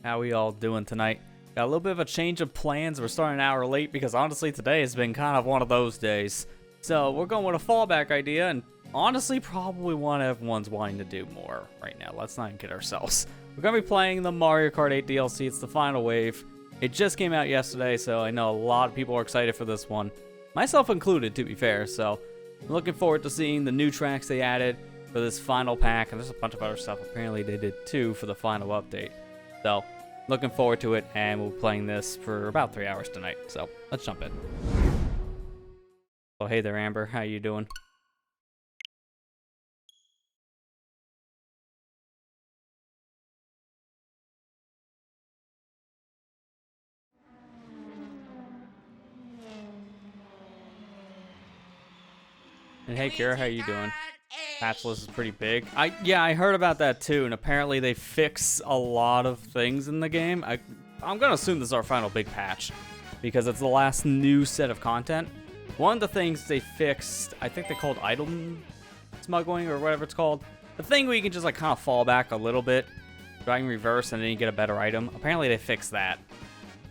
How we all doing tonight? Got a little bit of a change of plans. We're starting an hour late because honestly today has been kind of one of those days. So we're going with a fallback idea and honestly probably one everyone's wanting to do more right now. Let's not kid ourselves. We're going to be playing the Mario Kart 8 DLC. It's the final wave. It just came out yesterday, so I know a lot of people are excited for this one. Myself included, to be fair. So I'm looking forward to seeing the new tracks they added for this final pack. And there's a bunch of other stuff apparently they did too for the final update. So looking forward to it, and we'll be playing this for about 3 hours tonight. So let's jump in. Oh, hey there, Amber. How you doing? And hey, Kira, how you doing? Patch list is pretty big. I heard about that too, and apparently they fix a lot of things in the game. I'm gonna assume this is our final big patch because it's the last new set of content. One of the things they fixed, I think they called item smuggling or whatever it's called. The thing where you can just like kind of fall back a little bit, drag in reverse, and then you get a better item. Apparently they fixed that.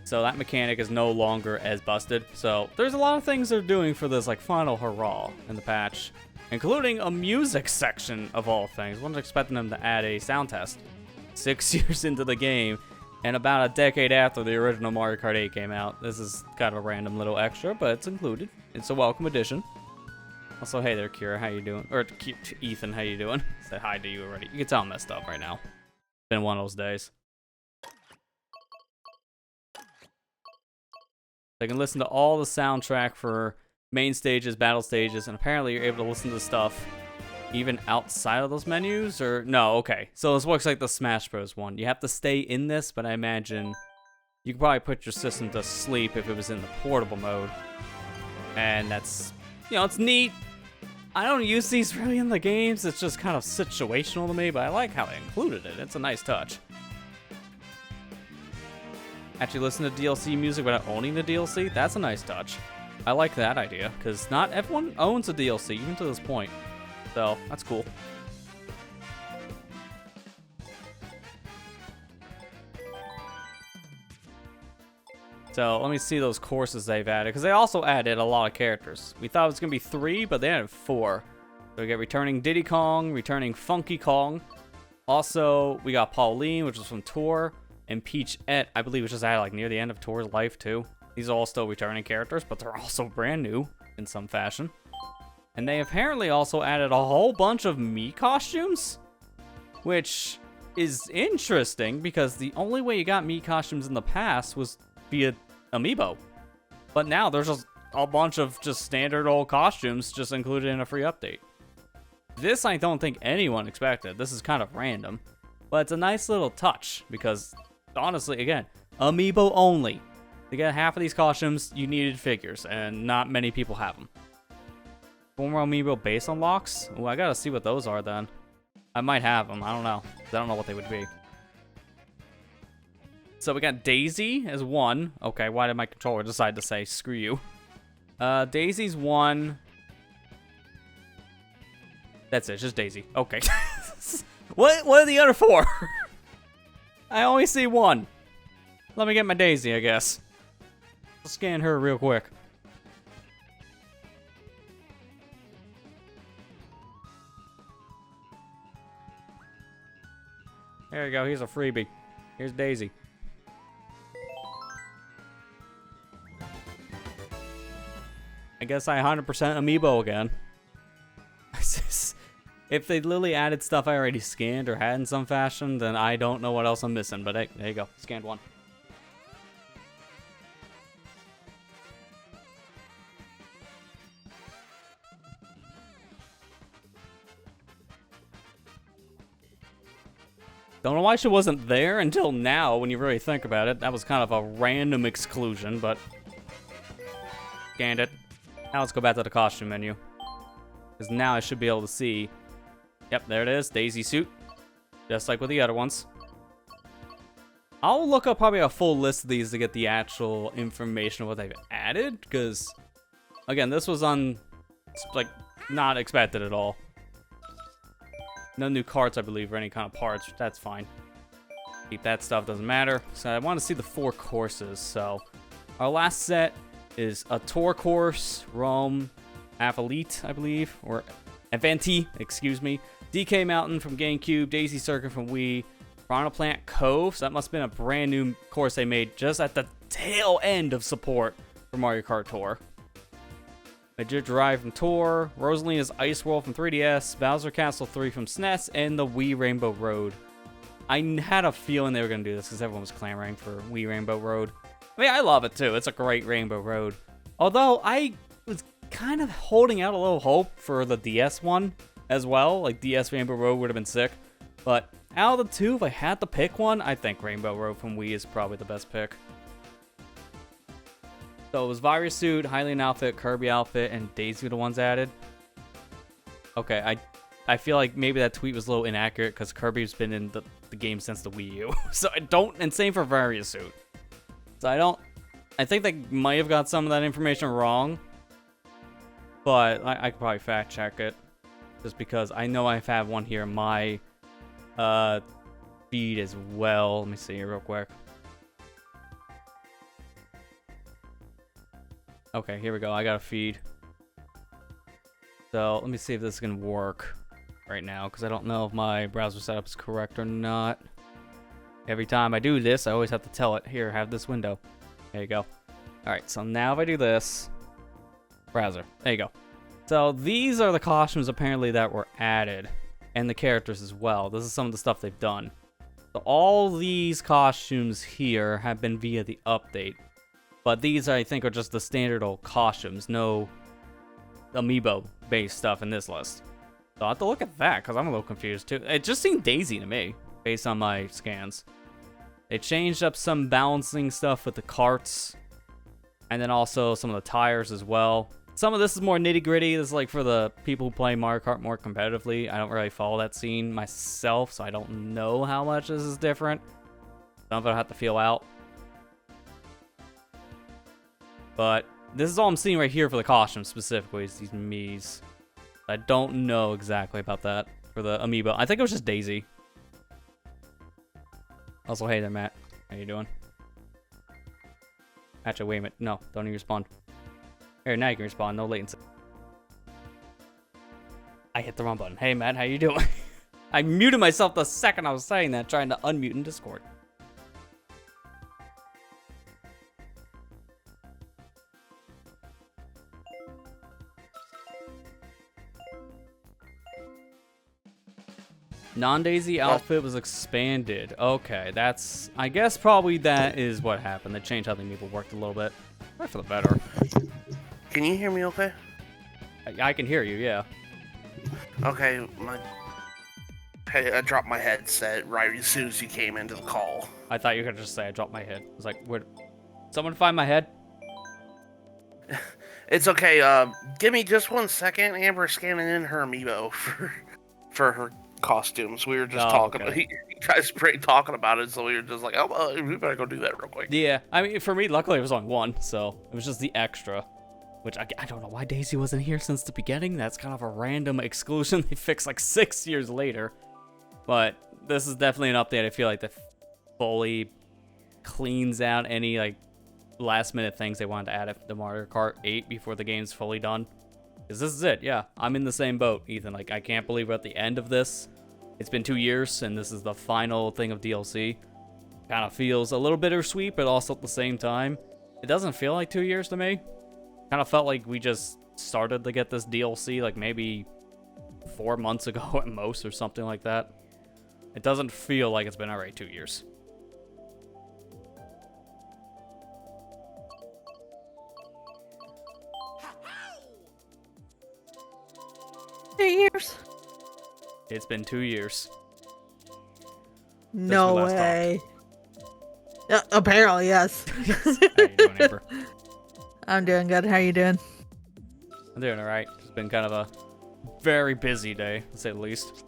So that mechanic is no longer as busted. So there's a lot of things they're doing for this like final hurrah in the patch, including a music section of all things. I wasn't expecting them to add a sound test 6 years into the game and about a decade after the original Mario Kart 8 came out. This is kind of a random little extra, but it's included. It's a welcome addition. Also, hey there, Kira, how you doing? Or Ethan, how you doing? Said hi to you already. You can tell I'm messed up right now. Been one of those days. I can listen to all the soundtrack for main stages, battle stages, and apparently you're able to listen to stuff even outside of those menus, or no, okay. So this works like the Smash Bros. One. You have to stay in this, but I imagine you could probably put your system to sleep if it was in the portable mode. And that's, you know, it's neat. I don't use these really in the games. It's just kind of situational to me, but I like how they included it. It's a nice touch. Actually listen to DLC music without owning the DLC, that's a nice touch. I like that idea, because not everyone owns a DLC, even to this point. So, that's cool. So, let me see those courses they've added, because they also added a lot of characters. We thought it was going to be 3, but they added 4. So we got returning Diddy Kong, returning Funky Kong. Also, we got Pauline, which was from Tour. And Peachette, I believe, was just added like near the end of Tour's life too. These are all still returning characters, but they're also brand new in some fashion. And they apparently also added a whole bunch of Mii costumes, which is interesting because the only way you got Mii costumes in the past was via Amiibo. But now there's just a bunch of just standard old costumes just included in a free update. This I don't think anyone expected. This is kind of random, but it's a nice little touch because honestly, again, Amiibo only. To get half of these costumes, you needed figures, and not many people have them. Former Amiibo base unlocks? Well, I gotta see what those are then. I might have them, I don't know. I don't know what they would be. So we got Daisy as one. Okay, why did my controller decide to say screw you? Daisy's one. That's it, just Daisy. Okay. What are the other 4? I only see one. Let me get my Daisy, I guess. I'll scan her real quick. There you go, here's a freebie. Here's Daisy. I guess I 100% Amiibo again. If they literally added stuff I already scanned or had in some fashion, then I don't know what else I'm missing. But hey, there you go. Scanned one. Don't know why she wasn't there until now when you really think about it. That was kind of a random exclusion, but scanned it. Now let's go back to the costume menu. Because now I should be able to see. Yep, there it is. Daisy suit. Just like with the other ones. I'll look up probably a full list of these to get the actual information of what they've added. Because, again, this was like, not expected at all. No new carts, I believe, or any kind of parts. That's fine. Keep that stuff, doesn't matter. So I want to see the 4 courses. So our last set is a tour course, Rome, Elite, I believe, or Avanti, excuse me. DK Mountain from GameCube, Daisy Circuit from Wii, Piranha Plant Cove. So that must have been a brand new course they made just at the tail end of support for Mario Kart Tour. Legit Drive from Tour, Rosalina's Ice World from 3DS, Bowser Castle 3 from SNES, and the Wii Rainbow Road. I had a feeling they were going to do this because everyone was clamoring for Wii Rainbow Road. I mean, I love it too. It's a great Rainbow Road. Although, I was kind of holding out a little hope for the DS one as well. Like, DS Rainbow Road would have been sick. But out of the two, if I had to pick one, I think Rainbow Road from Wii is probably the best pick. So it was Virus Suit, Hylian outfit, Kirby outfit, and Daisy were the ones added. Okay, I feel like maybe that tweet was a little inaccurate because Kirby's been in the game since the Wii U. So I don't, and same for Virus Suit. So I think they might have got some of that information wrong. But I could probably fact check it. Just because I know I've had one here in my feed as well. Let me see here real quick. Okay, here we go. I got a feed. So let me see if this is going to work right now, because I don't know if my browser setup is correct or not. Every time I do this, I always have to tell it, here, have this window. There you go. Alright, so now if I do this, browser, there you go. So these are the costumes apparently that were added, and the characters as well. This is some of the stuff they've done. So all these costumes here have been via the update. But these, I think, are just the standard old costumes. No amiibo-based stuff in this list. So I'll have to look at that, because I'm a little confused, too. It just seemed Daisy to me, based on my scans. They changed up some balancing stuff with the carts. And then also some of the tires as well. Some of this is more nitty-gritty. This is like for the people who play Mario Kart more competitively. I don't really follow that scene myself, so I don't know how much this is different. Some of it I have to feel out. But this is all I'm seeing right here for the costumes specifically, is these Miis. I don't know exactly about that for the amiibo. I think it was just Daisy. Also, hey there, Matt. How you doing? Actually, wait a minute. No, don't even respond. Here, now you can respond. No latency. I hit the wrong button. Hey, Matt, how you doing? I muted myself the second I was saying that, trying to unmute in Discord. Non-Daisy outfit was expanded. Okay, that's... I guess probably that is what happened. They changed how the amiibo worked a little bit. Probably for the better. Can you hear me okay? I can hear you, yeah. Okay, I dropped my headset right as soon as you came into the call. I thought you were going to just say I dropped my head. I was like, where... Someone find my head? It's okay, give me just 1 second. Amber's scanning in her amiibo for her costumes. We were just talking. Okay. He guys were talking about it, so we were just like, oh, well, we better go do that real quick. Yeah, I mean, for me, luckily it was on one, so it was just the extra, which I don't know why Daisy wasn't here since the beginning. That's kind of a random exclusion they fixed like 6 years later. But this is definitely an update. I feel like that fully cleans out any like last minute things they wanted to add at the Mario Kart 8 before the game's fully done. Because this is it, yeah. I'm in the same boat, Ethan. Like, I can't believe we're at the end of this. It's been 2 years, and this is the final thing of DLC. Kind of feels a little bittersweet, but also at the same time, it doesn't feel like 2 years to me. Kind of felt like we just started to get this DLC, like, maybe 4 months ago at most, or something like that. It doesn't feel like it's been already 2 years. Years. It's been 2 years. No way. Apparently, yes. How you doing, Amber? I'm doing good. How you doing? I'm doing alright. It's been kind of a very busy day, to say the least.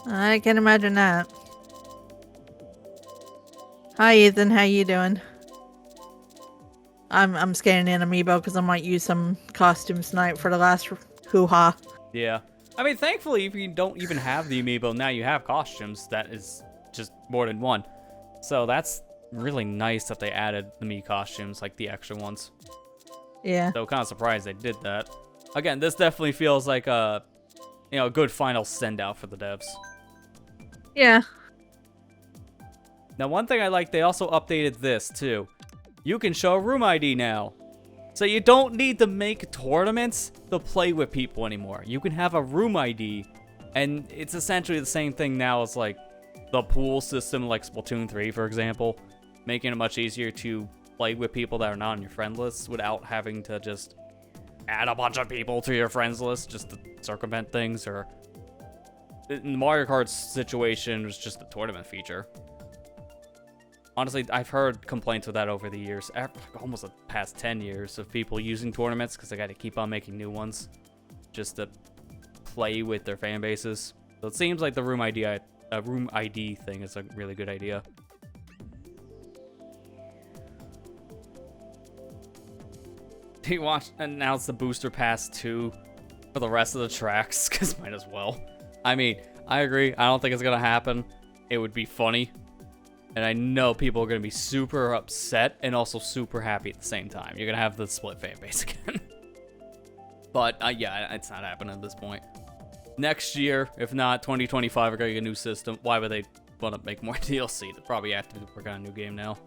I can imagine that. Hi, Ethan. How you doing? I'm scanning in amiibo because I might use some costumes tonight for the last hoo-ha. Yeah. I mean, thankfully, if you don't even have the amiibo, now you have costumes. That is just more than one. So that's really nice that they added the Mii costumes, like the extra ones. Yeah. So kind of surprised they did that. Again, this definitely feels like a, a good final send out for the devs. Yeah. Now, one thing I like, they also updated this too. You can show room ID now. So you don't need to make tournaments to play with people anymore. You can have a room ID, and it's essentially the same thing now as like the pool system like Splatoon 3, for example, making it much easier to play with people that are not on your friend list without having to just add a bunch of people to your friends list just to circumvent things. Or in Mario Kart's situation, it was just a tournament feature. Honestly, I've heard complaints with that over the years, almost the past 10 years, of people using tournaments because they got to keep on making new ones just to play with their fan bases. So it seems like the room ID thing is a really good idea. He announced the Booster Pass 2 for the rest of the tracks, because might as well. I mean, I agree. I don't think it's going to happen. It would be funny. And I know people are going to be super upset and also super happy at the same time. You're going to have the split fan base again. But, yeah, it's not happening at this point. Next year, if not 2025, we're going to get a new system. Why would they want to make more DLC? They probably have to work on a new game now.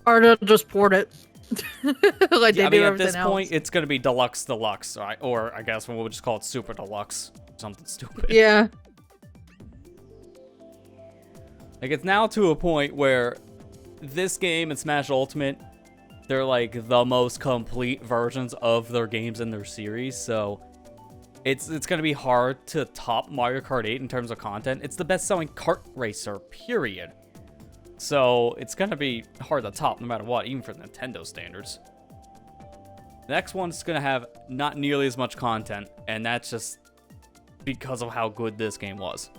Or they'll just port it. Like they do at everything this else. point, it's going to be Deluxe, right? Or I guess we'll just call it Super Deluxe. Something stupid. Yeah. Like, it's now to a point where this game and Smash Ultimate, they're like the most complete versions of their games in their series, so it's going to be hard to top Mario Kart 8 in terms of content. It's the best-selling kart racer, period. So it's going to be hard to top no matter what, even for Nintendo standards. The next one's going to have not nearly as much content, and that's just because of how good this game was.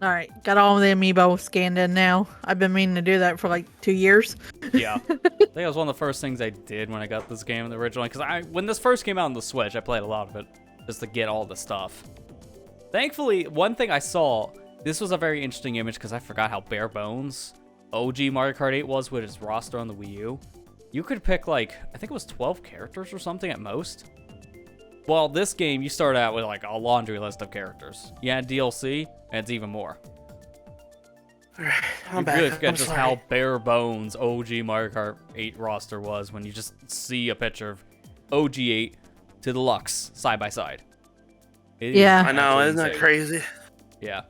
Alright, got all of the amiibo scanned in now. I've been meaning to do that for like 2 years. Yeah. I think it was one of the first things I did when I got this game originally. Because when this first came out on the Switch, I played a lot of it just to get all the stuff. Thankfully, one thing I saw, this was a very interesting image because I forgot how bare bones OG Mario Kart 8 was with its roster on the Wii U. You could pick like, I think it was 12 characters or something at most. Well, this game, you start out with like a laundry list of characters. You add DLC, and it's even more. I'm you back. really forget I'm just sorry. how bare bones OG Mario Kart 8 roster was when you just see a picture of OG 8 to Deluxe side by side. It is Yeah. I know, absolutely isn't that insane. crazy? Yeah.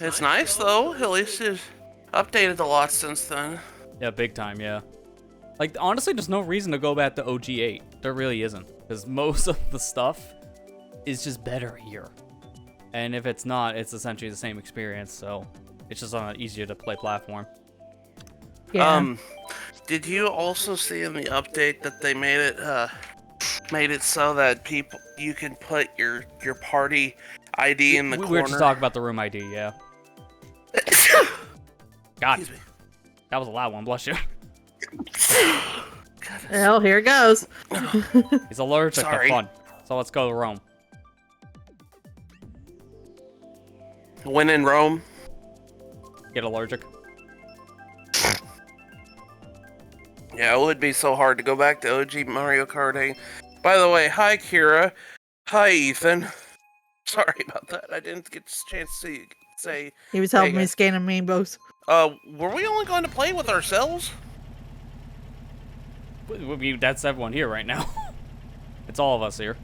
It's nice though. At least it's updated a lot since then. Yeah, big time, yeah. Like, honestly, there's no reason to go back to OG 8. There really isn't. Because most of the stuff is just better here. And if it's not, it's essentially the same experience, so it's just on an easier to play platform. Yeah. Did you also see in the update that they made it so that you can put your party ID in the we corner? were just talking about the room ID, yeah. God, Excuse me. that was a loud one, bless you. Well, here it goes. He's allergic to Sorry. fun. So let's go to Rome. When in Rome. Get allergic. Yeah, it would be so hard to go back to OG Mario Kart 8. By the way, hi Kira. Hi Ethan. Sorry about that. I didn't get a chance to say. He was helping Hey, me guys. scan amiibos. Were we only going to play with ourselves? That's everyone here right now. It's all of us here.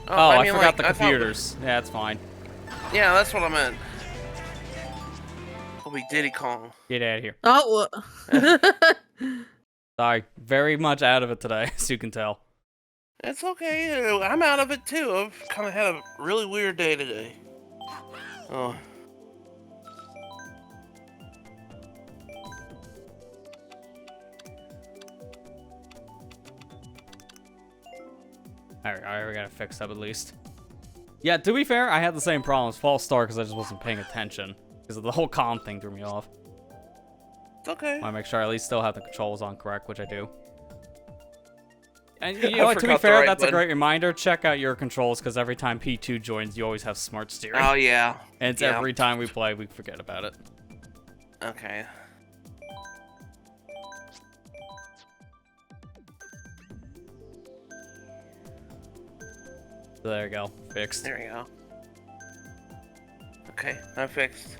Oh, I mean, forgot like, the I thought- computers. Yeah, it's fine. Yeah, that's what I meant. It'll be Diddy Kong. Get out of here. Oh, well. Sorry, very much out of it today, as you can tell. It's okay. I'm out of it too. I've kind of had a really weird day today. Oh. Alright, we gotta fix up at least. Yeah, to be fair, I had the same problem as False Star because I just wasn't paying attention. Because the whole comm thing threw me off. It's okay. I want to make sure I at least still have the controls on correct, which I do. And you know what, to be forgot the fair, right that's a button. great reminder. Check out your controls, because every time P2 joins, you always have smart steering. Oh, yeah. And it's Yeah. every time we play, we forget about it. Okay. So there you go. Fixed. There you go. Okay, I'm fixed.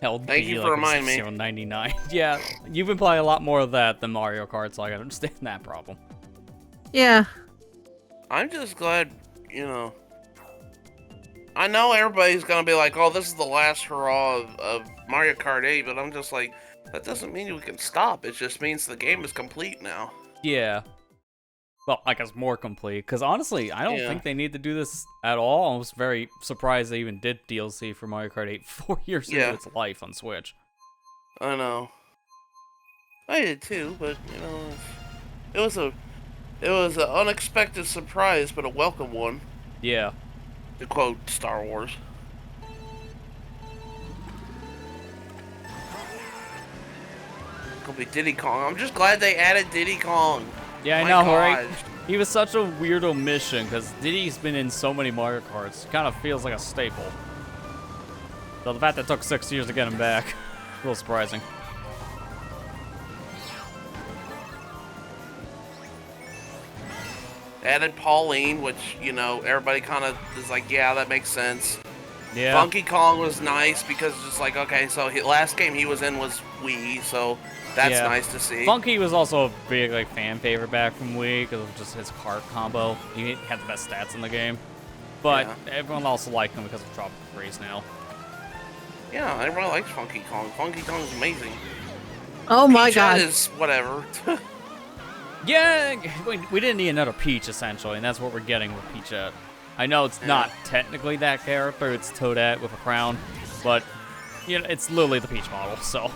Held Thank B you like for it's reminding me. 0.99. Yeah, you've been playing a lot more of that than Mario Kart, so I can understand that problem. Yeah. I'm just glad, you know. I know everybody's gonna be like, "Oh, this is the last hurrah of Mario Kart 8," but I'm just like, that doesn't mean we can stop. It just means the game is complete now. Yeah. Well, I guess more complete, because honestly, I don't Yeah. think they need to do this at all. I was very surprised they even did DLC for Mario Kart 8 4 years Yeah. into its life on Switch. I know. I did too, but you know, it was an unexpected surprise, but a welcome one. Yeah. To quote Star Wars. Gonna be Diddy Kong. I'm just glad they added Diddy Kong. Yeah, I My know, right? gosh. He was such a weird omission, because Diddy's been in so many Mario Karts. Kind of feels like a staple. So the fact that it took 6 years to get him back, a little surprising. Added Pauline, which, you know, everybody kind of is like, yeah, that makes sense. Yeah. Funky Kong was nice because it's just like, okay, so last game he was in was Wii, so that's Yeah. nice to see. Funky was also a big like fan favorite back from Wii because of just his cart combo. He had the best stats in the game. But Yeah. everyone also liked him because of Tropical Freeze now. Yeah, everybody likes Funky Kong. Funky Kong's amazing. Oh my Peach god. is whatever. Yeah, we didn't need another Peach essentially, and that's what we're getting with Peachette. I know it's not technically that character, it's Toadette with a crown, but you know, it's literally the Peach model, so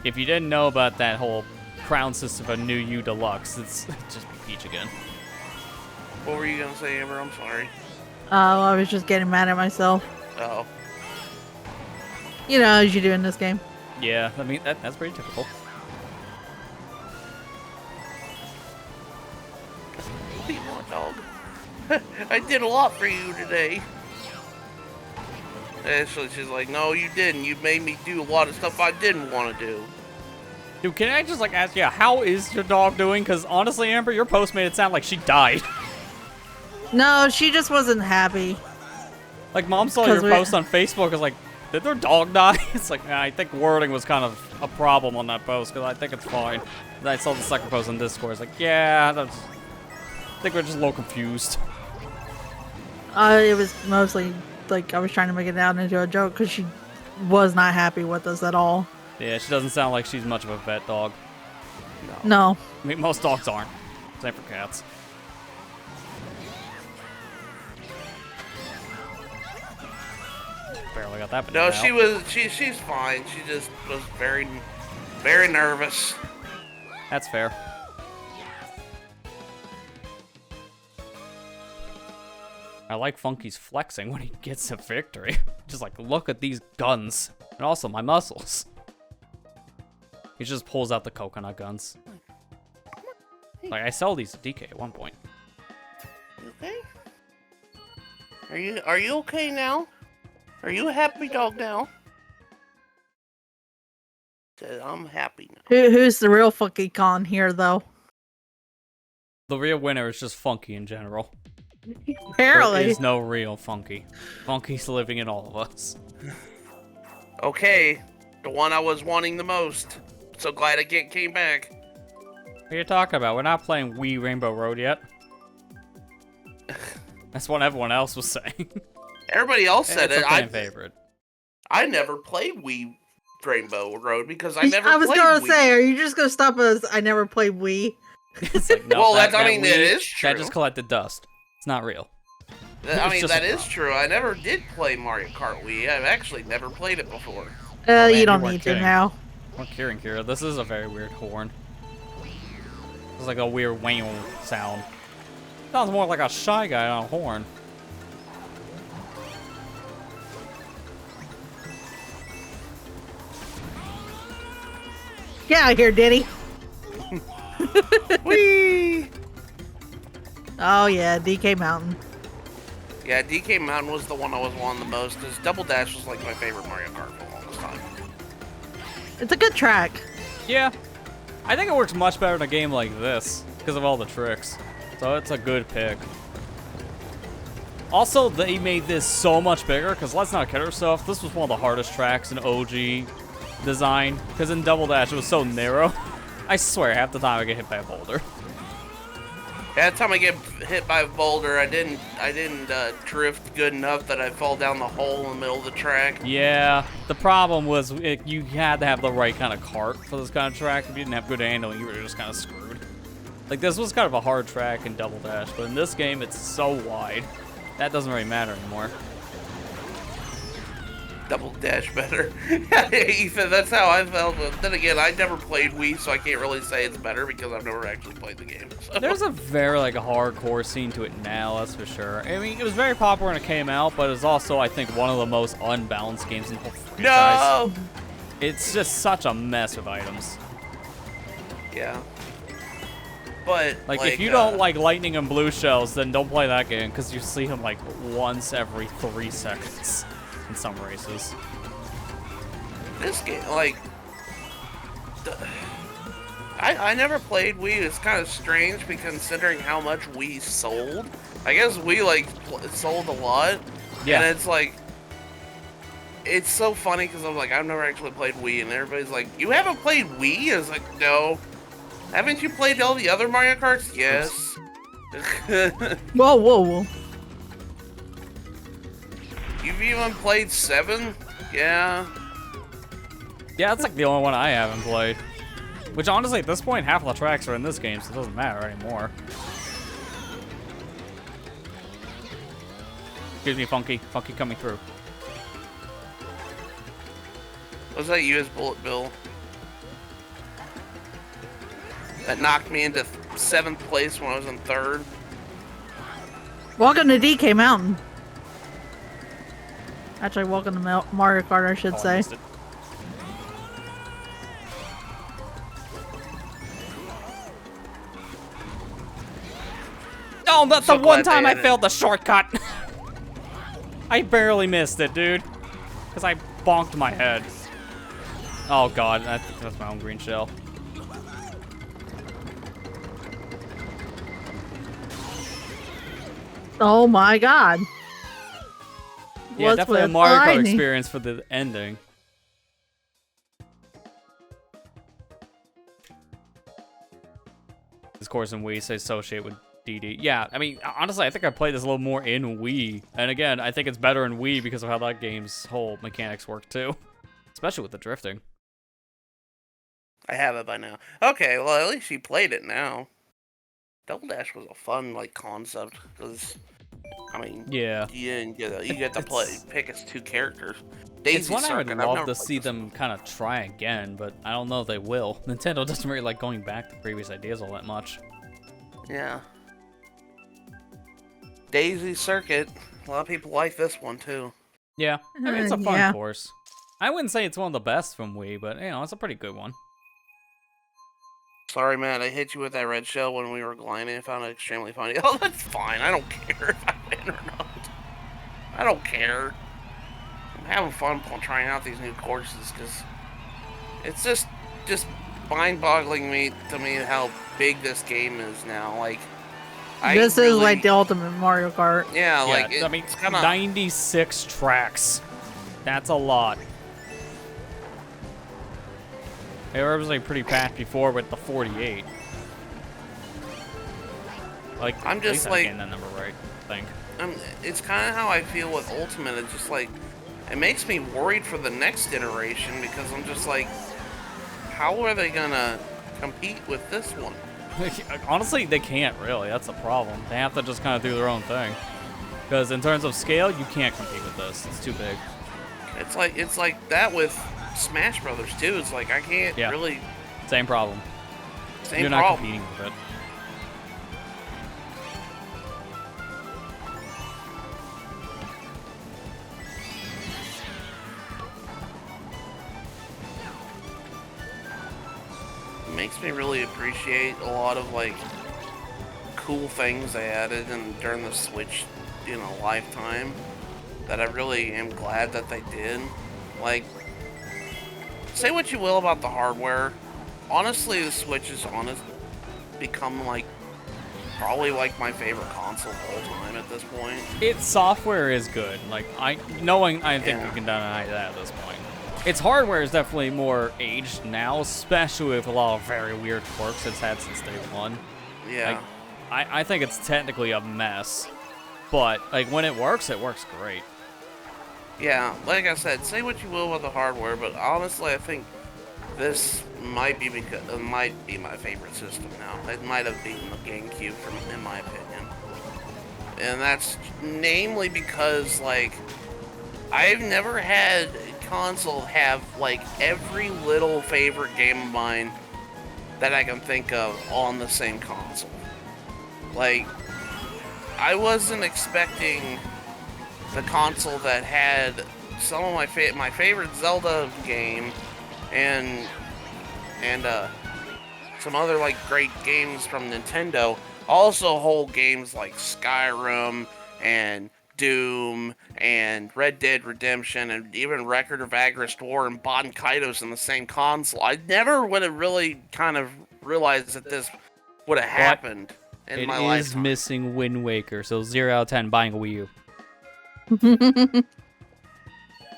if you didn't know about that whole crown system of New U Deluxe, it's just be Peach again. What were you gonna say, Amber? I'm sorry. Oh, I was just getting mad at myself. Oh. You know, as you do in this game. Yeah, I mean, that's pretty typical. What do you want, dog? I did a lot for you today. Actually, she's like, no, you didn't. You made me do a lot of stuff I didn't want to do. Dude, can I just like ask you, how is your dog doing? Because honestly, Amber, your post made it sound like she died. No, she just wasn't happy. Like, Mom saw 'Cause your we- post on Facebook, is like, did their dog die? It's like, I think wording was kind of a problem on that post, because I think it's fine. And I saw the second post on Discord, it's like, yeah, I think we're just a little confused. It was mostly like I was trying to make it out into a joke because she was not happy with us at all. Yeah, she doesn't sound like she's much of a vet dog. No. I mean, most dogs aren't. Same for cats. Barely got that No, banana out. she's fine. She just was very, very nervous. That's fair. I like Funky's flexing when he gets a victory. Just like, look at these guns. And also my muscles. He just pulls out the coconut guns. Like, I sell these at DK at one point. You okay? Are you okay now? Are you a happy dog now? Said, I'm happy now. Who's the real Funky Kong here, though? The real winner is just Funky in general. Apparently. There is no real Funky. Funky's living in all of us. Okay, the one I was wanting the most. So glad I came back. What are you talking about? We're not playing Wii Rainbow Road yet. That's what everyone else was saying. Everybody else said It's it. a fan favorite. I never played Wii Rainbow Road because I never I was played gonna Wii. say, are you just gonna stop us? I never played Wii. It's like, no, Well, that I mean, it Wii, is true. That just collected dust. It's not real. I mean, just that a is prop. true. I never did play Mario Kart Wii. I've actually never played it before. man, You don't you weren't need to kidding. now. Well, Kira, this is a very weird horn. It's like a weird whale sound. Sounds more like a Shy Guy on a horn. Get out of here, Diddy. Whee! Oh yeah, DK Mountain. Yeah, DK Mountain was the one I was wanting the most, because Double Dash was like my favorite Mario Kart for the longest time. It's a good track. Yeah. I think it works much better in a game like this because of all the tricks. So it's a good pick. Also, they made this so much bigger because let's not kid ourselves, this was one of the hardest tracks in OG design because in Double Dash it was so narrow. I swear, half the time I get hit by a boulder. Yeah, that time I get hit by a boulder, I didn't drift good enough that I fall down the hole in the middle of the track. Yeah, the problem was you had to have the right kind of cart for this kind of track. If you didn't have good handling, you were just kind of screwed. Like, this was kind of a hard track in Double Dash, but in this game, it's so wide. That doesn't really matter anymore. Double Dash better. Ethan, that's how I felt. But then again, I never played Wii, so I can't really say it's better because I've never actually played the game. So. There's a very, like, a hardcore scene to it now, that's for sure. I mean, it was very popular when it came out, but it's also, I think, one of the most unbalanced games in the whole franchise. No! It's just such a mess of items. Yeah. But, like if you don't like lightning and blue shells, then don't play that game, because you see them, like, once every 3 seconds. In some races. This game, like, I never played Wii. It's kind of strange, considering how much Wii sold. I guess Wii, like, sold a lot. Yeah. And it's like, it's so funny because I'm like, I've never actually played Wii, and everybody's like, you haven't played Wii? It's like, no. Haven't you played all the other Mario Karts? Yes. Whoa, whoa, whoa. You've even played 7? Yeah. Yeah, that's like the only one I haven't played. Which honestly, at this point, half of the tracks are in this game, so it doesn't matter anymore. Excuse me, Funky. Funky coming through. Was that you as Bullet Bill? That knocked me into 7th place when I was in 3rd. Welcome to DK Mountain. Actually, welcome to Mario Kart, I should say. Oh, that's the one time I failed the shortcut. I barely missed it, dude. Because I bonked my head. Oh, God. I think that's my own green shell. Oh, my God. Yeah, What's definitely a with Mario Kart lightning? experience for the ending. This course in Wii says associate with DD. Yeah, I mean, honestly, I think I played this a little more in Wii. And again, I think it's better in Wii because of how that game's whole mechanics work too. Especially with the drifting. I have it by now. Okay, well, at least you played it now. Double Dash was a fun, like, concept, because, I mean, yeah, you get to pick its 2 characters. It's one I would Circuit, love to see them kind of try again, but I don't know if they will. Nintendo doesn't really like going back to previous ideas all that much. Yeah. Daisy Circuit. A lot of people like this one, too. Yeah, I mean, it's a fun Yeah. course. I wouldn't say it's one of the best from Wii, but, you know, it's a pretty good one. Sorry, man, I hit you with that red shell when we were gliding. I found it extremely funny. Oh, that's fine. I don't care if I win or not. I don't care. I'm having fun trying out these new courses because it's just mind-boggling to me how big this game is now. Like, This is like the ultimate Mario Kart. Yeah, like, I mean, it's kind of 96 tracks. That's a lot. They were obviously pretty packed before with the 48. Like, I'm at just least I'm like getting that number right, I think. it's kind of how I feel with Ultimate. It's just like, it makes me worried for the next iteration because I'm just like, how are they gonna compete with this one? Honestly, they can't really. That's the problem. They have to just kind of do their own thing. Because in terms of scale, you can't compete with this. It's too big. It's like that with Smash Brothers too. It's like I can't really. Same problem. Same You're not problem. competing with it. It makes me really appreciate a lot of like cool things they added during the Switch, lifetime that I really am glad that they did. Like, say what you will about the hardware, honestly, the Switch has become like probably like my favorite console of all time at this point. Its software is good. Like I think we can deny that at this point. Its hardware is definitely more aged now, especially with a lot of very weird quirks it's had since day one. Yeah. Like, I think it's technically a mess, but like when it works great. Yeah, like I said, say what you will about the hardware, but honestly, I think this might be my favorite system now. It might have beaten the GameCube, in my opinion, and that's namely because like I've never had a console have like every little favorite game of mine that I can think of on the same console. Like, I wasn't expecting the console that had some of my favorite Zelda game and some other like great games from Nintendo. Also hold games like Skyrim and Doom and Red Dead Redemption and even Record of Agrest War and Bon Kaitos in the same console. I never would have really kind of realized that this would have happened in my lifetime. It is missing Wind Waker, so 0 out of 10 buying a Wii U.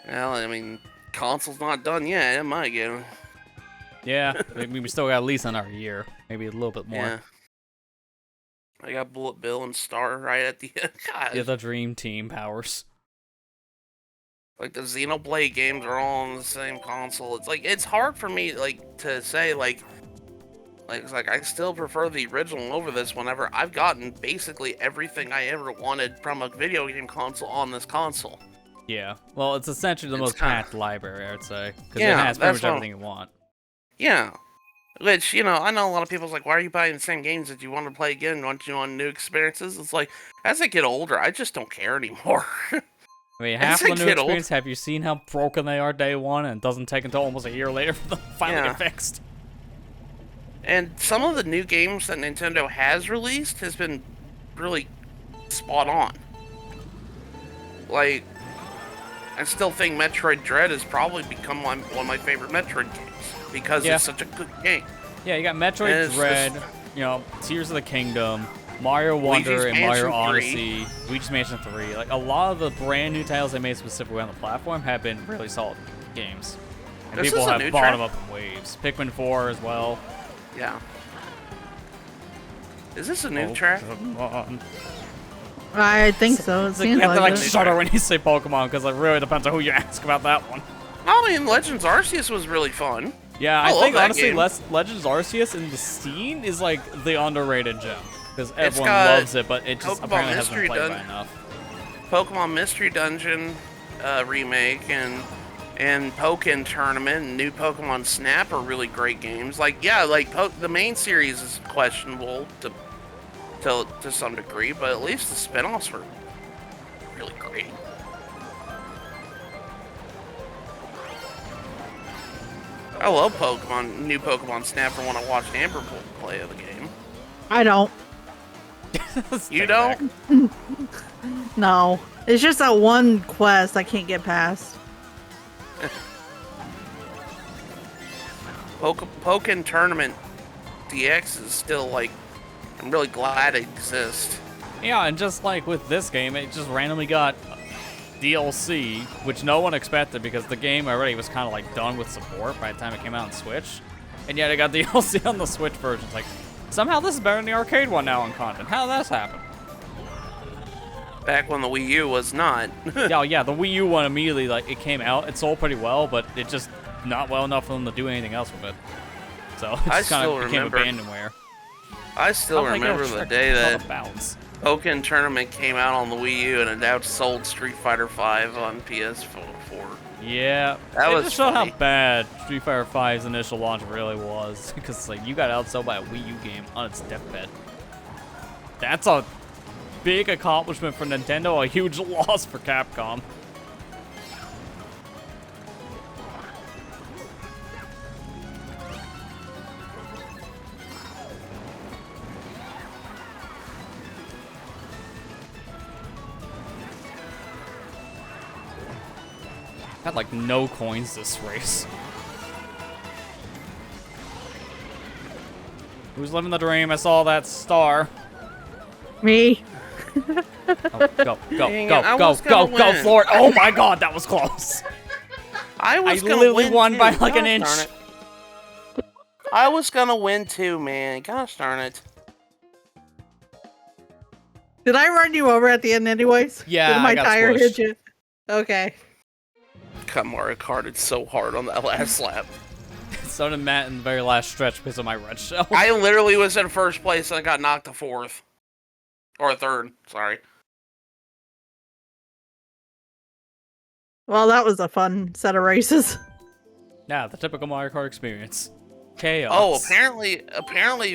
Well, I mean, console's not done yet, in my game. Yeah, we still got at least another year, maybe a little bit more. Yeah. I got Bullet Bill and Star right at the end. God. Yeah, the Dream Team powers. Like, the Xenoblade games are all on the same console. It's like, it's hard for me, like, to say, it's like I still prefer the original over this whenever I've gotten basically everything I ever wanted from a video game console on this console. Yeah, well, it's essentially the most packed library, I would say, because it has pretty much everything you want. Yeah, which, I know a lot of people's like, why are you buying the same games that you want to play again? Don't you want new experiences? It's like, as I get older, I just don't care anymore. I mean, half of the new experience, have you seen how broken they are day one, and it doesn't take until almost a year later for them to finally get fixed? And some of the new games that Nintendo has released has been really spot on. Like, I still think Metroid Dread has probably become one of my favorite Metroid games because it's such a good game. Yeah, you got Metroid Dread, Tears of the Kingdom, Mario Wonder, and Mario Odyssey, Luigi's Mansion 3. Like, a lot of the brand new titles they made specifically on the platform have been really solid games. And people have bought them up in waves. Pikmin 4 as well. Yeah. Is this a new track? I think so. It seems you have to like shudder when you say Pokemon, because it really depends on who you ask about that one. I mean, Legends Arceus was really fun. Yeah, I think honestly, Legends Arceus in the scene is like the underrated gem, because everyone loves it, but it just apparently hasn't been played by enough. Pokemon Mystery Dungeon remake and Pokken Tournament and new Pokemon Snap are really great games. Like, yeah, like the main series is questionable to some degree, but at least the spin-offs were really great. I love new Pokemon Snap from when I watched Amber play of the game. I don't. You don't? No. It's just that one quest I can't get past. Pokken Tournament DX is still like, I'm really glad it exists. Yeah, and just like with this game, it just randomly got DLC, which no one expected because the game already was kind of like done with support by the time it came out on Switch. And yet it got DLC on the Switch version. It's like, somehow this is better than the arcade one now on content. How did this happen? Back when the Wii U was not. yeah, the Wii U one immediately, like, it came out, it sold pretty well, but it just not well enough for them to do anything else with it. So it just kind of became abandonware. I still remember the day that Pokken Tournament came out on the Wii U and it outsold Street Fighter V on PS4. Yeah, that was just showed how bad Street Fighter V's initial launch really was, because like you got outsold by a Wii U game on its deathbed. That's a big accomplishment for Nintendo, a huge loss for Capcom. Had like no coins this race. Who's living the dream? I saw that star. Me. Oh, go, Dang go, it, I go, was go, gonna go, go, win. Florida. Oh my god, that was close. I was gonna literally win won too. by like an Gosh inch. darn it. I was gonna win too, man. Gosh darn it. Did I run you over at the end anyways? Yeah, Did my I got tire squished. hit you? Okay. Got Mario Karted so hard on that last lap. So did Matt in the very last stretch because of my red shell. I literally was in first place and I got knocked to fourth. Or third, sorry. Well, that was a fun set of races. Yeah, the typical Mario Kart experience. Chaos. Oh, apparently,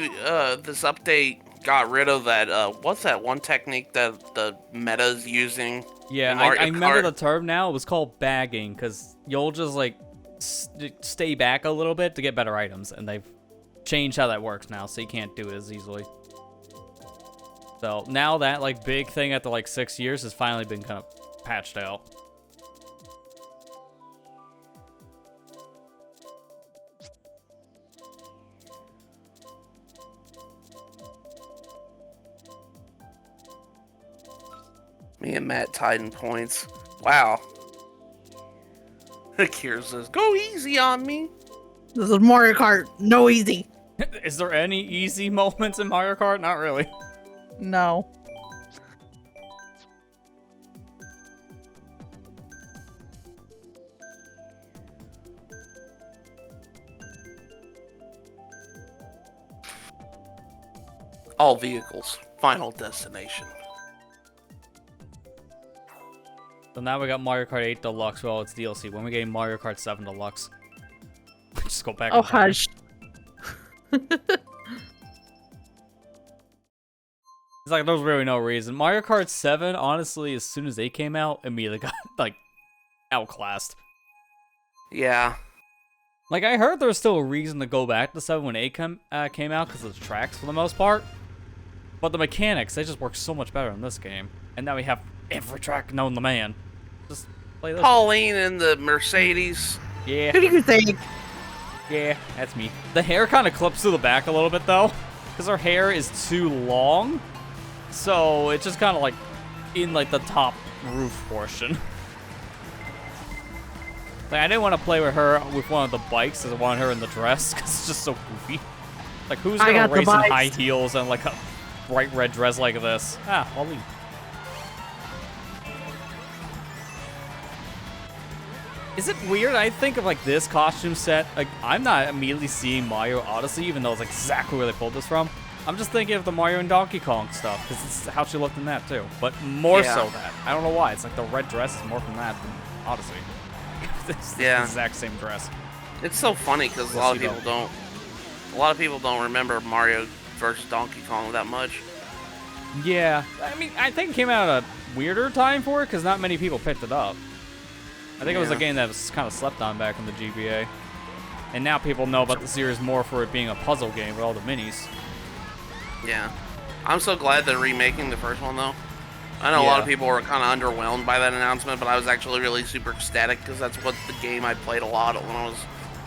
this update got rid of that, what's that one technique that the meta's using? Yeah, in Mario I remember Kart? the term now. It was called bagging, because you'll just, like, stay back a little bit to get better items, and they've changed how that works now, so you can't do it as easily. So, now that, like, big thing after, like, 6 years has finally been kind of patched out. Me and Matt tied in points. Wow. Kira says, go easy on me. This is Mario Kart. No easy. Is there any easy moments in Mario Kart? Not really. No. All vehicles. Final destination. So now we got Mario Kart 8 Deluxe. Well, it's DLC. When we get Mario Kart 7 Deluxe, just go back. Oh, in time. hush. It's like there's really no reason. Mario Kart 7, honestly, as soon as they came out, immediately got like outclassed. Yeah. Like I heard there's still a reason to go back to 7 when 8 came out because of the tracks for the most part. But the mechanics, they just work so much better in this game. And now we have every track known to man. Just play this. Pauline in the Mercedes. Yeah. Who do you think? Yeah, that's me. The hair kind of clips to the back a little bit, though. Because her hair is too long. So, it's just kind of like in like the top roof portion. Like, I didn't want to play with her with one of the bikes because I wanted her in the dress because it's just so goofy. Like, who's I going got to the race in bikes. high heels and like a bright red dress like this? Ah, I'll leave. Is it weird? I think of like this costume set. Like, I'm not immediately seeing Mario Odyssey, even though it's like exactly where they pulled this from. I'm just thinking of the Mario and Donkey Kong stuff because it's how she looked in that too. But more Yeah. so that. I don't know why. It's like the red dress is more from that than Odyssey. It's Yeah. the exact same dress. It's so funny because a Yes, lot of you people don't. A lot of people don't remember Mario versus Donkey Kong that much. Yeah, I mean, I think it came out at a weirder time for it because not many people picked it up. I think it was a Yeah. game that was kind of slept on back in the GBA. And now people know about the series more for it being a puzzle game with all the minis. Yeah. I'm so glad they're remaking the first one though. I know a lot Yeah. of people were kind of underwhelmed by that announcement, but I was actually really super ecstatic because that's what the game I played a lot when I was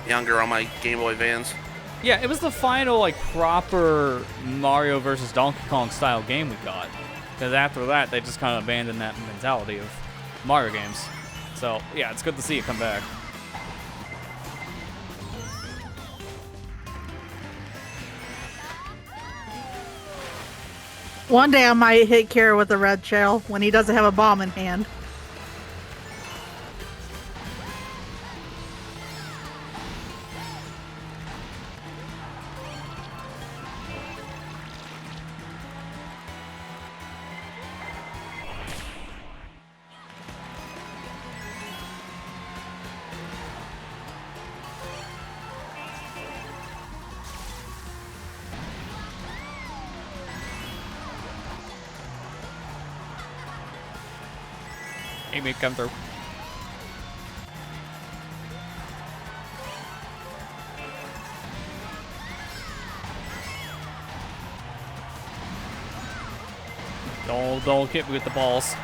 younger on my Game Boy Advance. Yeah, it was the final, like, proper Mario versus Donkey Kong style game we got. Because after that, they just kind of abandoned that mentality of Mario games. So, yeah, it's good to see it come back. One day I might hit Kira with a red shell when he doesn't have a bomb in hand. Amy, come through. Don't hit me with the balls.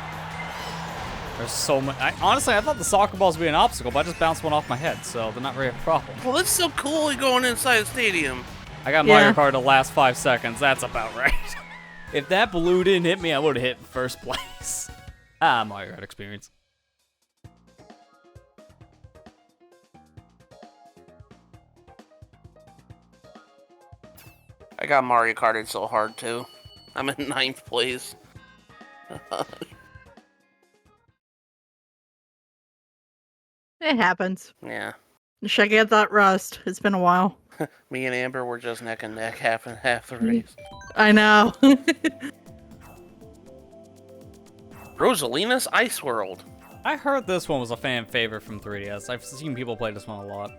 There's so many. Honestly, I thought the soccer balls would be an obstacle, but I just bounced one off my head, so they're not really a problem. Well, it's so cool going inside the stadium. I got Mario Kart the last 5 seconds. That's about right. If that blue didn't hit me, I would have hit first place. Mario Kart experience. I got Mario Karted so hard, too. I'm in 9th place. It happens. Yeah. Check out that rust. It's been a while. Me and Amber were just neck and neck half the race. I know. Rosalina's Ice World. I heard this one was a fan favorite from 3DS. I've seen people play this one a lot.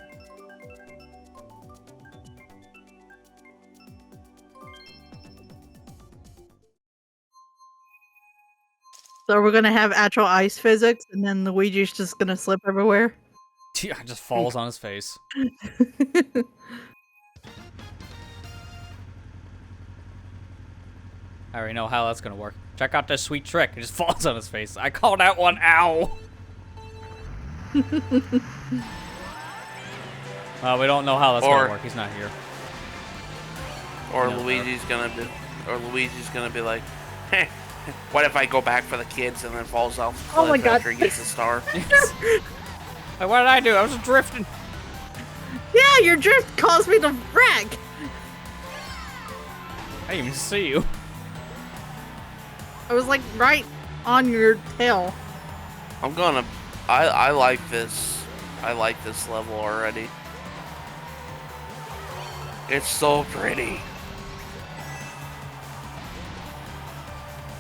So we're gonna have actual ice physics, and then Luigi's just gonna slip everywhere. Yeah, just falls on his face. I already know how that's gonna work. Check out this sweet trick. It just falls on his face. I called that one. Ow! We don't know how that's gonna work. He's not here. Or Luigi's gonna be like, heh, what if I go back for the kids and then falls off the cliff Oh my God. after he gets a star? Like, what did I do? I was just drifting. Yeah, your drift caused me to wreck. I didn't even see you. I was like right on your tail. I like this. I like this level already. It's so pretty.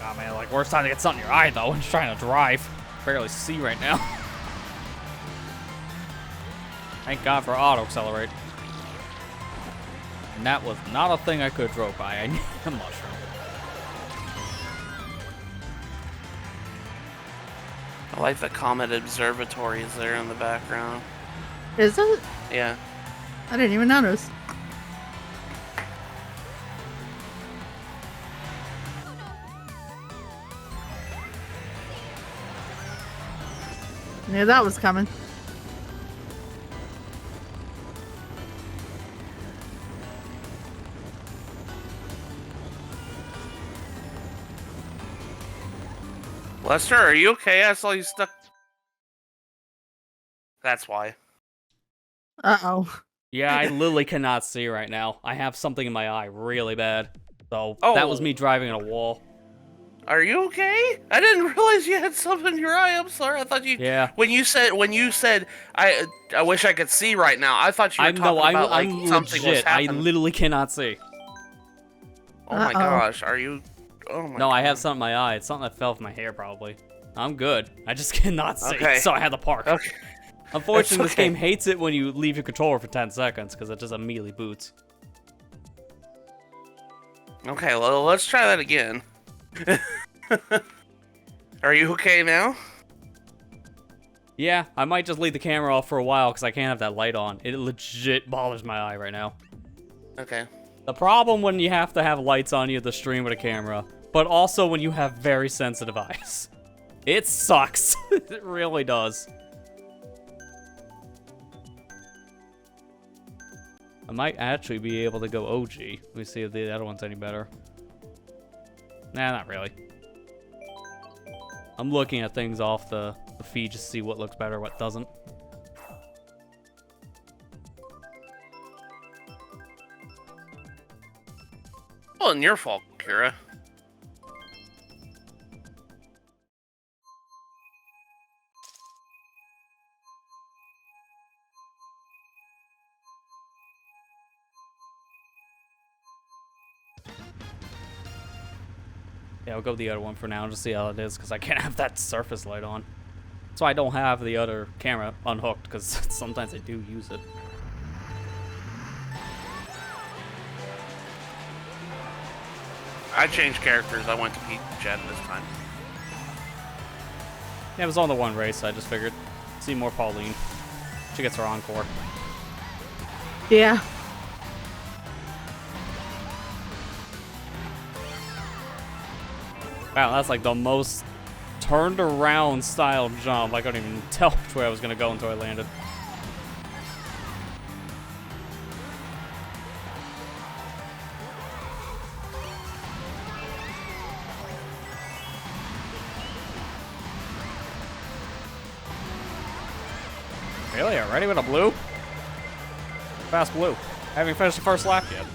Oh man, like worst time to get something in your eye though when you're trying to drive. Barely see right now. Thank God for auto accelerate. And that was not a thing I could have drove by. I need a mushroom. I like the Comet Observatory is there in the background. Is it? Yeah. I didn't even notice. Knew that was coming. Lester, are you okay? I saw you stuck. That's why. Uh-oh. Yeah, I literally cannot see right now. I have something in my eye really bad. So that was me driving in a wall. Are you okay? I didn't realize you had something in your eye. I'm sorry. I thought you. Yeah. When you said I wish I could see right now. I thought you were talking about like I'm something legit. was happening. I literally cannot see. Oh my gosh, are you? Oh my. No, God. I have something in my eye. It's something that fell from my hair probably. I'm good. I just cannot see. Okay. So I had to park. Okay. Unfortunately, It's this okay. game hates it when you leave your controller for 10 seconds because it just immediately boots. Okay, well, let's try that again. Are you okay now? Yeah, I might just leave the camera off for a while because I can't have that light on. It legit bothers my eye right now. Okay. The problem when you have to have lights on you to stream with a camera, but also when you have very sensitive eyes. It sucks. It really does. I might actually be able to go OG. Let me see if the other one's any better. Nah, not really. I'm looking at things off the feed just to see what looks better, what doesn't. Well, and your fault, Kira. Yeah, I'll go with the other one for now and just see how it is, because I can't have that surface light on. So I don't have the other camera unhooked, because sometimes I do use it. I changed characters. I went to Pete Jen this time. Yeah, it was on the one race, so I just figured. See more Pauline. She gets her encore. Yeah. Wow, that's like the most turned around style jump. I couldn't even tell which way I was gonna go until I landed. Really? Already with a blue? Fast blue. Haven't finished the first lap yet.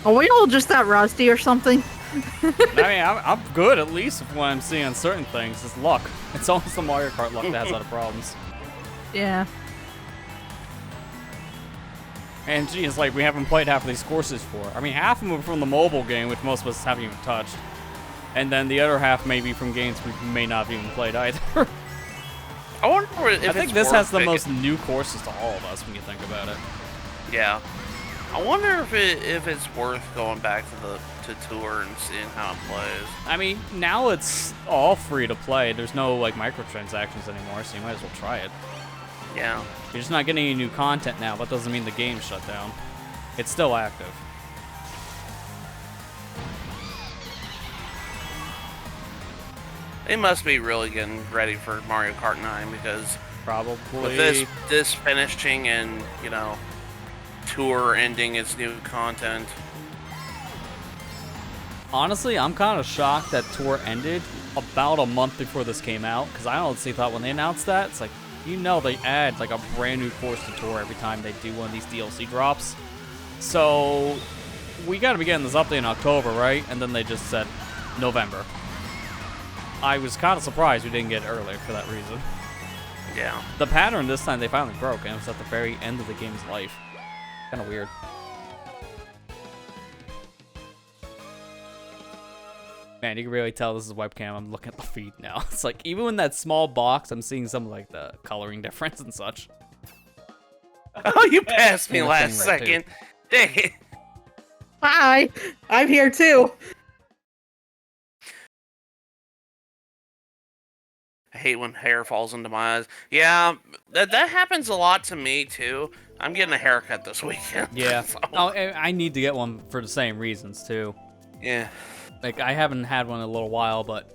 Are we all just that rusty or something? I mean, I'm good at least when I'm seeing certain things. It's luck. It's almost the Mario Kart luck that has a lot of problems. Yeah. And geez, like we haven't played half of these courses for. I mean, half of them are from the mobile game, which most of us haven't even touched. And then the other half may be from games we may not have even played either. I wonder if I think this has the most new courses to all of us when you think about it. Yeah. I wonder if it's worth going back to tour and seeing how it plays. I mean, now it's all free to play. There's no like microtransactions anymore, so you might as well try it. Yeah. You're just not getting any new content now, but doesn't mean the game's shut down. It's still active. They must be really getting ready for Mario Kart 9 because Probably. with this finishing and, you know, tour ending its new content. Honestly, I'm kind of shocked that tour ended about a month before this came out, because I honestly thought when they announced that, it's like, you know, they add like a brand new course to tour every time they do one of these DLC drops. So we got to be getting this update in October, right? And then they just said November. I was kind of surprised we didn't get it earlier for that reason. Yeah. The pattern this time they finally broke, and it was at the very end of the game's life. Kind of weird. Man, you can really tell this is webcam. I'm looking at the feed now. It's like, even in that small box, I'm seeing some like the coloring difference and such. Oh, you passed me And the last thing right second. Dang it. Hi, I'm here too. I hate when hair falls into my eyes. Yeah, that happens a lot to me too. I'm getting a haircut this weekend. Yeah. So, Oh, I need to get one for the same reasons too. yeah. Like, I haven't had one in a little while, but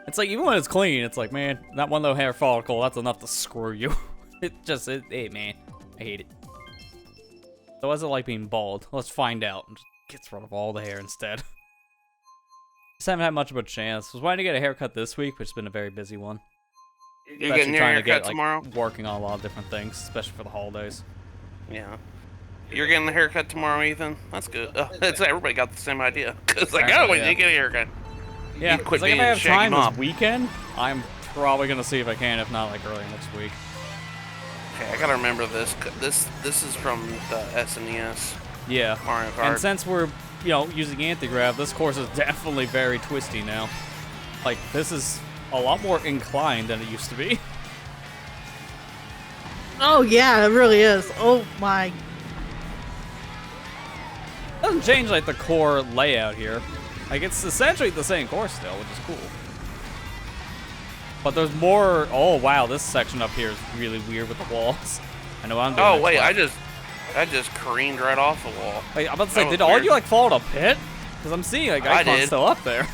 it's like, even when it's clean, it's like, man, that one little hair follicle, that's enough to screw you. Hey, man, I hate it. So what's it like being bald? Let's find out. Just gets rid of all the hair instead. Just haven't had much of a chance. Was wanting to get a haircut this week, but it's been a very busy one. You're Especially getting your trying to haircut get, tomorrow? like, working on a lot of different things, especially for the holidays. Yeah. You're getting a haircut tomorrow, Ethan? That's good. It's everybody got the same idea. It's like, Apparently, oh, we yeah. did get a haircut. Yeah, You quit it's like if being I have Shaggy time Mom. this weekend, I'm probably gonna see if I can. If not, like early next week. Okay, I gotta remember this. This is from the SNES Yeah. Mario Kart. And since we're, you know, using anti-grav, this course is definitely very twisty now. Like, this is a lot more inclined than it used to be. Oh yeah, it really is. Oh my. Doesn't change like the core layout here. Like, it's essentially the same course still, which is cool. But there's more. Oh wow, this section up here is really weird with the walls. I know what I'm doing. Oh next wait, lap. I just careened right off the wall. Wait, I'm about to that say, was did all weird. you like fall in a pit? Because I'm seeing like I icons did. still up there.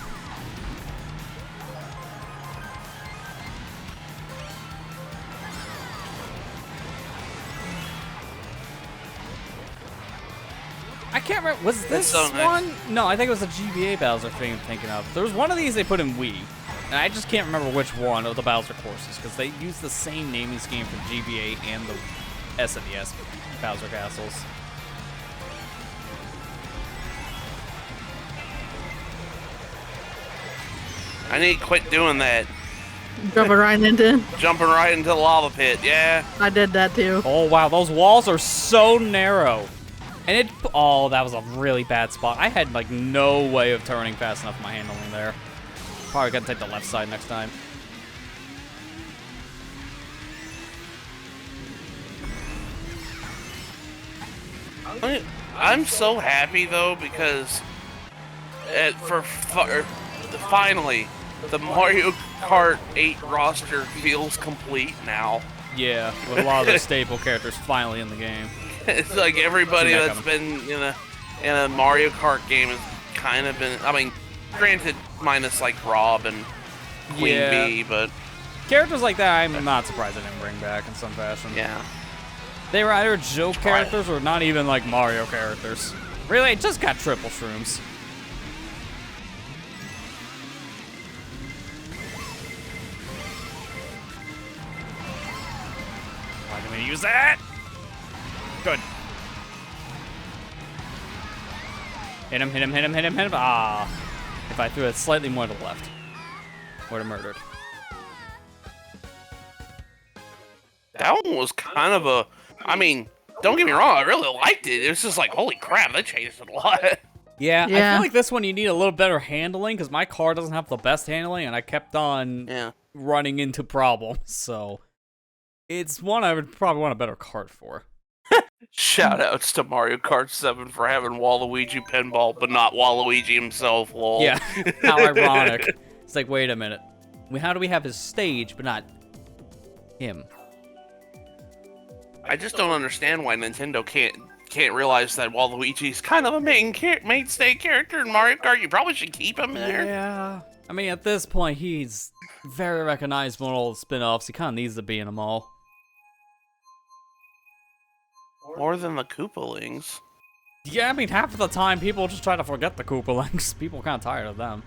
I can't remember. Was this so nice. one? No, I think it was a GBA Bowser thing I'm thinking of. There was one of these they put in Wii, and I just can't remember which one of the Bowser courses because they use the same naming scheme for GBA and the SNES Bowser Castles. I need to quit doing that. Jumping right into. Jumping right into the lava pit. Yeah. I did that too. Oh wow, those walls are so narrow. And it, oh, that was a really bad spot. I had like no way of turning fast enough with my handling there. Probably gotta take the left side next time. I'm so happy though because finally the Mario Kart 8 roster feels complete now. Yeah, with a lot of the staple characters finally in the game. It's like everybody that's been in a Mario Kart game has kind of been. I mean, granted, minus like Rob and Queen Bee, but characters like that, I'm not surprised they didn't bring back in some fashion. Yeah, they were either joke characters or not even like Mario characters. Really, it just got triple shrooms. I'm gonna use that. Good. Hit him, hit him, hit him, hit him, hit him. Ah. If I threw it slightly more to the left, would have murdered. That one was kind of a. I mean, don't get me wrong, I really liked it. It was just like, holy crap, that changed it a lot. Yeah, I feel like this one you need a little better handling because my car doesn't have the best handling, and I kept on running into problems. So it's one I would probably want a better cart for. Shoutouts to Mario Kart 7 for having Waluigi pinball, but not Waluigi himself, lol. Yeah, how ironic. It's like, wait a minute. How do we have his stage, but not him? I just don't understand why Nintendo can't realize that Waluigi's kind of a mainstay character in Mario Kart. You probably should keep him there. Yeah. I mean, at this point, he's very recognizable in all the spin-offs. He kind of needs to be in them all. More than the Koopalings. Yeah, I mean, half of the time, people just try to forget the Koopalings. People are kind of tired of them.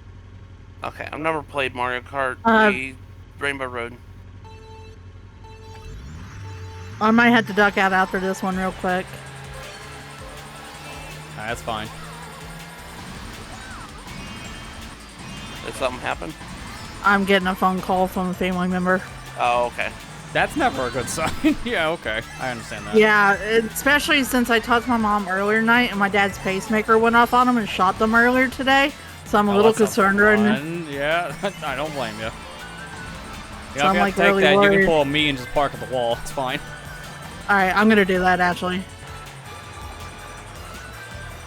Okay, I've never played Mario Kart Rainbow Road. I might have to duck out after this one real quick. That's fine. Did something happen? I'm getting a phone call from a family member. Oh, okay. That's never a good sign. Yeah, okay. I understand that. Yeah, especially since I talked to my mom earlier tonight and my dad's pacemaker went off on him and shot them earlier today. So I'm a little concerned right now. Yeah, I don't blame you. So I'm like really that, worried. you can pull me and just park at the wall. It's fine. Alright, I'm gonna do that actually.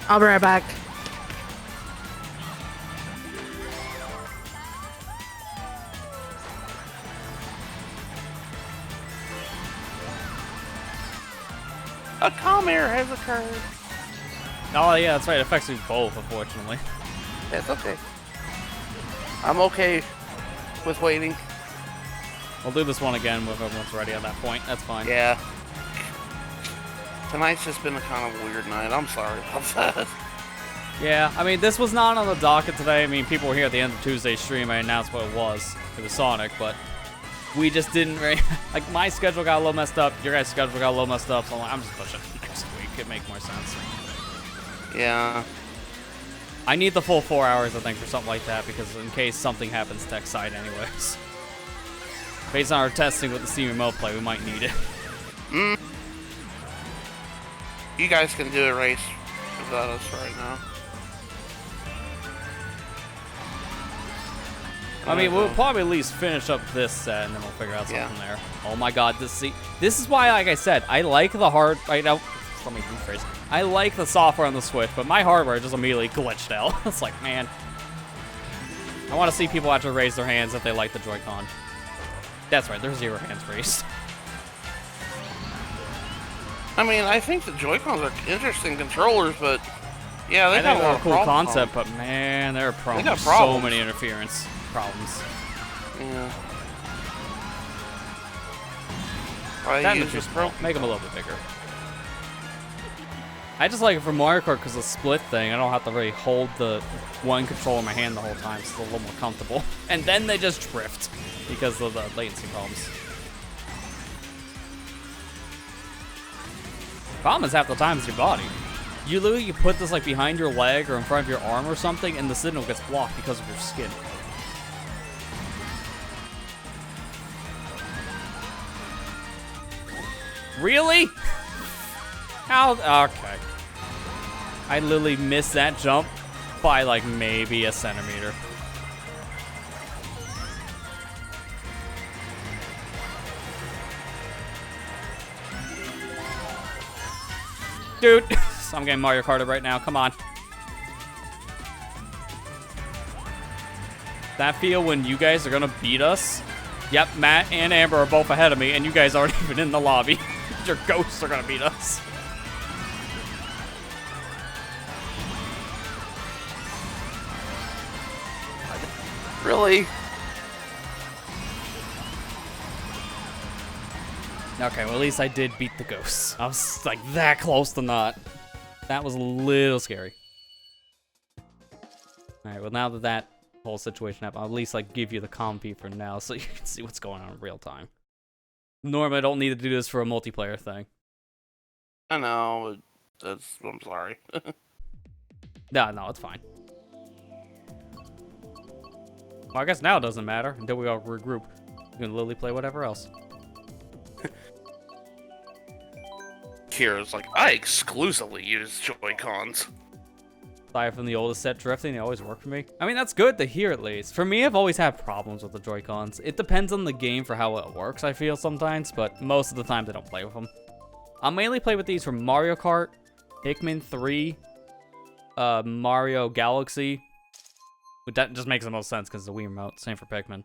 I'll be right back. A calm error has occurred. Oh, yeah, that's right. It affects you both, unfortunately. That's okay. I'm okay with waiting. We'll do this one again when everyone's ready at that point. That's fine. Yeah. Tonight's just been a kind of weird night. I'm sorry about that. Yeah, I mean, this was not on the docket today. I mean, people were here at the end of Tuesday's stream. I announced what it was. It was Sonic, but we just didn't really... Like, my schedule got a little messed up. Your guys' schedule got a little messed up. So I'm like, I'm just pushing next week. It'd make more sense. Yeah. I need the full 4 hours, I think, for something like that, because in case something happens tech side anyways. Based on our testing with the Steam Remote Play, we might need it. You guys can do a race without us right now. I mean, we'll probably at least finish up this set, and then we'll figure out something there. Oh my god, this is why, like I said, I like the hard... Right now, let me rephrase. I like the software on the Switch, but my hardware just immediately glitched out. It's like, man. I want to see people actually raise their hands if they like the Joy-Con. That's right, there's 0 hands raised. I mean, I think the Joy-Cons are interesting controllers, but yeah, they got a cool concept, but man, there are problems. They got problems. So many interference problems. Yeah. Make them a little bit bigger. I just like it for Mario Kart because the split thing, I don't have to really hold the one controller in my hand the whole time, so it's a little more comfortable. And then they just drift because of the latency problems. Problem is half the time it's your body. You literally put this like behind your leg or in front of your arm or something, and the signal gets blocked because of your skin. Really? How? Okay. I literally missed that jump by like maybe a centimeter. Dude, Deluxe. I'm getting Mario Karted right now. Come on. That feel when you guys are gonna beat us? Yep, Matt and Amber are both ahead of me, and you guys aren't even in the lobby. Your ghosts are gonna beat us. Really? Okay, well, at least I did beat the ghosts. I was, like, that close to not. That was a little scary. Alright, well, now that that whole situation happened, I'll at least, like, give you the compy for now so you can see what's going on in real time. Normally, I don't need to do this for a multiplayer thing. I know. I'm sorry. No, it's fine. Well, I guess now it doesn't matter until we all regroup. You can literally play whatever else. Kira's like, I exclusively use Joy-Cons. Aside from the oldest set drifting, they always work for me. I mean, that's good to hear at least. For me, I've always had problems with the Joy-Cons. It depends on the game for how it works, I feel sometimes, but most of the time, I don't play with them. I'll mainly play with these for Mario Kart, Pikmin 3, Mario Galaxy. But that just makes the most sense because the Wii remote. Same for Pikmin.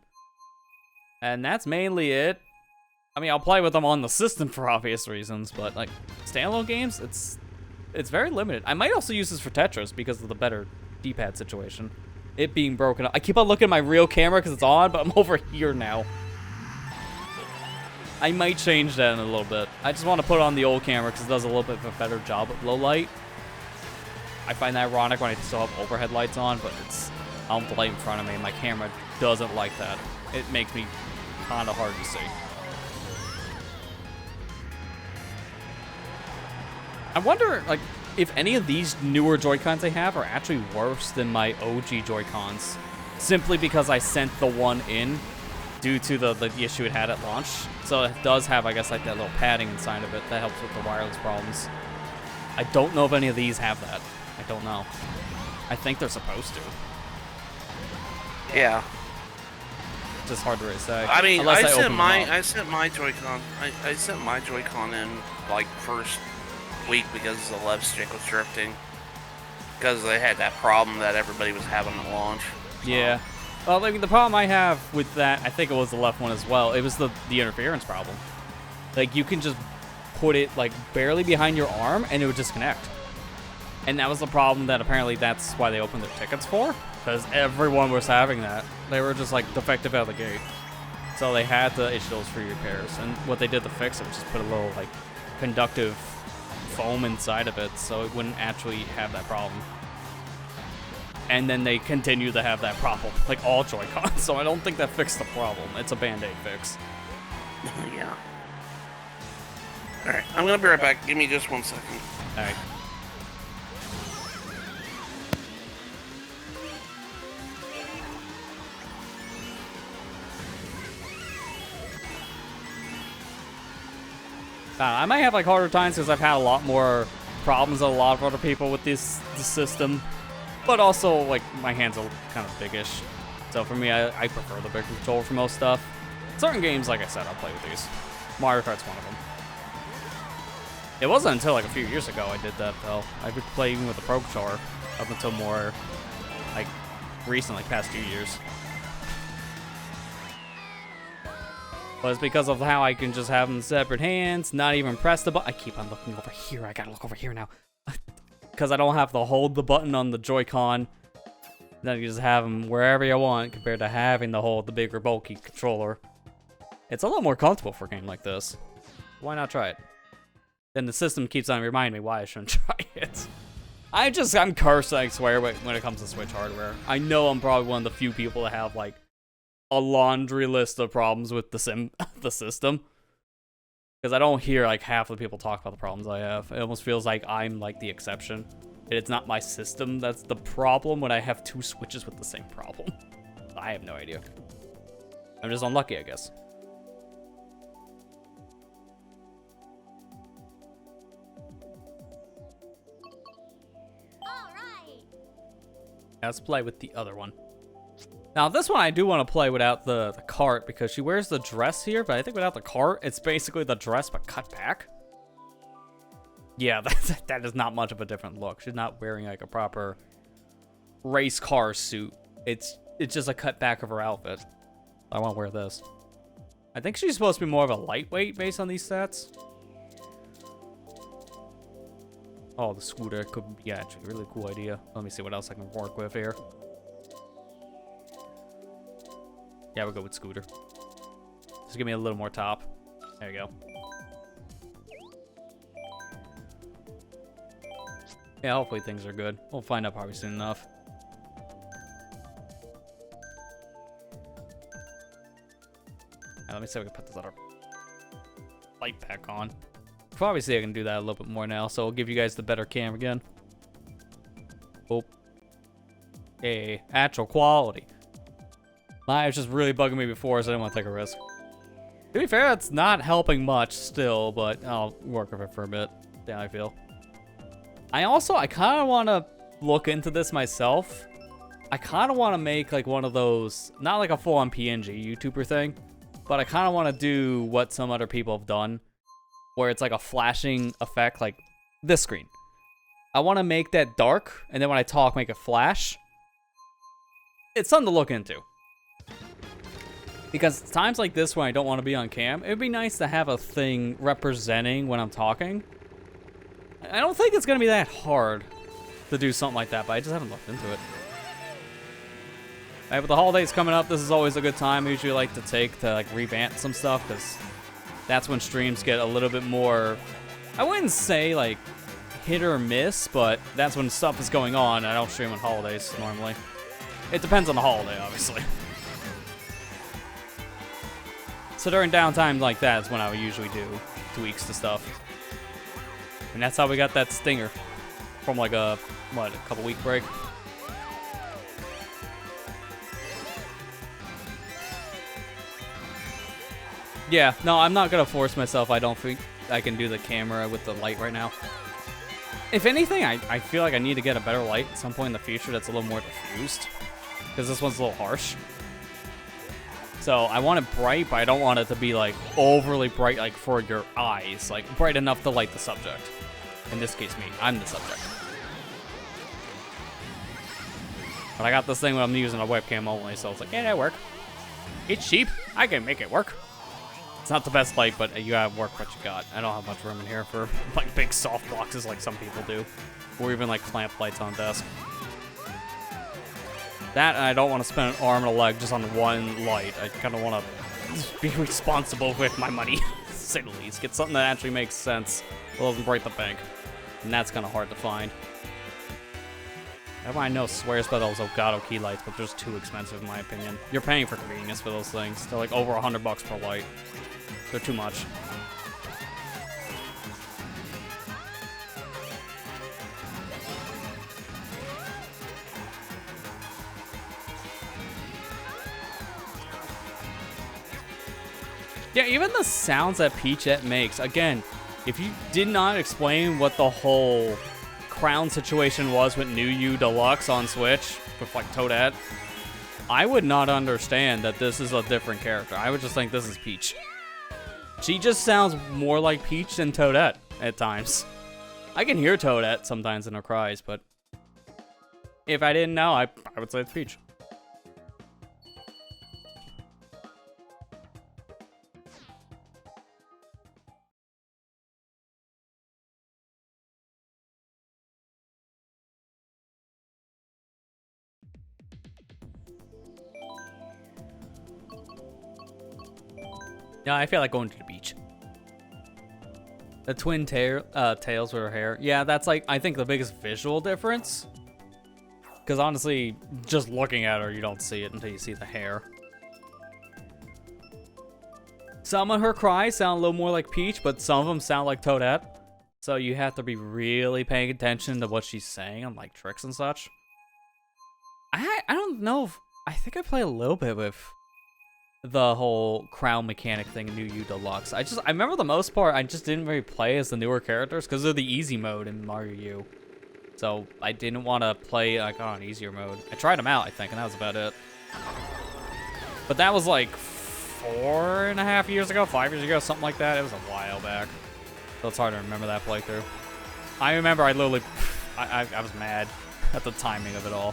And that's mainly it. I mean, I'll play with them on the system for obvious reasons, but like standalone games, it's very limited. I might also use this for Tetris because of the better D-pad situation. It being broken up. I keep on looking at my real camera because it's on, but I'm over here now. I might change that in a little bit. I just want to put on the old camera because it does a little bit of a better job at low light. I find that ironic when I still have overhead lights on, but I don't have the light in front of me, and my camera doesn't like that. It makes me kind of hard to see. I wonder, like, if any of these newer Joy-Cons I have are actually worse than my OG Joy-Cons. Simply because I sent the one in due to the issue it had at launch. So it does have, I guess, like that little padding inside of it that helps with the wireless problems. I don't know if any of these have that. I don't know. I think they're supposed to. Yeah. It's just hard to really say. I mean, Unless I sent my Joy-Con. I sent my Joy-Con in like first week because the left stick was drifting. Because they had that problem that everybody was having at launch. So. Yeah. Well, I mean, the problem I have with that, I think it was the left one as well. It was the interference problem. Like, you can just put it like barely behind your arm and it would disconnect. And that was the problem that apparently that's why they opened their tickets for. Because everyone was having that. They were just like defective out of the gate. So they had to issue those free repairs. And what they did to fix it was just put a little like conductive foam inside of it so it wouldn't actually have that problem. And then they continue to have that problem, like all Joy-Cons. So I don't think that fixed the problem. It's a band-aid fix. Yeah. Alright, I'm gonna be right back. Give me just 1 second. Alright. I might have like harder times because I've had a lot more problems than a lot of other people with this system. But also, like, my hands are kind of biggish. So for me, I prefer the bigger controller for most stuff. Certain games, like I said, I'll play with these. Mario Kart's one of them. It wasn't until like a few years ago I did that, though. I've been playing with the Pro Controller up until more, like, recently, past few years. But it's because of how I can just have them separate hands, not even press the button. I keep on looking over here. I gotta look over here now. Because I don't have to hold the button on the Joy-Con. Then you just have them wherever you want compared to having to hold the bigger, bulky controller. It's a lot more comfortable for a game like this. Why not try it? Then the system keeps on reminding me why I shouldn't try it. I'm cursed, I swear, when it comes to Switch hardware. I know I'm probably one of the few people that have, like, a laundry list of problems with the system. Because I don't hear, like, half the people talk about the problems I have. It almost feels like I'm, like, the exception. And it's not my system that's the problem when I have two Switches with the same problem. I have no idea. I'm just unlucky, I guess. Let's play with the other one. Now, this one I do want to play without the cart because she wears the dress here, but I think without the cart, it's basically the dress but cut back. Yeah, that is not much of a different look. She's not wearing like a proper race car suit. It's just a cut back of her outfit. I want to wear this. I think she's supposed to be more of a lightweight based on these stats. Oh, the scooter could be actually a really cool idea. Let me see what else I can work with here. Yeah, we'll go with scooter. Just give me a little more top. There you go. Yeah, hopefully things are good. We'll find out probably soon enough. Let me see if I can put this other light back on. Obviously, I can do that a little bit more now, so I'll give you guys the better cam again. Oh. Hey, actual quality. It was just really bugging me before, so I didn't want to take a risk. To be fair, it's not helping much still, but I'll work with it for a bit. Yeah, I feel. I kind of want to look into this myself. I kind of want to make like one of those, not like a full-on PNG YouTuber thing, but I kind of want to do what some other people have done, where it's like a flashing effect, like this screen. I want to make that dark, and then when I talk, make it flash. It's something to look into. Because times like this when I don't want to be on cam, it'd be nice to have a thing representing when I'm talking. I don't think it's going to be that hard to do something like that, but I just haven't looked into it. Hey, with the holidays coming up, this is always a good time I usually like to take to like revamp some stuff, because that's when streams get a little bit more, I wouldn't say like hit or miss, but that's when stuff is going on. I don't stream on holidays normally. It depends on the holiday, obviously. So during downtime like that is when I would usually do tweaks to stuff. And that's how we got that stinger from like a couple week break. Yeah, no, I'm not gonna force myself. I don't think I can do the camera with the light right now. If anything, I feel like I need to get a better light at some point in the future that's a little more diffused, because this one's a little harsh. So I want it bright, but I don't want it to be like overly bright, like for your eyes, like bright enough to light the subject. In this case, me, I'm the subject. But I got this thing when I'm using a webcam only, so it's like, yeah, that'll work. It's cheap. I can make it work. It's not the best light, but you gotta work what you got. I don't have much room in here for like big soft boxes like some people do, or even like clamp lights on desk. That, and I don't want to spend an arm and a leg just on one light. I kind of want to be responsible with my money, to say the least. Get something that actually makes sense, doesn't break the bank, and that's kind of hard to find. Everyone I know swears by those Elgato key lights, but they're just too expensive in my opinion. You're paying for convenience for those things. They're like over $100 per light. They're too much. Yeah, even the sounds that Peachette makes. Again, if you did not explain what the whole crown situation was with New You Deluxe on Switch with like Toadette, I would not understand that this is a different character. I would just think this is Peach. She just sounds more like Peach than Toadette at times. I can hear Toadette sometimes in her cries, but if I didn't know, I would say it's Peach. Yeah, I feel like going to the beach. The twin tails with her hair. Yeah, that's like, I think the biggest visual difference. Because honestly, just looking at her, you don't see it until you see the hair. Some of her cries sound a little more like Peach, but some of them sound like Toadette. So you have to be really paying attention to what she's saying on like tricks and such. I don't know if, I think I play a little bit with the whole crown mechanic thing in New You Deluxe. I remember the most part, I just didn't really play as the newer characters because of the easy mode in Mario U. So I didn't want to play like on easier mode. I tried them out, I think, and that was about it. But that was like 4.5 years ago, 5 years ago, something like that. It was a while back. So it's hard to remember that playthrough. I remember I literally, I was mad at the timing of it all.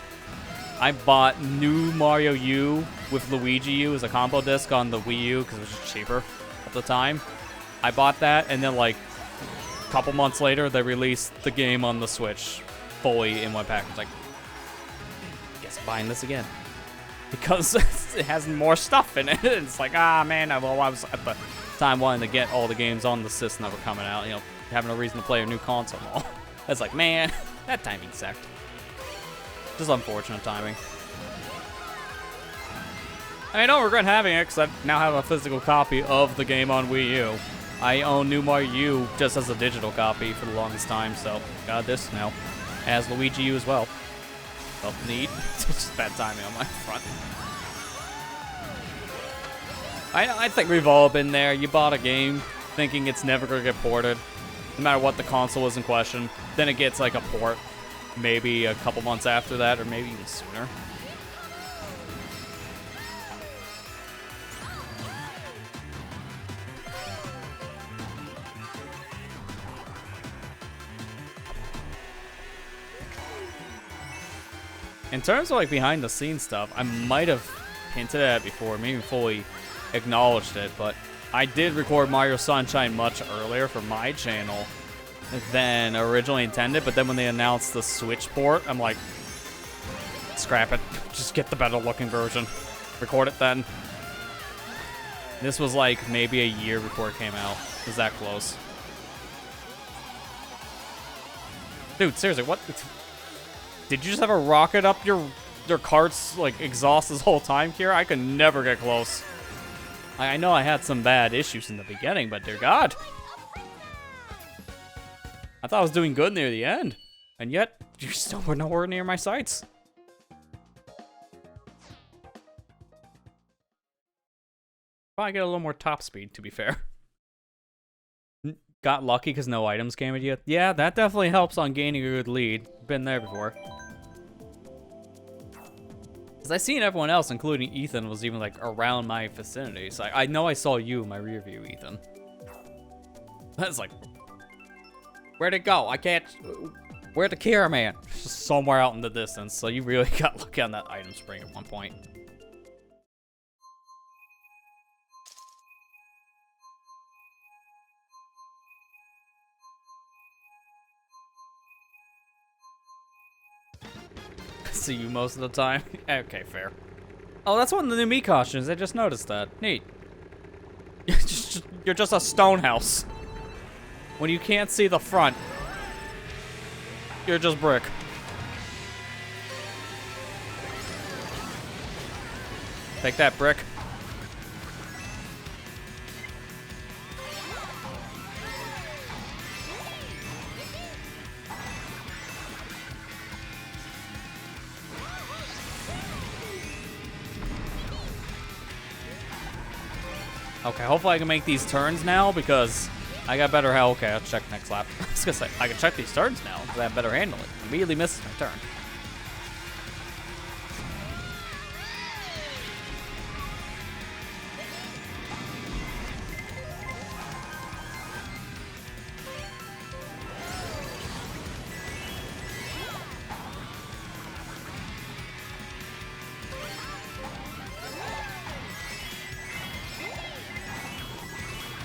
I bought new Mario U with Luigi U as a combo disc on the Wii U because it was just cheaper at the time. I bought that, and then like a couple months later, they released the game on the Switch fully in one package. Like, guess I'm buying this again because it has more stuff in it. It's like, ah, man, well, I was at the time wanting to get all the games on the system that were coming out. You know, having a reason to play a new console and all. It's like, man, that timing sucked. Just unfortunate timing. I don't regret having it because I now have a physical copy of the game on Wii U. I own New Mario U just as a digital copy for the longest time, so got this now. As Luigi U as well. Well, neat. It's just bad timing on my front. I think we've all been there. You bought a game thinking it's never going to get ported, no matter what the console is in question. Then it gets like a port, maybe a couple months after that, or maybe even sooner. In terms of like behind the scenes stuff, I might have hinted at it before, maybe fully acknowledged it, but I did record Mario Sunshine much earlier for my channel than originally intended, but then when they announced the Switch port, I'm like, scrap it. Just get the better looking version. Record it then. This was like maybe a year before it came out. It was that close. Dude, seriously, what? Did you just have a rocket up your cart's like exhaust this whole time, Kira? I could never get close. I know I had some bad issues in the beginning, but dear God. I thought I was doing good near the end. And yet, you're still nowhere near my sights. Probably get a little more top speed, to be fair. Got lucky because no items came at you. Yeah, that definitely helps on gaining a good lead. Been there before. Because I seen everyone else, including Ethan, was even like around my vicinity. So I know I saw you in my rear view, Ethan. That's like, where'd it go? I can't. Where'd the cameraman? Just somewhere out in the distance. So you really got lucky on that item spring at one point. See you most of the time. Okay, fair. Oh, that's one of the new Mii costumes. I just noticed that. Neat. You're just a stone house. When you can't see the front, you're just brick. Take that, brick. Okay, hopefully I can make these turns now because I got better health. Okay, I'll check next lap. I was gonna say, I can check these turns now because I have better handling. Immediately misses my turn.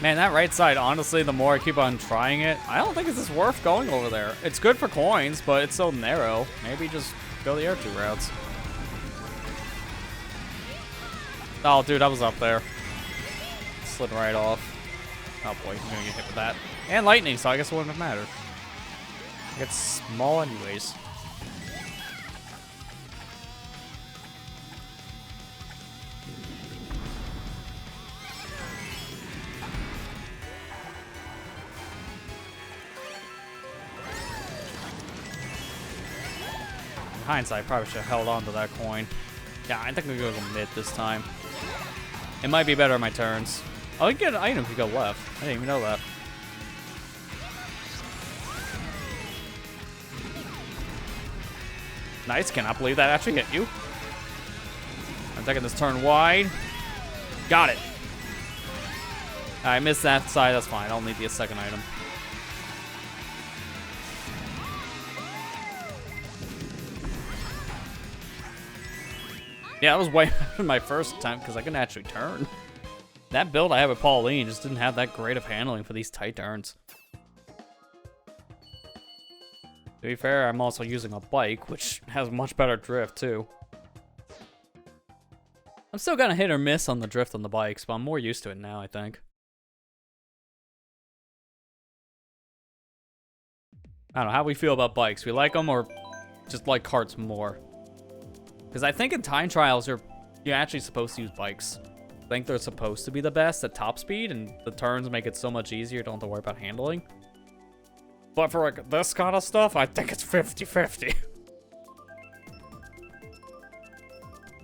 Man, that right side, honestly, the more I keep on trying it, I don't think it's just worth going over there. It's good for coins, but it's so narrow. Maybe just go the other two routes. Oh, dude, I was up there. Slid right off. Oh boy, I'm gonna get hit with that. And lightning, so I guess it wouldn't have mattered. It's small anyways. Hindsight, probably should have held on to that coin. Yeah, I think I'm gonna go mid this time. It might be better on my turns. Oh, you can get an item if you go left. I didn't even know that. Nice, cannot believe that actually hit you. I'm taking this turn wide. Got it. I missed that side, that's fine. I'll need the second item. Yeah, I was way better than my first time because I can actually turn. That build I have with Pauline just didn't have that great of handling for these tight turns. To be fair, I'm also using a bike, which has much better drift, too. I'm still gonna hit or miss on the drift on the bikes, but I'm more used to it now, I think. I don't know, how we feel about bikes. We like them or just like karts more? Because I think in time trials, you're actually supposed to use bikes. I think they're supposed to be the best at top speed, and the turns make it so much easier, you don't have to worry about handling. But for like this kind of stuff, I think it's 50-50.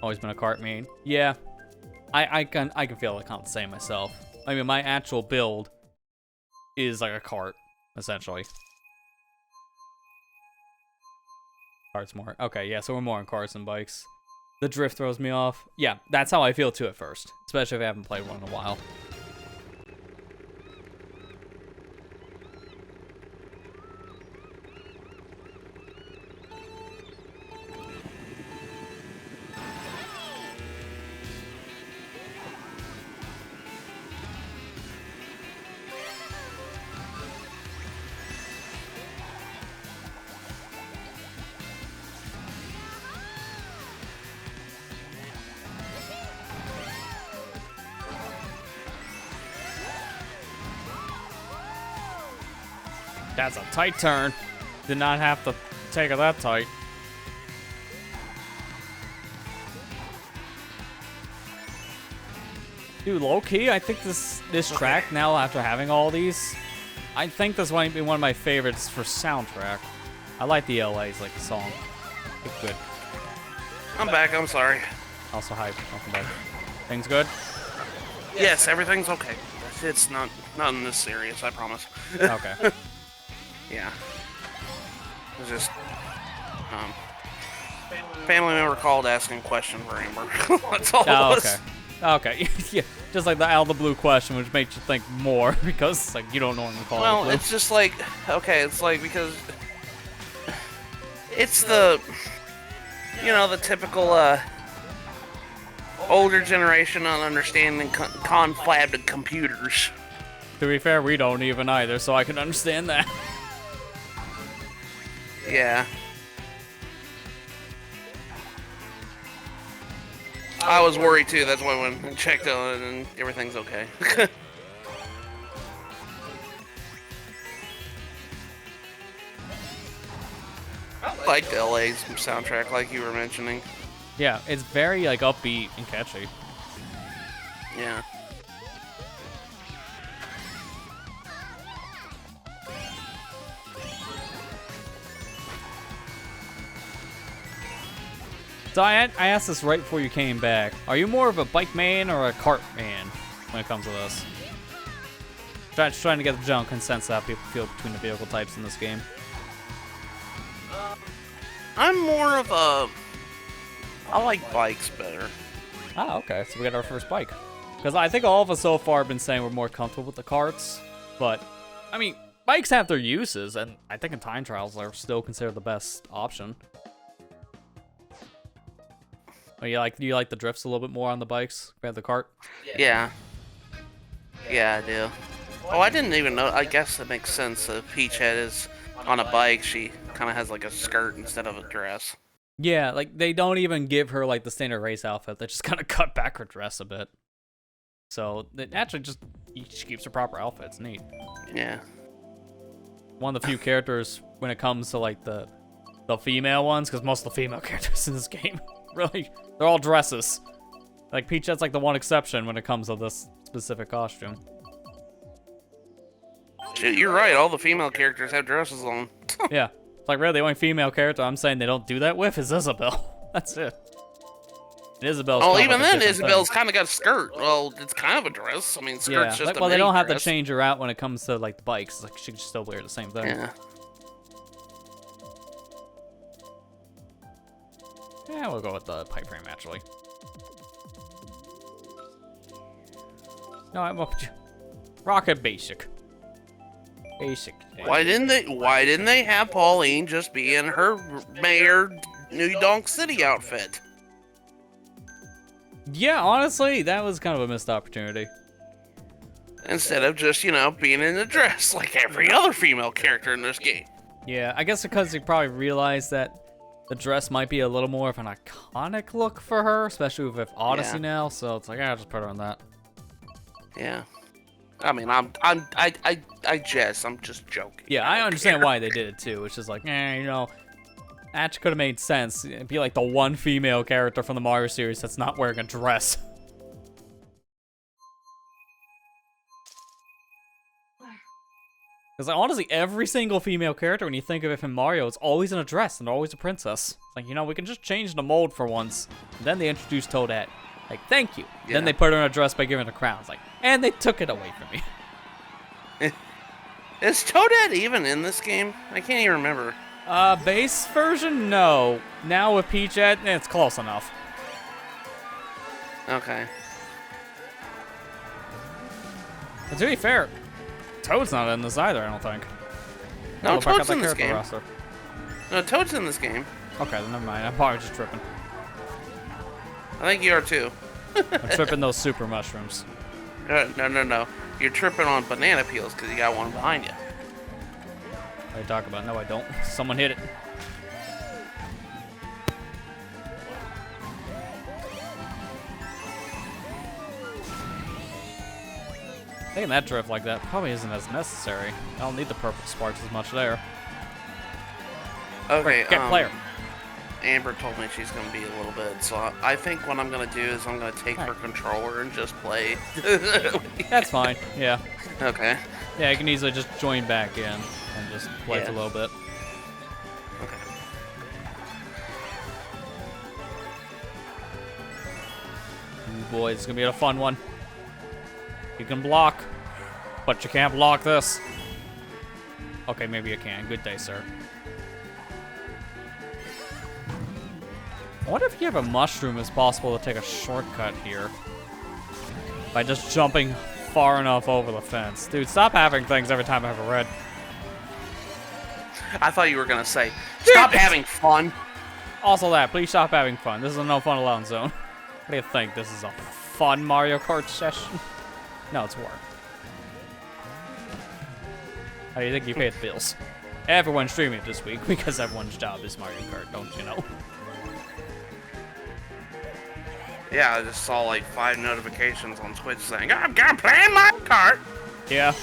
Always been a kart main. Yeah, I can feel like I'm the same myself. I mean, my actual build is like a kart, essentially. Karts more. Okay, yeah, so we're more on cars than bikes. The drift throws me off. Yeah, that's how I feel too at first, especially if I haven't played one in a while. That's a tight turn. Did not have to take it that tight. Dude, low-key, I think this track now, after having all these, I think this might be one of my favorites for soundtrack. I like the LA's, like, the song. It's good. I'm back, I'm sorry. Also, hi, welcome back. Things good? Yes, everything's okay. It's not nothing this serious, I promise. Okay. Yeah. It was just, family member called asking a question for Amber. That's all it was. Okay. Yeah, just like the out of the blue question, which makes you think more because like you don't normally call it. Well, it's just like, okay, it's like because it's the, you know, the typical older generation on understanding conflabbed computers. To be fair, we don't even either, so I can understand that. Yeah. I was worried too, that's why I went and checked on it and everything's okay. I like the LA's soundtrack like you were mentioning. Yeah, it's very like upbeat and catchy. Yeah. So I asked this right before you came back. Are you more of a bike man or a kart man when it comes to this? Trying to get the general consensus how people feel between the vehicle types in this game. I'm more of a... I like bikes better. Ah, okay. So we got our first bike. Because I think all of us so far have been saying we're more comfortable with the karts. But, I mean, bikes have their uses, and I think in time trials they're still considered the best option. Oh, you like the drifts a little bit more on the bikes compared to the kart? Yeah. Yeah, I do. Oh, I didn't even know. I guess that makes sense. Peachhead is on a bike. She kind of has like a skirt instead of a dress. Yeah, like they don't even give her like the standard race outfit. They just kind of cut back her dress a bit. So it actually just she keeps her proper outfit. It's neat. Yeah. One of the few characters when it comes to like the female ones, because most of the female characters in this game really they're all dresses. Like Peachhead's like the one exception when it comes to this specific costume. Shit, you're right. All the female characters have dresses on. Yeah. It's like really the only female character I'm saying they don't do that with is Isabelle. That's it. And Isabelle's oh, even then, Isabelle's kind of got a skirt. Well, it's kind of a dress. I mean, skirt's just a well, they don't have dress. to change her out when it comes to like the bikes. Like she can still wear the same thing. Yeah. Yeah, we'll go with the pipe frame actually. No, I'm Rocket Basic. Basic. Why didn't they have Pauline just be in her Mayor New Donk City outfit? Yeah, honestly, that was kind of a missed opportunity. Instead of just, being in a dress like every other female character in this game. Yeah, I guess because you probably realized that the dress might be a little more of an iconic look for her, especially with Odyssey now. So it's like, I'll just put her on that. Yeah. I mean, I'm just joking. Yeah, I understand why they did it too. It's just like, actually could have made sense. It'd be like the one female character from the Mario series that's not wearing a dress. Because honestly, every single female character, when you think of it from Mario, it's always in a dress and always a princess. It's like, we can just change the mold for once. And then they introduced Toadette. Like, thank you. Yeah. Then they put her in a dress by giving her a crown. It's like, and they took it away from me. Is Toadette even in this game? I can't even remember. Base version? No. Now with Peachette, it's close enough. Okay. But to be fair, Toad's not in this either, I don't think. No, Toad's in this character game. roster. No, Toad's in this game. Okay, then never mind. I'm probably just tripping. I think you are too. I'm tripping those super mushrooms. No. You're tripping on banana peels because you got one behind you. What are you talking about? No, I don't. Someone hit it. Taking that drift like that probably isn't as necessary. I don't need the purple sparks as much there. Okay, Get player. Amber told me she's going to be a little bit, so I think what I'm going to do is I'm going to take her controller and just play. That's fine, yeah. Okay. Yeah, you can easily just join back in and just play for a little bit. Okay. Ooh, boy, it's going to be a fun one. You can block, but you can't block this. Okay, maybe you can. Good day, sir. I wonder if you have a mushroom, it's possible to take a shortcut here. By just jumping far enough over the fence. Dude, stop having things every time I have a red. I thought you were going to say, stop having fun. Also that, please stop having fun. This is a no fun allowed zone. What do you think? This is a fun Mario Kart session? No, it's work. How do you think you pay the bills? Everyone's streaming it this week because everyone's job is Mario Kart, don't you know? Yeah, I just saw like 5 notifications on Twitch saying, I'm gonna play Mario Kart! Yeah.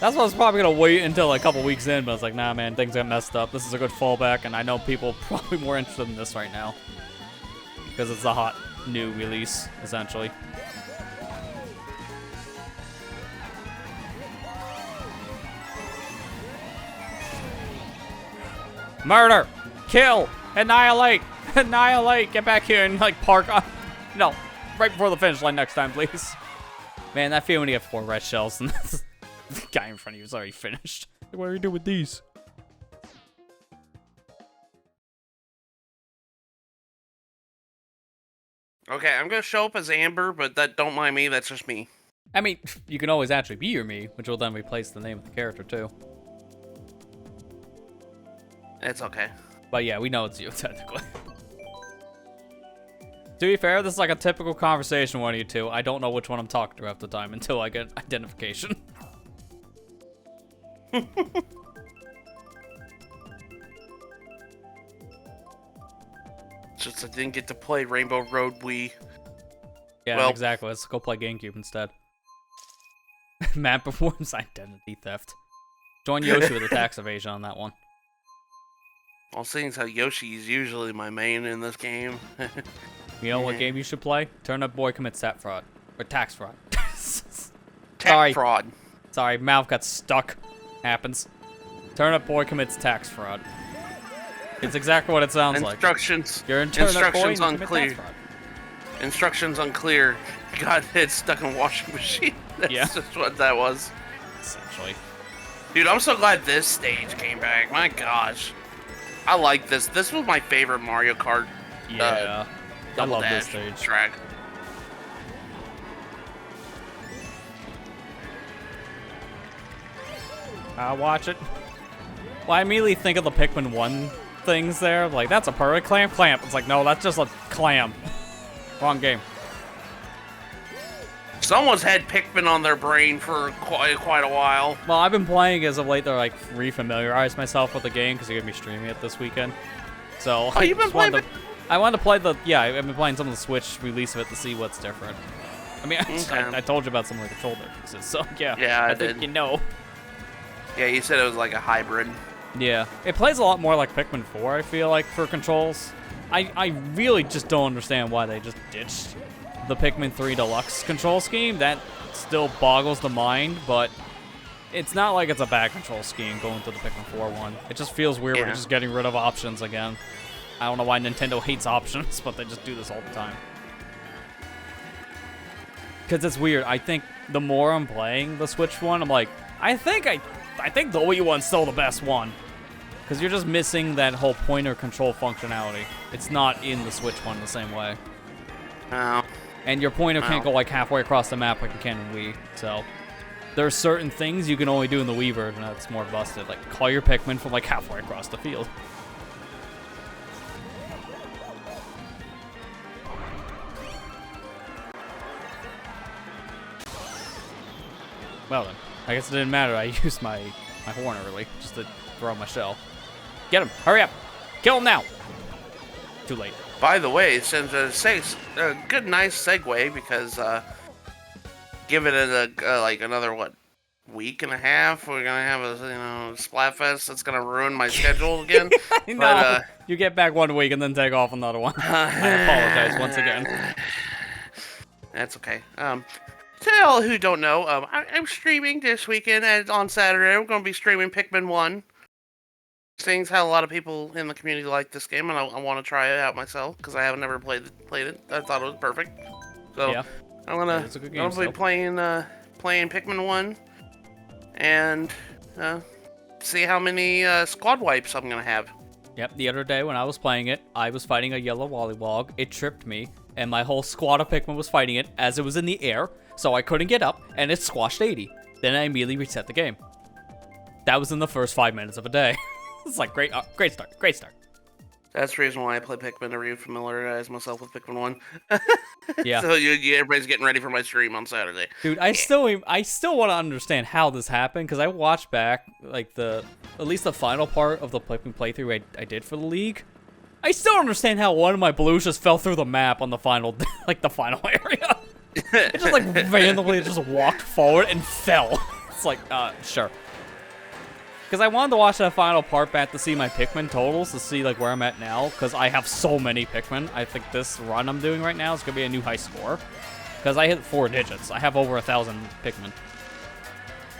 That's why I was probably gonna wait until a couple weeks in, but I was like, nah man, things got messed up. This is a good fallback, and I know people are probably more interested in this right now. Because it's a hot new release, essentially. Murder! Kill! Annihilate! Annihilate! Get back here and, like, park on... No. Right before the finish line next time, please. Man, that feeling when you have 4 red shells and the guy in front of you is already finished. What do we do with these? Okay, I'm gonna show up as Amber, but don't mind me, that's just me. I mean, you can always actually be your me, which will then replace the name of the character, too. It's okay. But yeah, we know it's you, technically. To be fair, this is like a typical conversation with one of you two. I don't know which one I'm talking to half the time until I get identification. Just I didn't get to play Rainbow Road Wii. Yeah, well, exactly. Let's go play GameCube instead. Matt performs identity theft. Join Yoshi with a tax evasion on that one. Well, seeing as how Yoshi is usually my main in this game. You know what game you should play? Turnip Boy Commits Tax Fraud. Or Tax Fraud. Tax fraud. Sorry, mouth got stuck. Happens. Turnip Boy Commits Tax Fraud. It's exactly what it sounds like. You're in Turnip Boy and you commit tax fraud. Instructions unclear. Got hit stuck in washing machine. That's just what that was. Essentially. Dude, I'm so glad this stage came back. My gosh. I like this. This was my favorite Mario Kart. Yeah. I love this stage. Track. Watch it. Well, I immediately think of the Pikmin 1 things there. Like, that's a perfect clamp. It's like, no, that's just a clam. Wrong game. Someone's had Pikmin on their brain for quite a while. Well, I've been playing as of late to like re-familiarize myself with the game because you're gonna be streaming it this weekend. So you've been playing. I wanted to play the I've been playing some of the Switch release of it to see what's different. I mean, I told you about some of the control differences, so yeah. I think did. you know. Yeah, you said it was like a hybrid. Yeah, it plays a lot more like Pikmin 4. I feel like for controls. I really just don't understand why they just ditched the Pikmin 3 Deluxe control scheme. That still boggles the mind, but it's not like it's a bad control scheme going to the Pikmin 4 one. It just feels weird. We're just getting rid of options again. I don't know why Nintendo hates options, but they just do this all the time. Because it's weird. I think the more I'm playing the Switch one, I'm like, I think the Wii one's still the best one. Because you're just missing that whole pointer control functionality. It's not in the Switch one the same way. Oh. And your pointer can't go like halfway across the map like you can in Wii. So there's certain things you can only do in the Wii version that's more busted. Like call your Pikmin from like halfway across the field. Well then, I guess it didn't matter. I used my horn early just to throw my shell. Get him! Hurry up! Kill him now! Too late. By the way, since a good, nice segue because give it like another week and a half, we're gonna have a Splatfest that's gonna ruin my schedule again. I know. But, you get back 1 week and then take off another one. I apologize once again. That's okay. To all who don't know, I'm streaming this weekend and on Saturday. I'm going to be streaming Pikmin 1. Seeing how a lot of people in the community like this game, and I want to try it out myself because I haven't never played it. I thought it was perfect. So yeah. I'm gonna be playing Pikmin 1 and see how many squad wipes I'm gonna have. Yep. The other day when I was playing it, I was fighting a yellow Wollywog. It tripped me, and my whole squad of Pikmin was fighting it as it was in the air, so I couldn't get up, and it squashed 80. Then I immediately reset the game. That was in the first 5 minutes of a day. It's like great start. That's the reason why I play Pikmin to re-familiarize myself with Pikmin 1. Yeah. So everybody's getting ready for my stream on Saturday. Dude, I still want to understand how this happened because I watched back like at least the final part of the Pikmin playthrough I did for the league. I still don't understand how one of my blues just fell through the map on the final the final area. It just like randomly just walked forward and fell. It's like sure. Because I wanted to watch that final part back to see my Pikmin totals, to see like where I'm at now, because I have so many Pikmin. I think this run I'm doing right now is going to be a new high score. Because I hit 4 digits. I have over 1,000 Pikmin.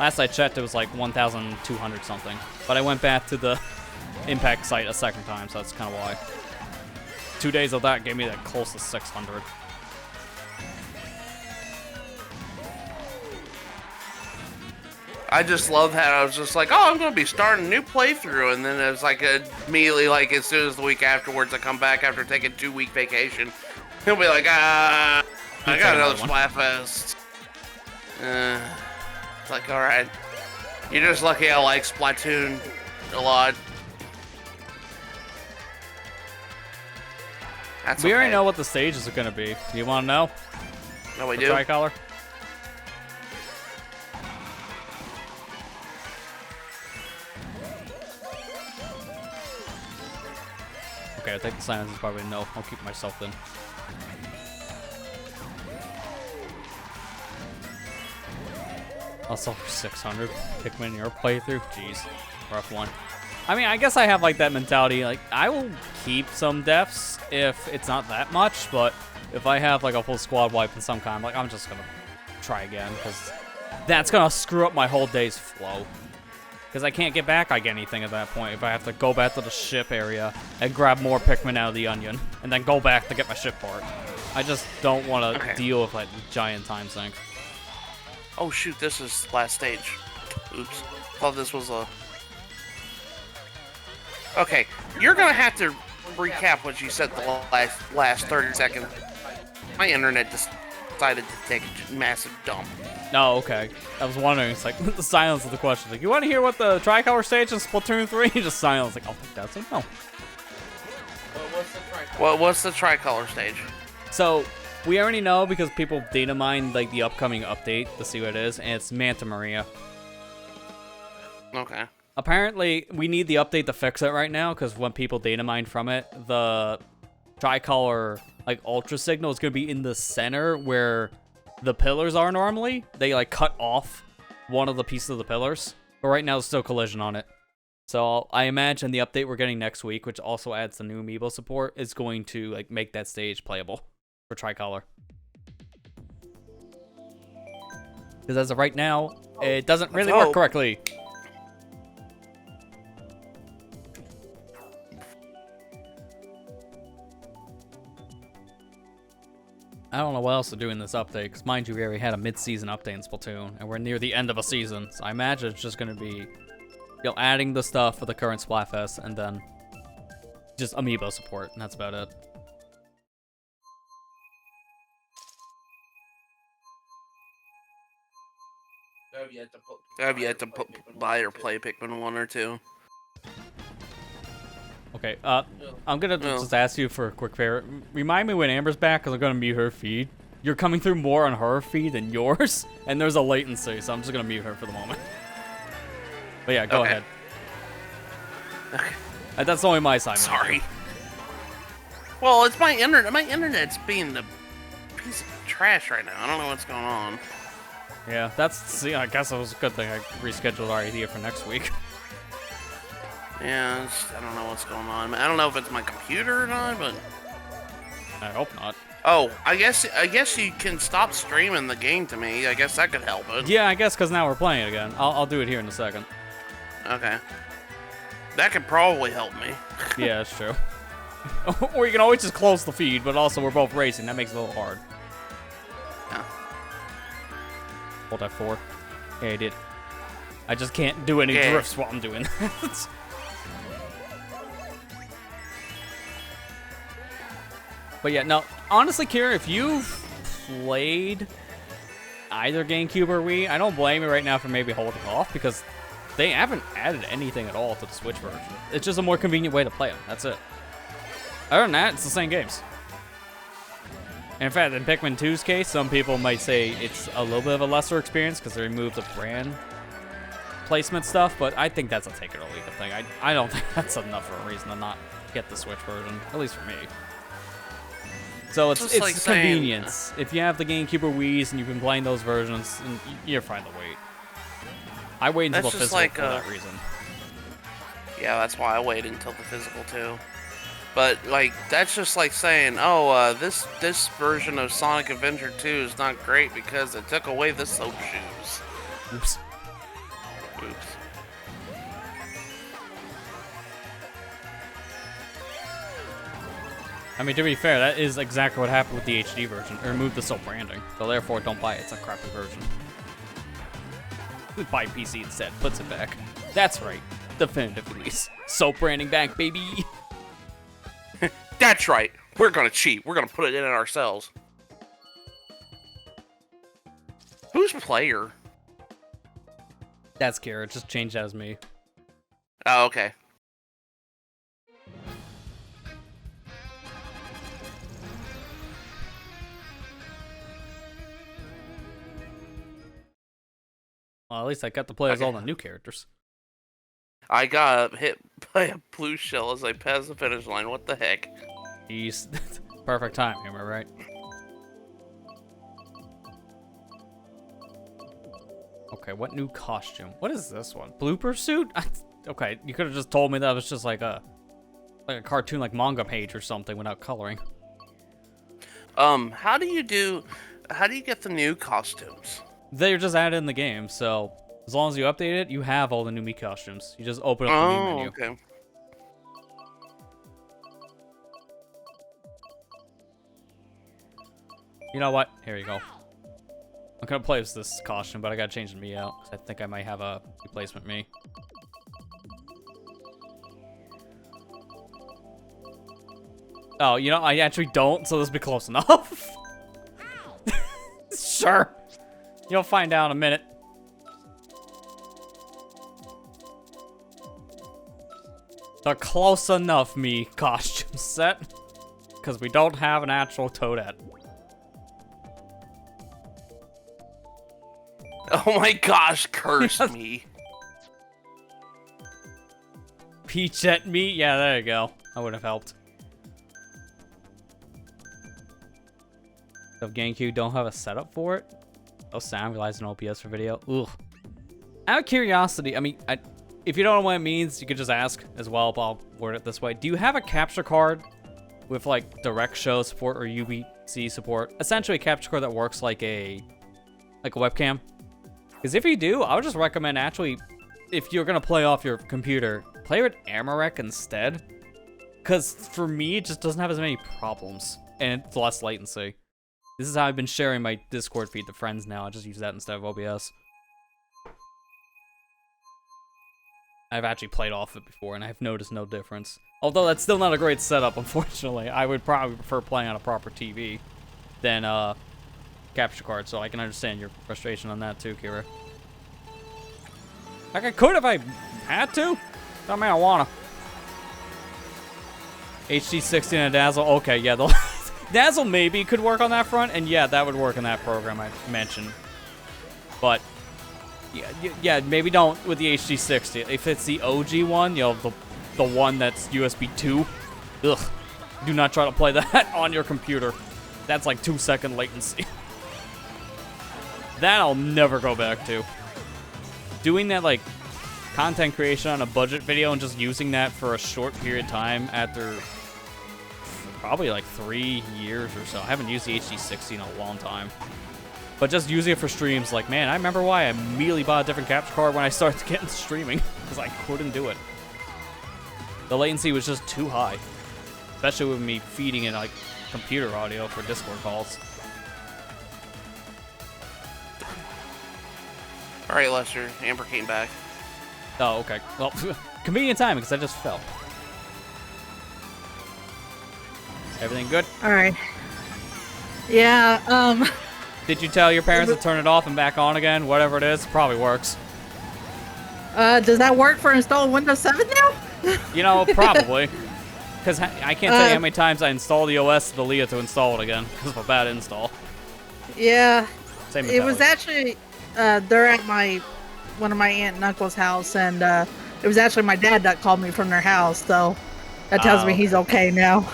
Last I checked, it was like 1,200 something. But I went back to the impact site a second time, so that's kind of why. 2 days of that gave me that close to 600. I just love how I was just like, oh, I'm going to be starting a new playthrough. And then it was like immediately, like as soon as the week afterwards, I come back after taking 2-week vacation. He'll be like, I got another Splatfest. It's like, all right. You're just lucky I like Splatoon a lot. That's We already know what the stages are going to be. Do you want to know? No, we The do. Tricolor? Okay, I think the silence is probably no. I'll keep myself then. Also for 600 Pikmin your playthrough. Jeez, rough one. I mean, I guess I have like that mentality. Like, I will keep some deaths if it's not that much, but if I have like a full squad wipe in some kind, like I'm just gonna try again because that's gonna screw up my whole day's flow. Because I can't get back like anything at that point if I have to go back to the ship area and grab more Pikmin out of the onion and then go back to get my ship part. I just don't want to deal with like giant time sink. Oh shoot, this is last stage. Oops. Thought this was a... Okay, you're gonna have to recap what you said the last 30 seconds. My internet decided to take a massive dump. No, okay. I was wondering, it's like, the silence of the question. Like, you want to hear what the Tricolor stage in Splatoon 3? Just silence. Like, I'll take that. So, no. What's the Tricolor stage? So, We already know because people data mined like the upcoming update to see what it is, and it's Manta Maria. Okay. Apparently, we need the update to fix it right now, because when people data mine from it, the tricolor like ultra signal is going to be in the center where the pillars are normally. They like cut off one of the pieces of the pillars, but right now there's still collision on it. So I imagine the update we're getting next week, which also adds the new amiibo support, is going to like make that stage playable for tricolor. Because as of right now, it doesn't really work correctly. I don't know what else to do in this update, because mind you, we already had a mid-season update in Splatoon, and we're near the end of a season, so I imagine it's just going to be, you know, adding the stuff for the current Splatfest, and then just amiibo support, and that's about it. Have yet to buy or play Pikmin 1 or 2. Okay, I'm gonna just ask you for a quick favor. Remind me when Amber's back, because I'm gonna mute her feed. You're coming through more on her feed than yours, and there's a latency, so I'm just gonna mute her for the moment. But yeah, go ahead. Okay. That's only my assignment. Sorry. Well, it's my internet. My internet's being a piece of trash right now. I don't know what's going on. Yeah, see, I guess it was a good thing I rescheduled our idea for next week. Yeah, I don't know what's going on. I don't know if it's my computer or not, but I hope not. oh, I guess you can stop streaming the game to me. I guess that could help it. Yeah, I guess because now we're playing it again. I'll do it here in a second. Okay. That could probably help me. Yeah, that's true. Or you can always just close the feed, but also we're both racing. That makes it a little hard. Yeah. Hold F4. Yeah, I did. I just can't do any drifts while I'm doing that. But yeah, no, honestly, Kira, if you've played either GameCube or Wii, I don't blame you right now for maybe holding off, because they haven't added anything at all to the Switch version. It's just a more convenient way to play them. That's it. Other than that, it's the same games. And in fact, in Pikmin 2's case, some people might say it's a little bit of a lesser experience because they removed the brand placement stuff, but I think that's a take it or leave it thing. I don't think that's enough of a reason to not get the Switch version, at least for me. So it's like convenience. saying, if you have the GameCube or Wii's and you've been playing those versions, you're fine to wait. I wait until the physical for that reason. Yeah, that's why I waited until the physical too. But like, that's just like saying, oh, this version of Sonic Adventure 2 is not great because it took away the soap shoes. Oops. Oops. I mean, to be fair, that is exactly what happened with the HD version. It removed the soap branding, so therefore don't buy it. It's a crappy version. Buy PC instead, puts it back. That's right. Definitive release. Soap branding back, baby. That's right. We're gonna cheat. We're gonna put it in it ourselves. Who's player? That's Kira. Just change that as me. Oh, okay. Well, at least I got to play as all the new characters. I got hit by a blue shell as I passed the finish line. What the heck? Jeez. Perfect time, am I right? Okay, what new costume? What is this one? Blooper suit? Okay, you could have just told me that was just like a cartoon, like manga page or something without coloring. How do you get the new costumes? They're just added in the game, so as long as you update it, you have all the new Mii costumes. You just open up the Mii menu. Okay. You know what? Here you go. I'm gonna play as this costume, but I gotta change the Mii out, because I think I might have a replacement Mii. Oh, you know, I actually don't, so this will be close enough. Sure. You'll find out in a minute. The close enough Mii costume set, because we don't have an actual Toadette. Oh my gosh, curse me. Peach at me? Yeah, there you go. That would have helped. So if GameCube don't have a setup for it? Oh, sound relies on OBS for video. Ugh. Out of curiosity, I mean, if you don't know what it means, you could just ask as well, but I'll word it this way. Do you have a capture card with, like, direct show support or UVC support? Essentially a capture card that works like a webcam. Because if you do, I would just recommend actually, if you're going to play off your computer, play with Amarok instead. Because for me, it just doesn't have as many problems. And it's less latency. This is how I've been sharing my Discord feed to friends now. I just use that instead of OBS. I've actually played off it before, and I've noticed no difference. Although that's still not a great setup, unfortunately. I would probably prefer playing on a proper TV than capture card, so I can understand your frustration on that too, Kira. Like I could if I had to. Don't mean I wanna. HD 60 and a Dazzle. Okay, yeah, the Dazzle maybe could work on that front, and yeah, that would work in that program I mentioned. But yeah, maybe don't with the HD 60. If it's the OG one, you know, the one that's USB 2. Ugh. Do not try to play that on your computer. That's like 2-second latency. That I'll never go back to. Doing that, like, content creation on a budget video and just using that for a short period of time after probably like 3 years or so. I haven't used the HD60 in a long time. But just using it for streams, like, man, I remember why I immediately bought a different capture card when I started getting streaming. Because I couldn't do it. The latency was just too high. Especially with me feeding in, like, computer audio for Discord calls. Alright, Lester. Amber came back. Oh, okay. Well, convenient timing, because I just fell. Everything good? Alright. Yeah, Did you tell your parents to turn it off and back on again? Whatever it is, probably works. Does that work for installing Windows 7 now? You know, probably. Because I can't tell you how many times I installed the OS to delete it to install it again, because of a bad install. Yeah. Same It was actually, they're at one of my aunt and uncle's house, and it was actually my dad that called me from their house, so that tells me he's okay now.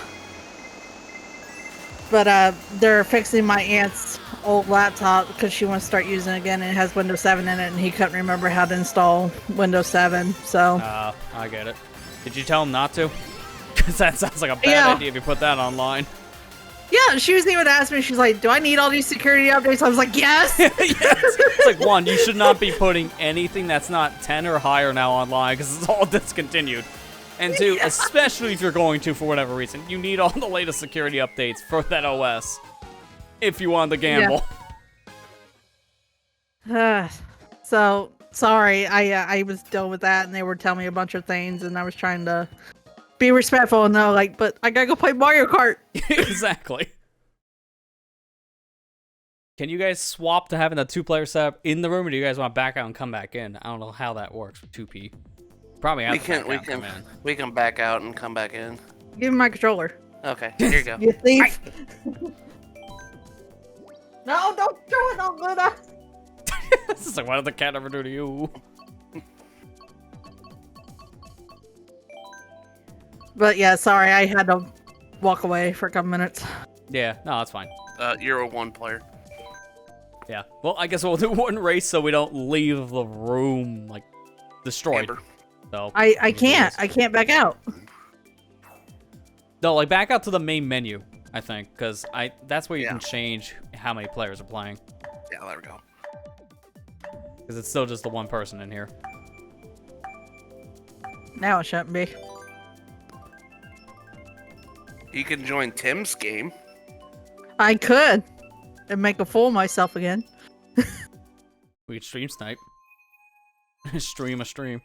But they're fixing my aunt's old laptop because she wants to start using it again, and it has Windows 7 in it, and he couldn't remember how to install Windows 7, so... I get it. Did you tell him not to? Because that sounds like a bad idea if you put that online. Yeah, she was even asking me, she's like, do I need all these security updates? I was like, yes! Yes! It's like, one, you should not be putting anything that's not 10 or higher now online, because it's all discontinued. And two, especially if you're going to, for whatever reason, you need all the latest security updates for that OS. If you want to gamble. Yeah. So, sorry, I was dealing with that, and they were telling me a bunch of things, and I was trying to be respectful, and they're like, but I gotta go play Mario Kart. Exactly. Can you guys swap to having a 2-player setup in the room, or do you guys want to back out and come back in? I don't know how that works with 2P. Probably have we can back out and come back in. Give me my controller. Okay, here you go. You thief. No, don't do it, don't do that. This is like, what did the cat ever do to you? But yeah, sorry, I had to walk away for a couple minutes. Yeah, no, that's fine. You're a 1-player. Yeah. Well, I guess we'll do one race so we don't leave the room, like, destroyed. Amber. So I can't back out. No, like, back out to the main menu, I think, because that's where you can change how many players are playing. Yeah, there we go. Because it's still just the one person in here. Now it shouldn't be. You can join Tim's game. I could. And make a fool of myself again. We could stream snipe. Stream a stream.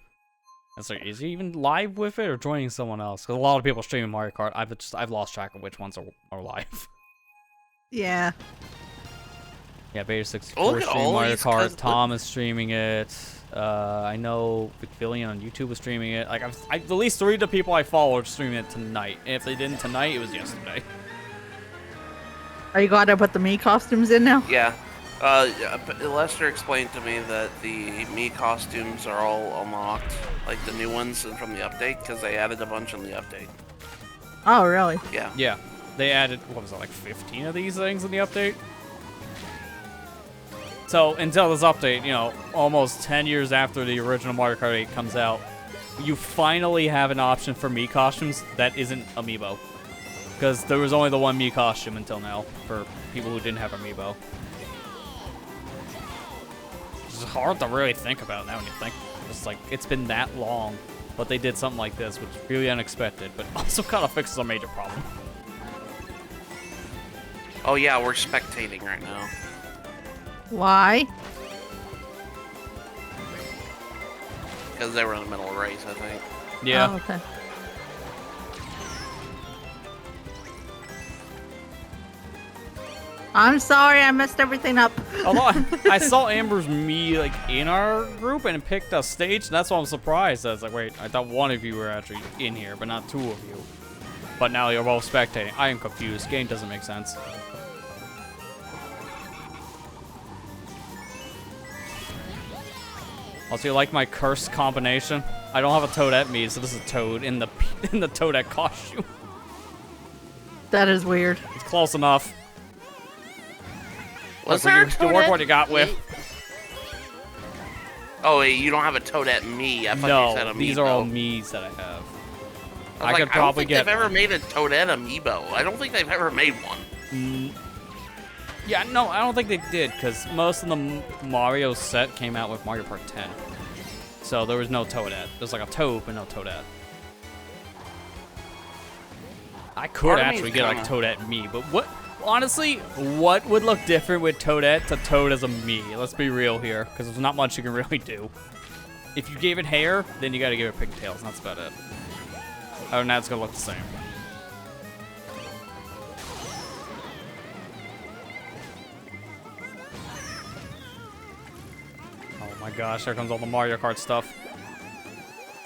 That's like, is he even live with it or joining someone else? Because a lot of people streaming Mario Kart. I've lost track of which ones are live. Yeah. Yeah, Beta 64 streaming Mario Kart. Tom is streaming it. I know Vicvillian on YouTube was streaming it. Like, at least 3 of the people I follow are streaming it tonight. And if they didn't tonight, it was yesterday. Are you glad I put the Mii costumes in now? Yeah. Yeah, Lester explained to me that the Mii costumes are all unlocked, like the new ones from the update, because they added a bunch in the update. Oh, really? Yeah. Yeah. They added, what was it, like 15 of these things in the update? So, until this update, you know, almost 10 years after the original Mario Kart 8 comes out, you finally have an option for Mii costumes that isn't Amiibo. Because there was only the one Mii costume until now, for people who didn't have Amiibo. It's hard to really think about now when you think. It's like, it's been that long, but they did something like this, which is really unexpected, but also kind of fixes a major problem. Oh yeah, we're spectating right now. Why? Because they were in the middle of a race, I think. Yeah. Oh, okay. I'm sorry, I messed everything up. Although I saw Amber's Mii like in our group and picked a stage, and that's why I'm surprised. I was like, wait, I thought one of you were actually in here, but not two of you. But now you're both spectating. I am confused. Game doesn't make sense. Also, you like my cursed combination? I don't have a Toadette Mii, so this is Toad in the Toadette costume. That is weird. It's close enough. Was Look, there you work what you got with. Oh wait, you don't have a Toadette Mii. I thought you said No, Amiibo. these are all Miis that I have. I was could like, probably I don't think get they've ever one. made a Toadette Amiibo. I don't think they've ever made one. Yeah, no, I don't think they did, because most of the Mario set came out with Mario Kart 10. So there was no Toadette. There's like a Toad, but no Toadette. I could Part of me actually is get like Toadette Mii, but what? Honestly, what would look different with Toadette to Toad as a Mii? Let's be real here, because there's not much you can really do. If you gave it hair, then you gotta give it pigtails, and that's about it. Other than that, it's gonna look the same. Oh my gosh, here comes all the Mario Kart stuff.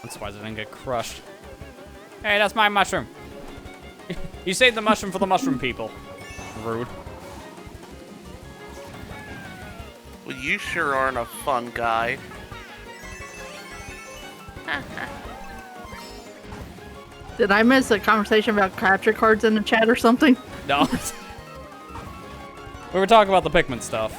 I'm surprised I didn't get crushed. Hey, that's my mushroom. You saved the mushroom for the mushroom people. Rude. Well, you sure aren't a fun guy. Did I miss a conversation about capture cards in the chat or something? No. We were talking about the Pikmin stuff.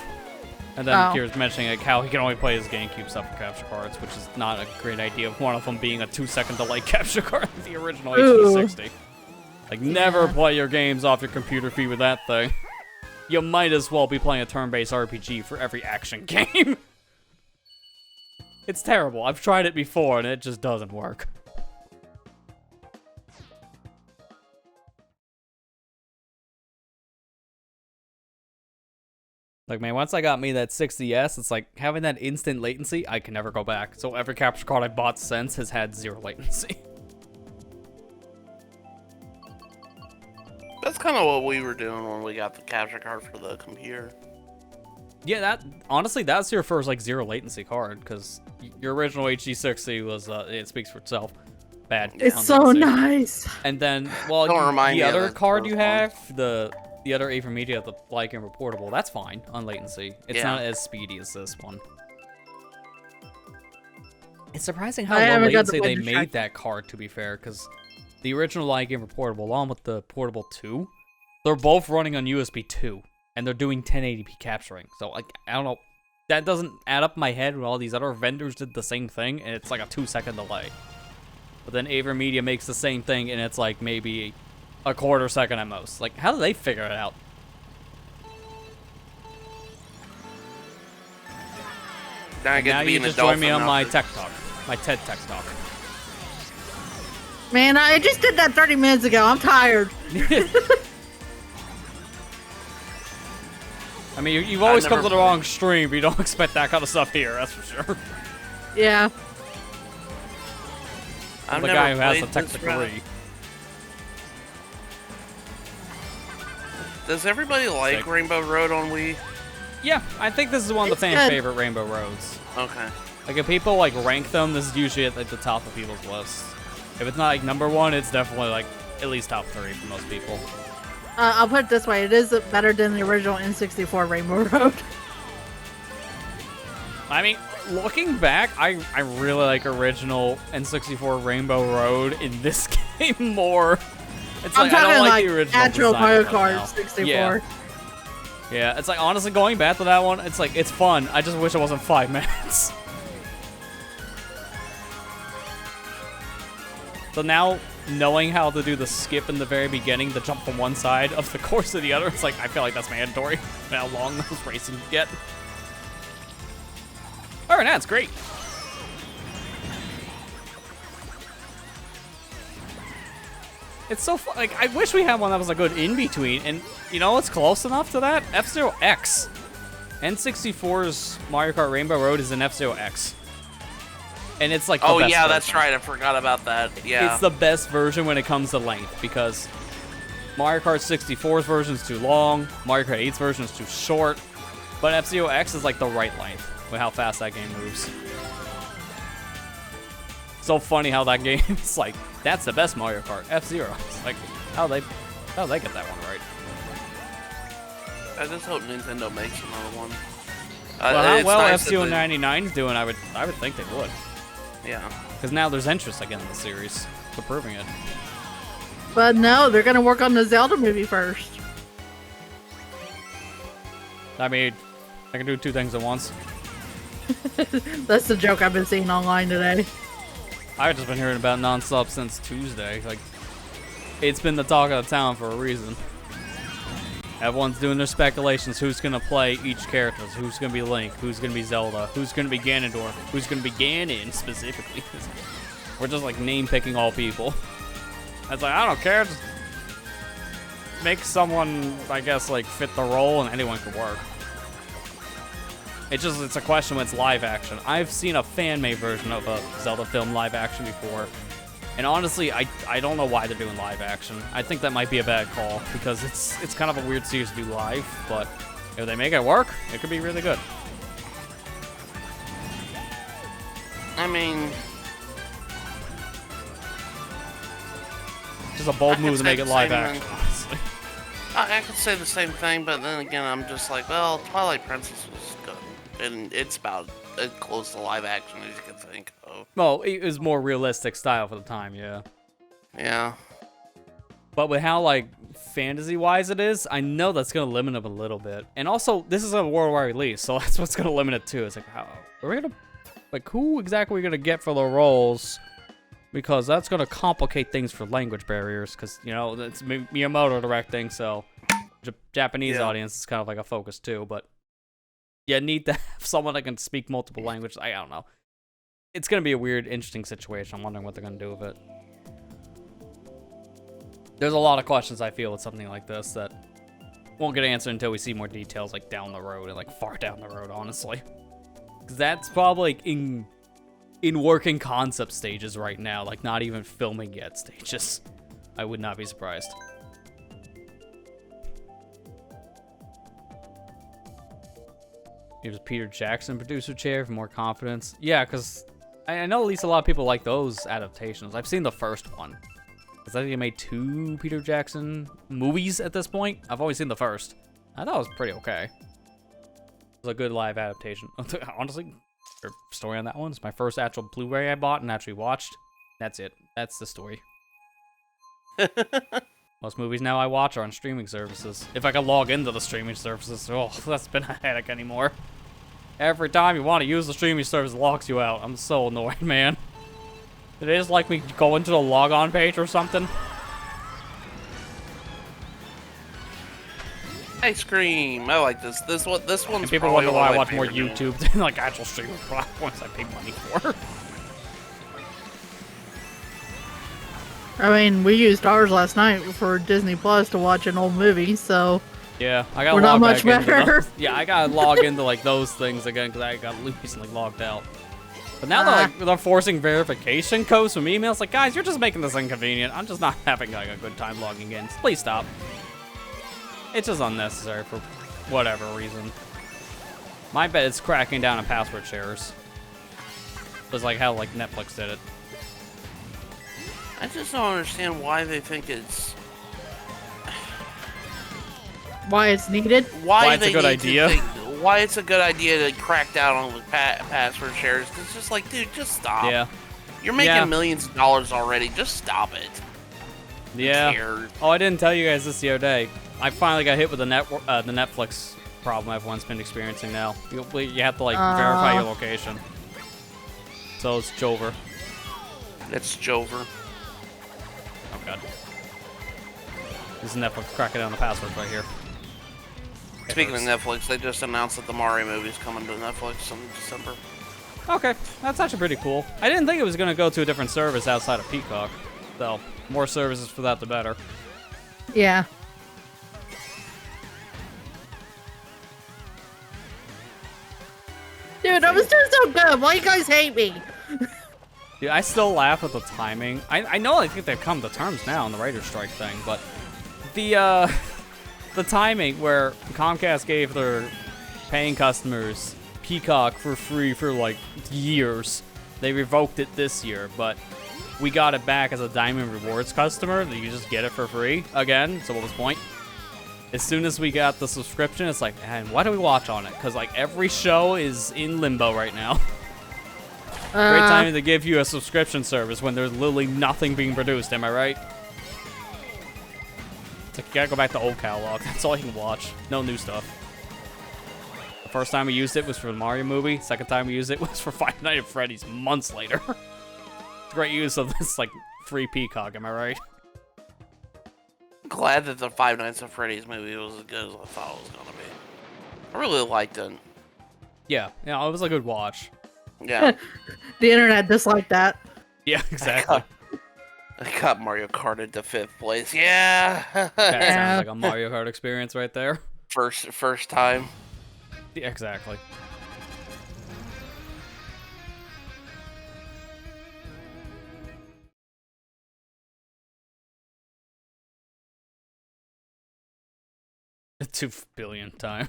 And then Oh. Kira's mentioning like how he can only play his GameCube stuff for capture cards, which is not a great idea. One of them being a 2-second delay capture card, the original HD60. Like, never play your games off your computer feed with that thing. You might as well be playing a turn-based RPG for every action game. It's terrible. I've tried it before, and it just doesn't work. Like, man, once I got me that 6DS, it's like, having that instant latency, I can never go back. So every capture card I've bought since has had 0 latency. That's kind of what we were doing when we got the capture card for the computer. Yeah, that honestly, that's your first like 0 latency card, because your original HD60 was it speaks for itself. Bad. It's on so latency. nice. And then, well, Don't remind me the of other the card you first one. have, the other AverMedia, the like and reportable, that's fine on latency. It's Yeah. not as speedy as this one. It's surprising how I low haven't got the latency they latency made that card, to be fair, because the original like and reportable, along with the portable 2, they're both running on USB 2, and they're doing 1080p capturing. So, like, I don't know. That doesn't add up in my head when all these other vendors did the same thing, and it's like a 2-second delay. But then AverMedia makes the same thing, and it's like maybe a quarter second at most. Like, how do they figure it out? Now I get Now to be you an just adult join me on enough my to- tech talk. My TED Tech talk. Man, I just did that 30 minutes ago. I'm tired. I mean, you've always never come to the played. wrong stream, but you don't expect that kind of stuff here, that's for sure. Yeah. I've The never guy who has the played tech this degree. route. Does everybody like Sick. Rainbow Road on Wii? Yeah, I think this is one of the It's fan good. favorite Rainbow Roads. Okay. Like, if people, like, rank them, this is usually at, like, the top of people's lists. If it's not, like, number 1, it's definitely, like, at least top 3 for most people. I'll put it this way. It is better than the original N64 Rainbow Road. I mean, looking back, I really like original N64 Rainbow Road in this game more. It's I'm like, I talking don't like like the original actual design Mario of it now. Kart 64. Yeah, it's like, honestly, going back to that one, it's like, it's fun. I just wish it wasn't 5 minutes. So now, knowing how to do the skip in the very beginning, the jump from one side of the course to the other, it's like, I feel like that's mandatory. How long those racing get. Alright, that's great. It's so fun. Like, I wish we had one that was a good in-between, and you know what's close enough to that? F-Zero X. N64's Mario Kart Rainbow Road is an F-Zero X. And it's like the oh best yeah, version. that's right. I forgot about that. Yeah, It's the best version when it comes to length, because Mario Kart 64's version is too long, Mario Kart 8's version is too short, but F-Zero X is like the right length with how fast that game moves. So funny how that game is like, that's the best Mario Kart, F-Zero. It's like, how they get that one right? I just hope Nintendo makes another one. Well, how it's well nice F-Zero that 99's doing, I would think they would. yeah. Because now there's interest again in the series, for proving it. But no, they're gonna work on the Zelda movie first. I mean, I can do 2 things at once. That's the joke I've been seeing online today. I've just been hearing about nonstop since Tuesday. Like, it's been the talk of the town for a reason. Everyone's doing their speculations. Who's gonna play each character? Who's gonna be Link? Who's gonna be Zelda? Who's gonna be Ganondorf? Who's gonna be Ganon specifically? We're just like name picking all people. It's like, I don't care. Just make someone, I guess, like fit the role, and anyone can work. It's a question when it's live action. I've seen a fan-made version of a Zelda film live action before. And honestly, I don't know why they're doing live action. I think that might be a bad call, because it's kind of a weird series to do live, but if they make it work, it could be really good. I mean, Just a bold I move could to say make it the live same action, honestly. I could say the same thing, but then again, I'm just like, well, Twilight Princess was good, and it's about as close to live action as you can think of. Well, it was more realistic style for the time, yeah. Yeah. But with how, like, fantasy-wise it is, I know that's going to limit it a little bit. And also, this is a worldwide release, so that's what's going to limit it too. It's like, how are we going to, like, who exactly are we going to get for the roles? Because that's going to complicate things for language barriers, because, you know, it's Miyamoto directing, so Japanese audience is kind of like a focus too, but you need to have someone that can speak multiple languages. I don't know. It's going to be a weird, interesting situation. I'm wondering what they're going to do with it. There's a lot of questions, I feel, with something like this that won't get answered until we see more details, like, down the road, and, like, far down the road, honestly. Because that's probably, like, in working concept stages right now, like, not even filming yet stages. I would not be surprised. Here's Peter Jackson producer chair for more confidence. Yeah, because I know at least a lot of people like those adaptations. I've seen the first one. Because I think they made 2 Peter Jackson movies at this point. I've only seen the first. I thought it was pretty okay. It was a good live adaptation. Honestly, the story on that one is my first actual Blu-ray I bought and actually watched. That's it. That's the story. Most movies now I watch are on streaming services. If I can log into the streaming services, oh, that's been a headache anymore. Every time you want to use the streaming service, it locks you out. I'm so annoyed, man. Did they just like me go into the logon page or something? Ice cream. I like this. This one's. And people wonder why I watch more YouTube than like actual streaming platforms I pay money for. I mean, we used ours last night for Disney Plus to watch an old movie, so Yeah, I got. we're not much better. Yeah, I gotta log into like those things again because I got recently logged out. But now they're forcing verification codes from emails. Like, guys, you're just making this inconvenient. I'm just not having like a good time logging in. Please stop. It's just unnecessary for whatever reason. My bet it's cracking down on password shares. It's like how like Netflix did it. I just don't understand why they think it's. Why it's needed? Why it's a good idea. why it's a good idea to crack down on the password shares. It's just like, dude, just stop. Yeah. You're making millions of dollars already. Just stop it. Yeah. Who cares? Oh, I didn't tell you guys this the other day. I finally got hit with the Netflix problem everyone's been experiencing now. You have to like verify your location. So it's Jover. It's Jover. Oh god. This is Netflix cracking down the passwords right here. Speaking of Netflix, they just announced that the Mario movie's coming to Netflix in December. Okay, that's actually pretty cool. I didn't think it was going to go to a different service outside of Peacock. So, more services for that, the better. Yeah. Dude, I was doing so good. Why you guys hate me? Dude, I still laugh at the timing. I know I think they've come to terms now on the writer's strike thing, but the timing where Comcast gave their paying customers Peacock for free for like years. They revoked it this year, but we got it back as a Diamond Rewards customer. That you just get it for free again. So what was the point? As soon as we got the subscription, it's like, man, why do we watch on it? Because like every show is in limbo right now. Great time to give you a subscription service when there's literally nothing being produced. Am I right? It's like you gotta go back to old catalog. That's all you can watch. No new stuff. The first time we used it was for the Mario movie. Second time we used it was for Five Nights at Freddy's months later. Great use of this like free Peacock. Am I right? Glad that the Five Nights at Freddy's movie was as good as I thought it was gonna be. I really liked it. Yeah, it was a good watch. Yeah. The internet disliked that. Yeah, exactly. I got Mario Kart into 5th place. Yeah. That sounds like a Mario Kart experience right there. First time. Yeah, exactly. A 2 billion time.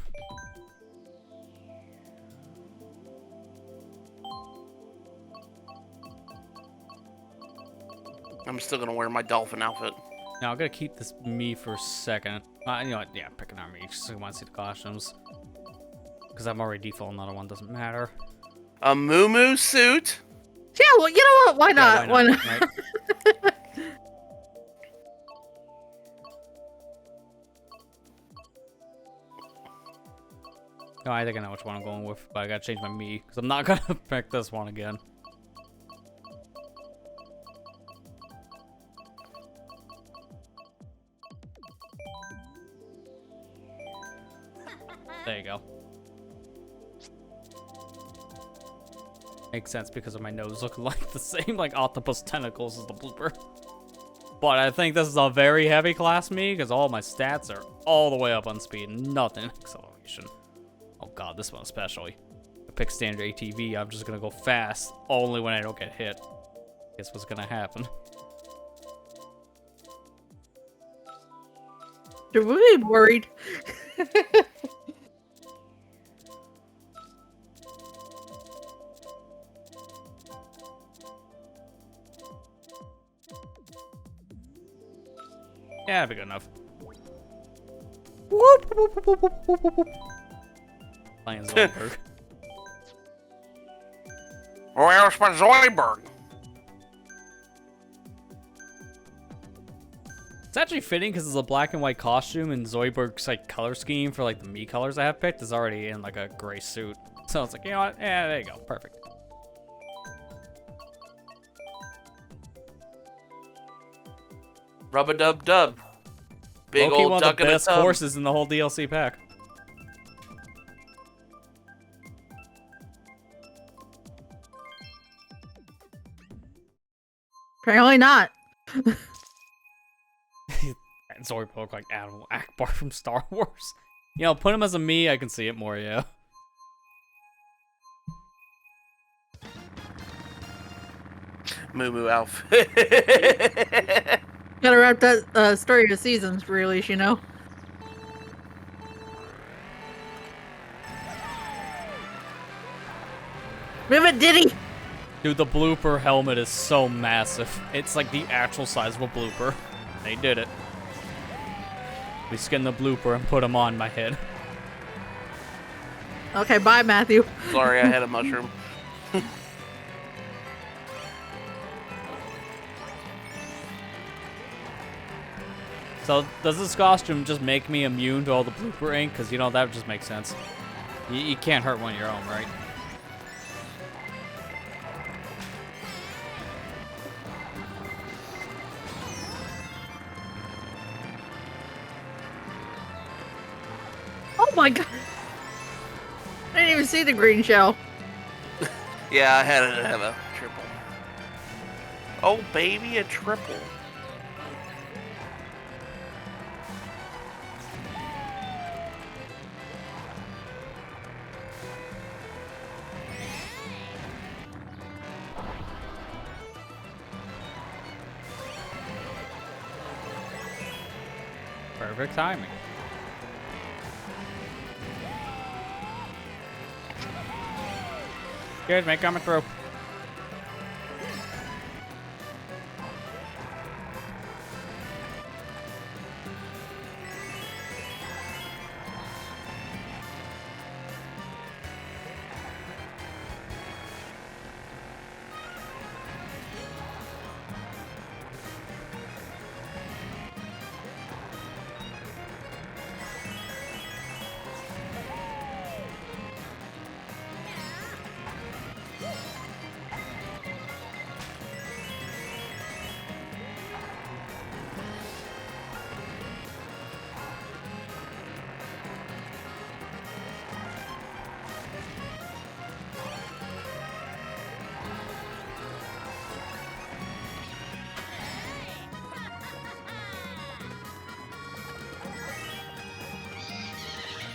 I'm still gonna wear my dolphin outfit. Now I'm gonna keep this me for a second. You know what? Yeah, picking on me just so I want to see the costumes. Because I'm already default, another one doesn't matter. A Moo suit. Yeah, well, you know what? Why not? Yeah, why not? Right? No, I think I know which one I'm going with, but I gotta change my me because I'm not gonna pick this one again. There you go. Makes sense because of my nose looking like the same like octopus tentacles as the blooper. But I think this is a very heavy class me because all my stats are all the way up on speed, nothing acceleration. Oh god, this one especially. I pick standard ATV, I'm just gonna go fast only when I don't get hit. Guess what's gonna happen? You're really worried. Yeah, that'd be good enough. Whoop, whoop, whoop, whoop, whoop, whoop, whoop. Playing Zoidberg. Where's my Zoidberg? It's actually fitting because it's a black and white costume, and Zoidberg's like color scheme for like the Mii colors I have picked is already in like a gray suit. So it's like, you know what? Yeah, there you go. Perfect. Rub-a-dub-dub. Big Low-key old one of duck the in a best tub. courses in the whole DLC pack. Apparently not. Zoidberg look like Admiral Akbar from Star Wars. You know, put him as a Mii, I can see it more, yeah. Moo outfit. Gotta wrap that story to seasons release, you know? Move it, Diddy! Dude, the blooper helmet is so massive. It's like the actual size of a blooper. They did it. We skinned the blooper and put him on my head. Okay, bye, Matthew. Sorry, I had a mushroom. So, does this costume just make me immune to all the blooper ink? Because, that would just make sense. You can't hurt one of your own, right? Oh my god. I didn't even see the green shell. Yeah, I had to have a triple. Oh, baby, a triple. Perfect timing. Good, make coming through.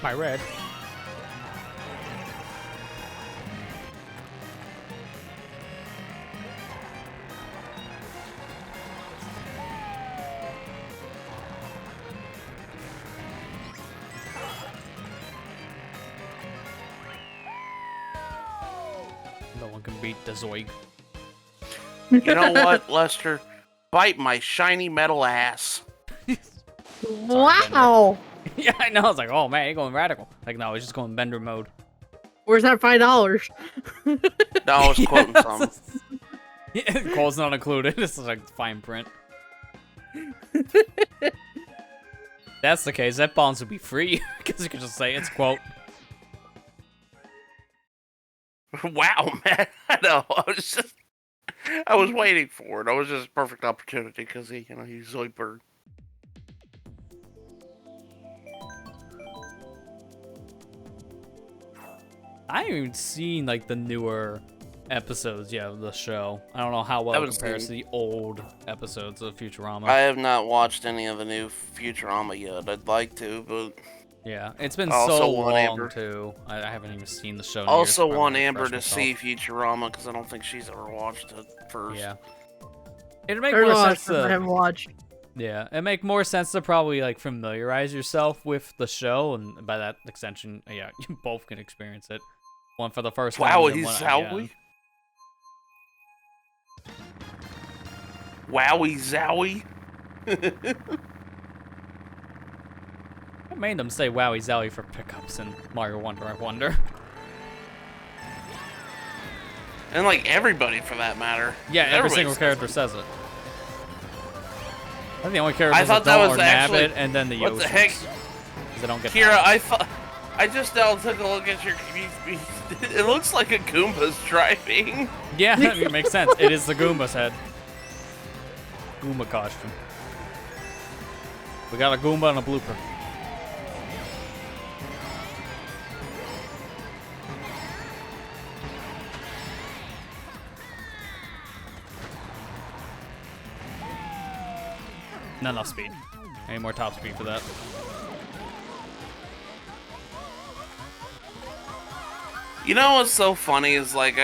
My red. No one can beat the Zoig. You know what, Lester? Bite my shiny metal ass. Wow. Yeah, I know. I was like, oh man, you're going radical. Like, no, he's just going bender mode. Where's that $5? No, I was quoting some. Yeah, quote's not included. It's like fine print. That's the case. That bonds would be free because you could just say it's quote. Wow, man. I know. I was waiting for it. It was just a perfect opportunity because he's Zoidberg. I haven't even seen like the newer episodes yet of the show. I don't know how well it compares to the old episodes of Futurama. I have not watched any of the new Futurama yet. I'd like to, but yeah, it's been also so want long Amber. too. I haven't even seen the show. Also want Amber to see Futurama because I don't think she's ever watched it first. Yeah, it'd make There's more a lot of sense stuff I haven't watched. Yeah, it'd make more sense to probably like familiarize yourself with the show, and by that extension, yeah, you both can experience it. One for the first time. Wowie zowie. Wowie zowie. What made them say Wowie Zowie for pickups in Mario Wonder, I wonder? And like everybody for that matter. Yeah, every single character says it. I think the only characters that don't are Nabbit and then the Yoshis. What the heck? They don't get Kira, I just now took a look at your. It looks like a Goomba's driving. Yeah, it makes sense. It is the Goomba's head. Goomba costume. We got a Goomba and a blooper. Not enough speed. Any more top speed for that? You know what's so funny is like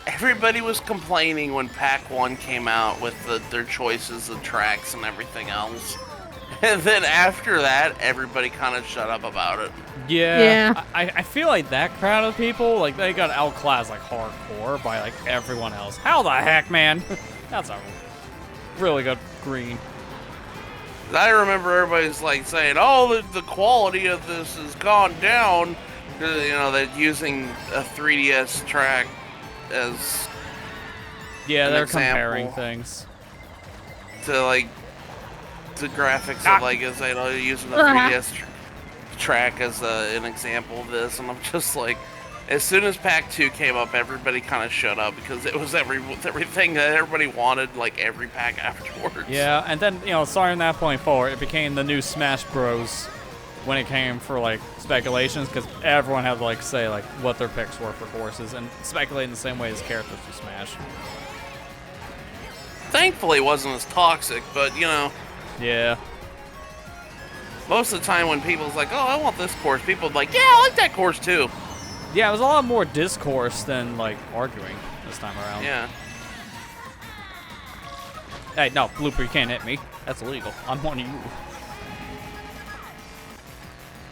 everybody was complaining when Pack 1 came out with their choices of tracks and everything else. And then after that, everybody kind of shut up about it. Yeah. I feel like that crowd of people, like, they got outclassed, like, hardcore by, like, everyone else. How the heck, man? That's a really good green. I remember everybody's like saying, "Oh, the quality of this has gone down." You know, they're using a 3DS track as they're example. comparing things To like the graphics of like as they know using the 3DS track as an example of this, and I'm just like, as soon as Pack 2 came up, everybody kind of shut up because it was everything that everybody wanted, like every pack afterwards. Yeah, and then starting that point forward, it became the new Smash Bros. When it came for like speculations, because everyone had to like say like what their picks were for courses and speculate in the same way as characters for Smash. Thankfully, it wasn't as toxic, but Yeah. most of the time when people's like, "Oh, I want this course," people are like, "Yeah, I like that course too." Yeah, it was a lot more discourse than like arguing this time around. Yeah. Hey, no, Blooper, you can't hit me. That's illegal. I'm on you.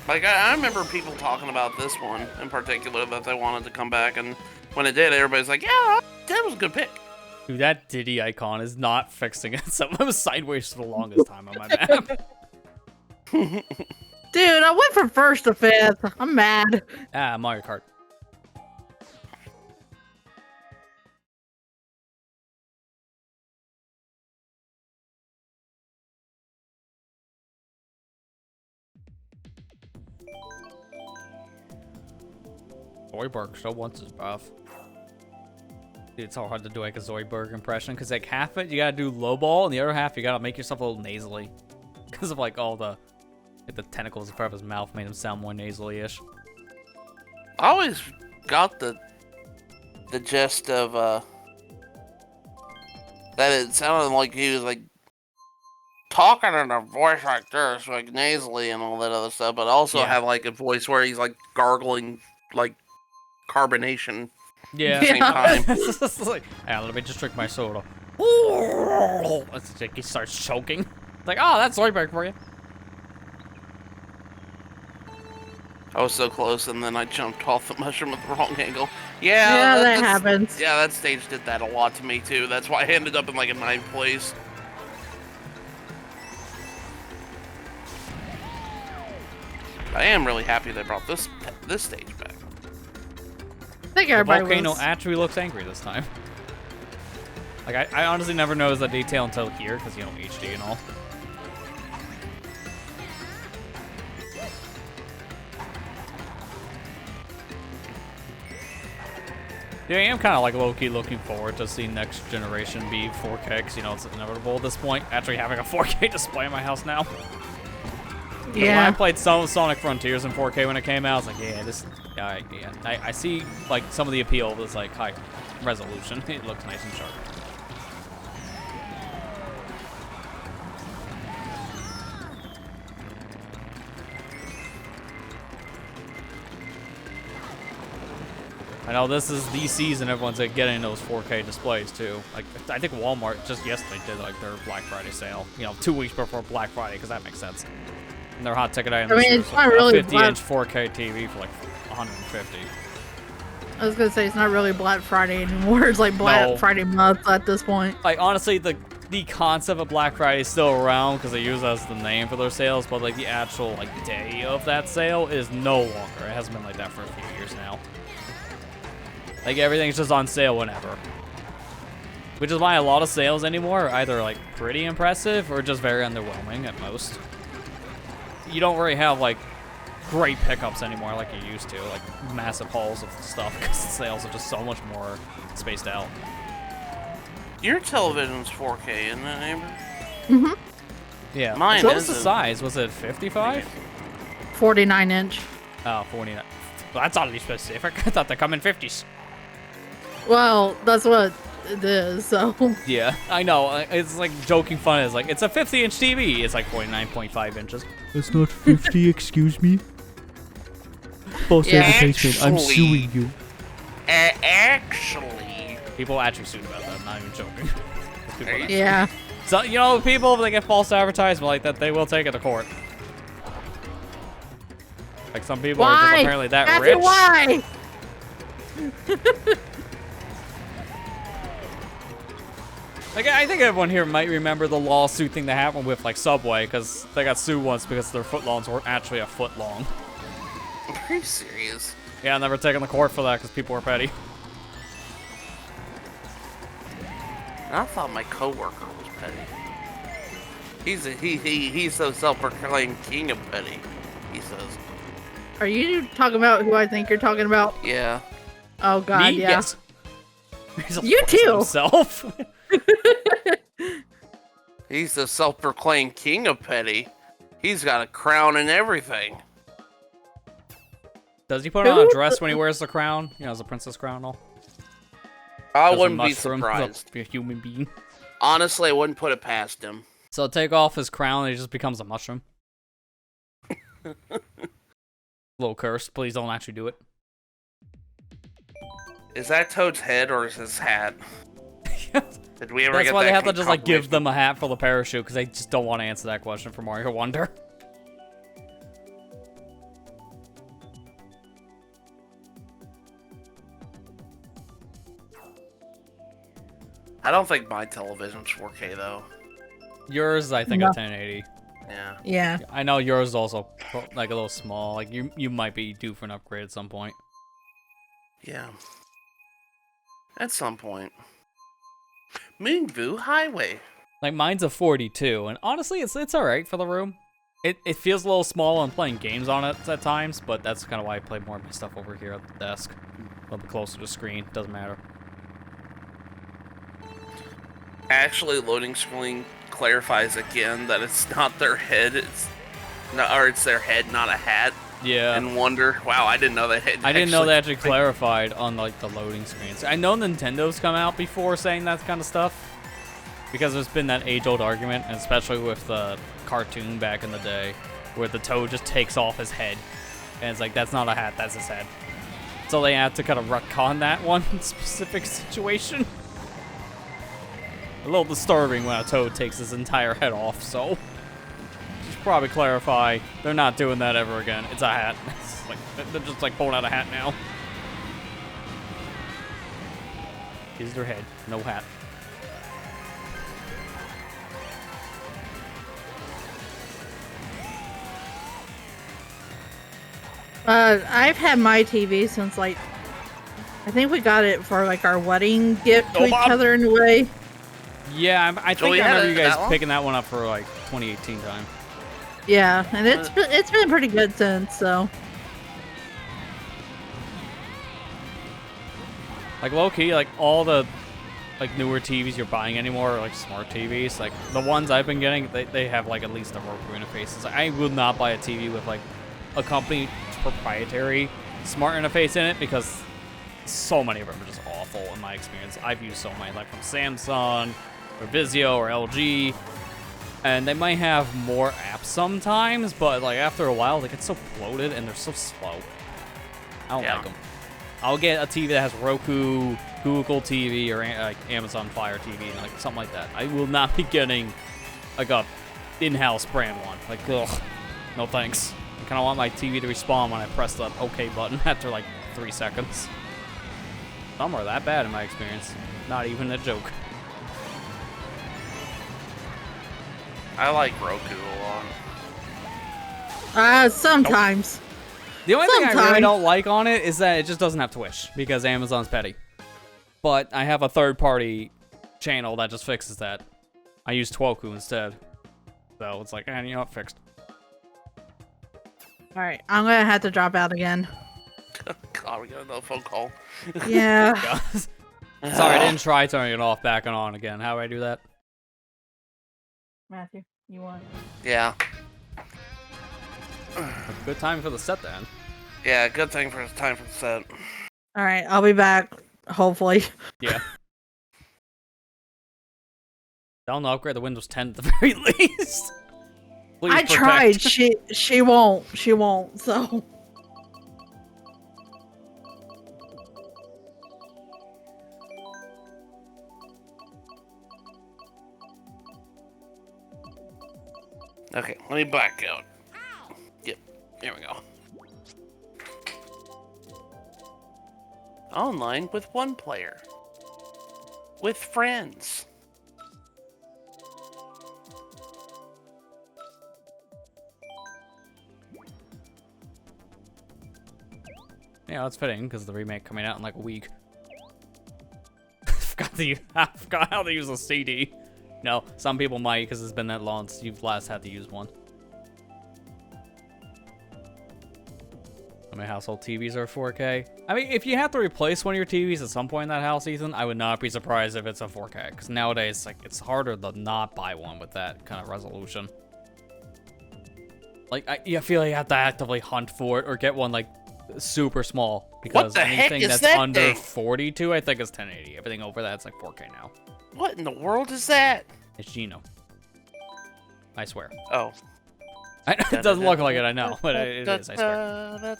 Like, I remember people talking about this one in particular that they wanted to come back, and when it did, everybody's like, "Yeah, that was a good pick." Dude, that Diddy icon is not fixing it. So I was sideways for the longest time on my map. Dude, I went from 1st to 5th. I'm mad. Mario Kart. Zoidberg still wants his buff. Dude, it's so hard to do like a Zoidberg impression because like half of it you gotta do low ball and the other half you gotta make yourself a little nasally because of like all the tentacles in front of his mouth made him sound more nasally-ish. I always got the gist of that it sounded like he was like talking in a voice like this, like nasally and all that other stuff, but also have like a voice where he's like gargling like carbonation. Yeah. At the same time. It's just like, let me just drink my soda. It's like he starts choking. It's like, oh, that's Zoidberg for you. I was so close, and then I jumped off the mushroom at the wrong angle. Yeah, that happens. Yeah, that stage did that a lot to me too. That's why I ended up in like a 9th place. I am really happy they brought this stage back. I think The everybody volcano was. actually looks angry this time. Like, I honestly never noticed that detail until here, because, HD and all. Yeah, I am kind of like low-key looking forward to seeing next generation be 4K, because, it's inevitable at this point, actually having a 4K display in my house now. When I played some Sonic Frontiers in 4K when it came out, I was like, yeah, I see, like, some of the appeal of this, like, high resolution. It looks nice and sharp. I know this is the season everyone's like getting those 4K displays too. Like, I think Walmart just yesterday did like their Black Friday sale. 2 weeks before Black Friday, because that makes sense. And their hot ticket item it's not really a 50-inch 4K TV for like $150. I was gonna say it's not really Black Friday anymore. It's like Black Friday month at this point. Like, honestly, the concept of Black Friday is still around because they use that as the name for their sales, but like the actual like day of that sale is no longer. It hasn't been like that for a few years now. Like, everything's just on sale whenever. Which is why a lot of sales anymore are either, like, pretty impressive or just very underwhelming at most. You don't really have, like, great pickups anymore like you used to. Like, massive hauls of stuff because the sales are just so much more spaced out. Your television's 4K, isn't it, Amber? Mm-hmm. Yeah. Mine so what was isn't. the size? Was it 55? 49-inch. Oh, 49. Well, that's oddly specific. I thought they come in 50s. Well, that's what it is, so. Yeah, I know. It's like joking fun. It's like, it's a 50-inch TV. It's like 49.5 inches. It's not 50, excuse me. False advertisement, I'm suing you. Actually. People actually sued about that. I'm not even joking. Yeah. So, people, if they get false advertisement like that, they will take it to court. Like, some people are just apparently that rich. Why? Like, I think everyone here might remember the lawsuit thing that happened with, like, Subway, because they got sued once because their footlongs weren't actually a foot long. Are you serious? Yeah, I never taken the court for that because people were petty. I thought my coworker was petty. He's the self-proclaimed king of petty, he says. Are you talking about who I think you're talking about? Yeah. Oh God, Me? yeah. Yes. He's a You fucking too. Himself. He's the self-proclaimed king of petty. He's got a crown and everything. Does he put on a dress when he wears the crown? You know, as a princess crown and all? I Does a wouldn't be mushroom surprised. be a human being? Honestly, I wouldn't put it past him. So take off his crown and he just becomes a mushroom. Little curse. Please don't actually do it. Is that Toad's head or is his hat? Did we ever That's get why that they have to just like give confirmation? them a hat for the parachute because they just don't want to answer that question for Mario Wonder. I don't think my television's 4K though. Yours, I think, No. are 1080. Yeah. Yeah. I know yours is also like a little small. Like you might be due for an upgrade at some point. Yeah. At some point. Moonview Highway. Like mine's a 42, and honestly, it's all right for the room. It feels a little small when playing games on it at times, but that's kind of why I play more of my stuff over here at the desk, a little bit closer to the screen. Doesn't matter. Actually, loading screen clarifies again that it's not their head. It's their head, not a hat. Yeah. And wonder, wow, I didn't know that. I didn't know they actually clarified on like the loading screens. I know Nintendo's come out before saying that kind of stuff because there's been that age-old argument, and especially with the cartoon back in the day, where the Toad just takes off his head, and it's like that's not a hat, that's his head. So they had to kind of retcon that one specific situation. A little disturbing when a Toad takes his entire head off. So should probably clarify they're not doing that ever again. It's a hat. It's like they're just like pulling out a hat now. Here's their head, no hat. I've had my TV since like I think we got it for like our wedding gift to Oh, each Bob. other in a way. Yeah, I think we I had remember it you guys that long? picking that one up for like 2018 time. Yeah, and it's been pretty good since. So Like low key, like all the like newer TVs you're buying anymore are like smart TVs. Like the ones I've been getting, they have like at least a Roku interface. It's like, I will not buy a TV with like a company proprietary smart interface in it because so many of them are just awful in my experience. I've used so many, like from Samsung or Vizio or LG, and they might have more apps sometimes, but like after a while they get so bloated and they're so slow. I don't Yeah. like them. I'll get a TV that has Roku, Google TV, or like Amazon Fire TV, and like something like that. I will not be getting like a in-house brand one. Like, ugh, no thanks. I kind of want my TV to respawn when I press the OK button after like 3 seconds. Some are that bad in my experience. Not even a joke. I like Roku a lot. sometimes. The only thing I really Sometimes. don't like on it is that it just doesn't have Twitch because Amazon's petty. But I have a third-party channel that just fixes that. I use Twoku instead. So it's like, you know what, fixed. All right, I'm gonna have to drop out again. God, we got another phone call. Yeah. Sorry, I didn't try turning it off back and on again. How do I do that? Matthew, you want? Yeah. Good time for the set then. Yeah, good thing for time for the set. All right, I'll be back. Hopefully. Yeah. Tell them to upgrade the Windows 10 at the very least. Please I protect. tried. She won't. She won't. So. Okay, let me back out. Yep, here we go. Online with one player. With friends. Yeah, that's fitting because the remake coming out in like a week. I forgot how to use a CD. No, some people might because it's been that long since you've last had to use one. I mean, household TVs are 4K. I mean, if you have to replace one of your TVs at some point in that house, Ethan, I would not be surprised if it's a 4K. Because nowadays, like, it's harder to not buy one with that kind of resolution. Like, I feel like you have to actively hunt for it or get one, like, super small. Because anything that's under 42, I think is 1080. Everything over that's like 4K now. What in the world is that? It's Geno. I swear. Oh. It doesn't look like it, I know, but it is, I swear.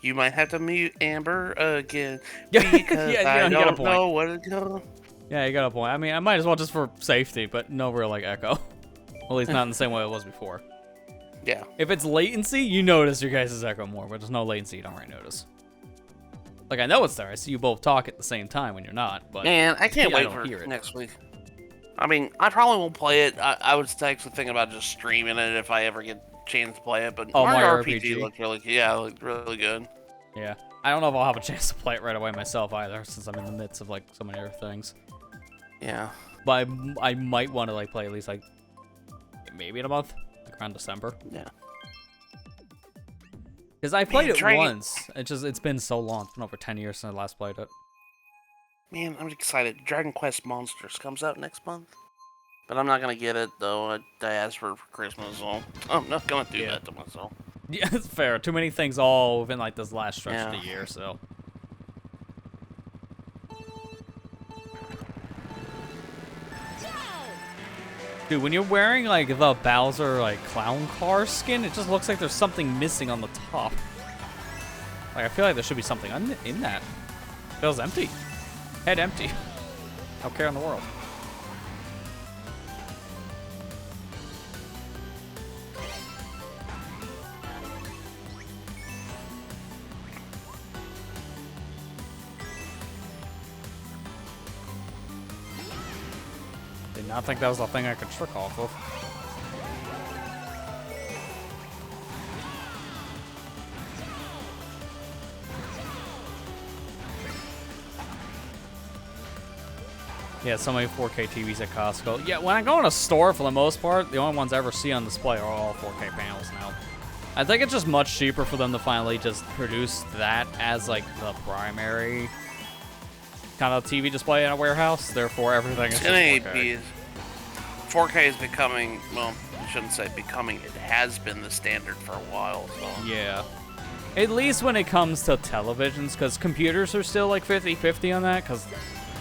You might have to mute Amber again. Yeah, Because I don't know what it's going. Yeah, you got a point. I mean, I might as well just for safety, but no real, like, echo. At least not in the same way it was before. Yeah. If it's latency, you notice your guys' echo more, but there's no latency, you don't really notice. Like, I know it's there. I see you both talk at the same time when you're not, but... Man, I can't wait for next week. I mean, I probably won't play it. I was actually thinking about just streaming it if I ever get a chance to play it, but Mario RPG looked really good. Yeah. I don't know if I'll have a chance to play it right away myself either, since I'm in the midst of, like, so many other things. Yeah. But I might want to, like, play at least, like, maybe in a month? Like, around December. Yeah. Because I played it once. It's been so long. It's been over 10 years since I last played it. Man, I'm excited. Dragon Quest Monsters comes out next month. But I'm not going to get it, though. I asked for Christmas, so I'm not going to do that to myself. Yeah, it's fair. Too many things all within, like, this last stretch of the year, so... Dude, when you're wearing, like, the Bowser, like, clown car skin, it just looks like there's something missing on the top. Like, I feel like there should be something in that. It feels empty. Head empty. No care in the world. Did not think that was the thing I could trick off of. Yeah, so many 4K TVs at Costco. Yeah, when I go in a store, for the most part, the only ones I ever see on display are all 4K panels now. I think it's just much cheaper for them to finally just produce that as, like, the primary kind of TV display in a warehouse. Therefore, everything is just 4K. 4K is becoming, well, I shouldn't say becoming, it has been the standard for a while, so. Yeah. At least when it comes to televisions, because computers are still, like, 50-50 on that, because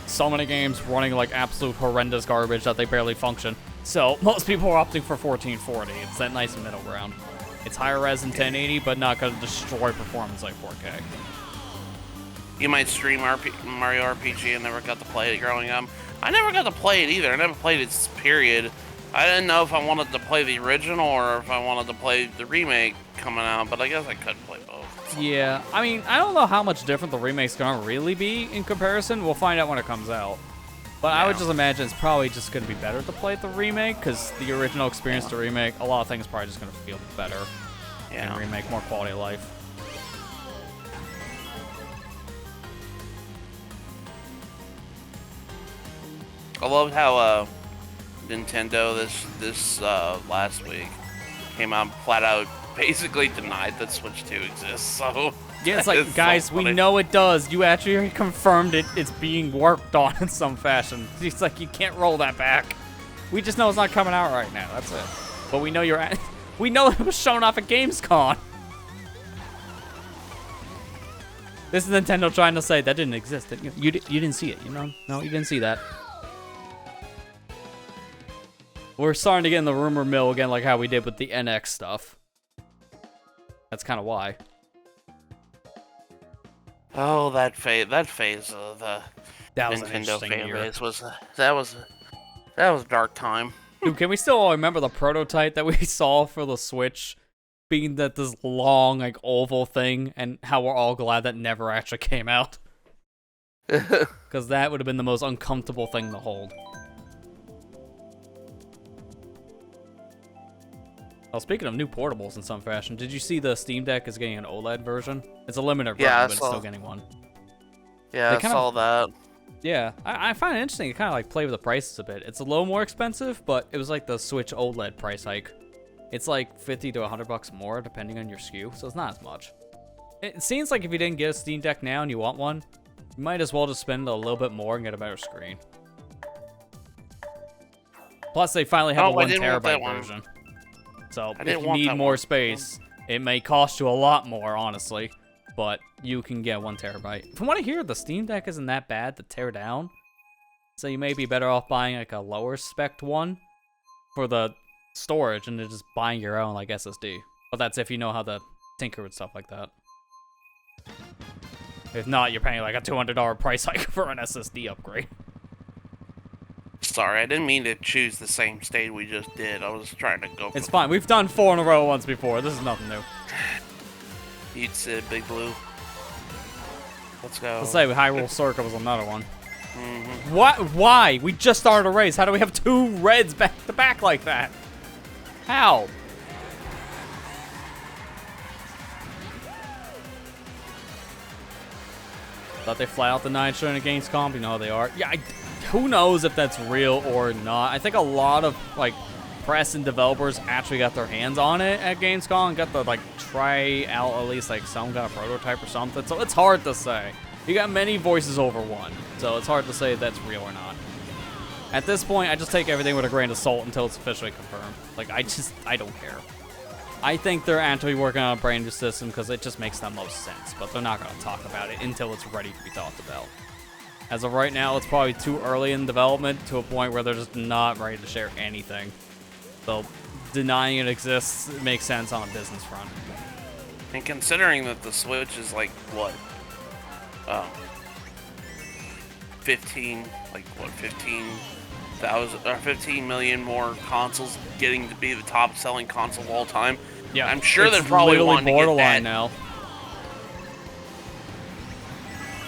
so many games running like absolute horrendous garbage that they barely function. So most people are opting for 1440. It's that nice middle ground. It's higher res than 1080, but not going to destroy performance like 4K. You might stream Mario RPG and never got to play it growing up. I never got to play it either. I never played it, period. I didn't know if I wanted to play the original or if I wanted to play the remake coming out, but I guess I could play both. Yeah, I mean, I don't know how much different the remake's gonna really be in comparison. We'll find out when it comes out. But I would just imagine it's probably just gonna be better to play the remake, because the original experience to remake, a lot of things probably just gonna feel better in remake, more quality of life. I love how Nintendo this last week came out flat out basically denied that Switch 2 exists, so... Yeah, it's like, guys, so we know it does. You actually confirmed it's being worked on in some fashion. It's like, you can't roll that back. We just know it's not coming out right now, that's it. But we know we know it was shown off at Gamescom. This is Nintendo trying to say that didn't exist. You didn't see it, you know? No, you didn't see that. We're starting to get in the rumor mill again, like how we did with the NX stuff. That's kind of why. Oh, that phase of the Nintendo fan base was that was a dark time. Dude, can we still all remember the prototype that we saw for the Switch being this long, like, oval thing, and how we're all glad that never actually came out? Because that would have been the most uncomfortable thing to hold. Well, speaking of new portables in some fashion, did you see the Steam Deck is getting an OLED version? It's a limited version, Yeah, but it's still getting one. Yeah, They I kind saw that. Yeah, I find it interesting to kind of like play with the prices a bit. It's a little more expensive, but it was like the Switch OLED price hike. It's like 50 to 100 bucks more depending on your SKU, so it's not as much. It seems like if you didn't get a Steam Deck now and you want one, you might as well just spend a little bit more and get a better screen. Plus, they finally have a 1 terabyte version. So if you need more space, it may cost you a lot more, honestly. But you can get 1 terabyte. From what I hear, the Steam Deck isn't that bad to tear down. So you may be better off buying like a lower spec one for the storage and then just buying your own like SSD. But that's if you know how to tinker with stuff like that. If not, you're paying like a $200 price hike for an SSD upgrade. Sorry, I didn't mean to choose the same state we just did. I was trying to go for... It's fine. We've done 4 in a row once before. This is nothing new. You'd say Big Blue. Let's go. Let's say Hyrule Circle was another one. What? Why? We just started a race. How do we have 2 reds back to back like that? How? Thought they fly out the 9 showing at Gamescom. You know how they are. Yeah, who knows if that's real or not. I think a lot of like press and developers actually got their hands on it at Gamescom and got to like try out at least like some kind of prototype or something. So it's hard to say. You got many voices over one, so it's hard to say if that's real or not. At this point, I just take everything with a grain of salt until it's officially confirmed. Like, I don't care. I think they're actually working on a brand new system because it just makes the most sense, but they're not going to talk about it until it's ready to be talked about. As of right now, it's probably too early in development to a point where they're just not ready to share anything. So, denying it exists makes sense on a business front. And considering that the Switch is like, what? 15 million more consoles getting to be the top selling console of all time. Yeah, I'm sure they're probably wanting to get that. Now.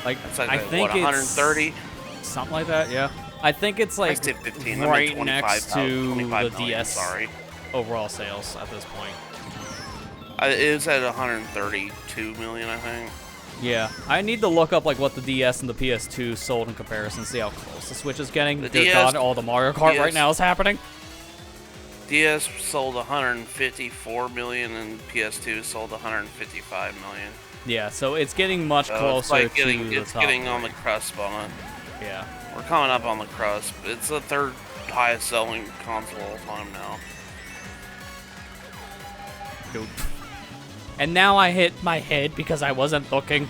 Like, I think what, 130? It's something like that, yeah. I think it's like 15, right next to the million, DS sorry. overall sales at this point. It was at 132 million, I think. Yeah, I need to look up like what the DS and the PS2 sold in comparison, see how close the Switch is getting. Dear God, all the Mario Kart right now is happening. DS sold 154 million and PS2 sold 155 million. Yeah, so it's getting much closer it's to the It's top getting on three. the cusp on it. Yeah. We're coming up on the cusp. It's the 3rd highest selling console of all time now. Nope. And now I hit my head because I wasn't looking.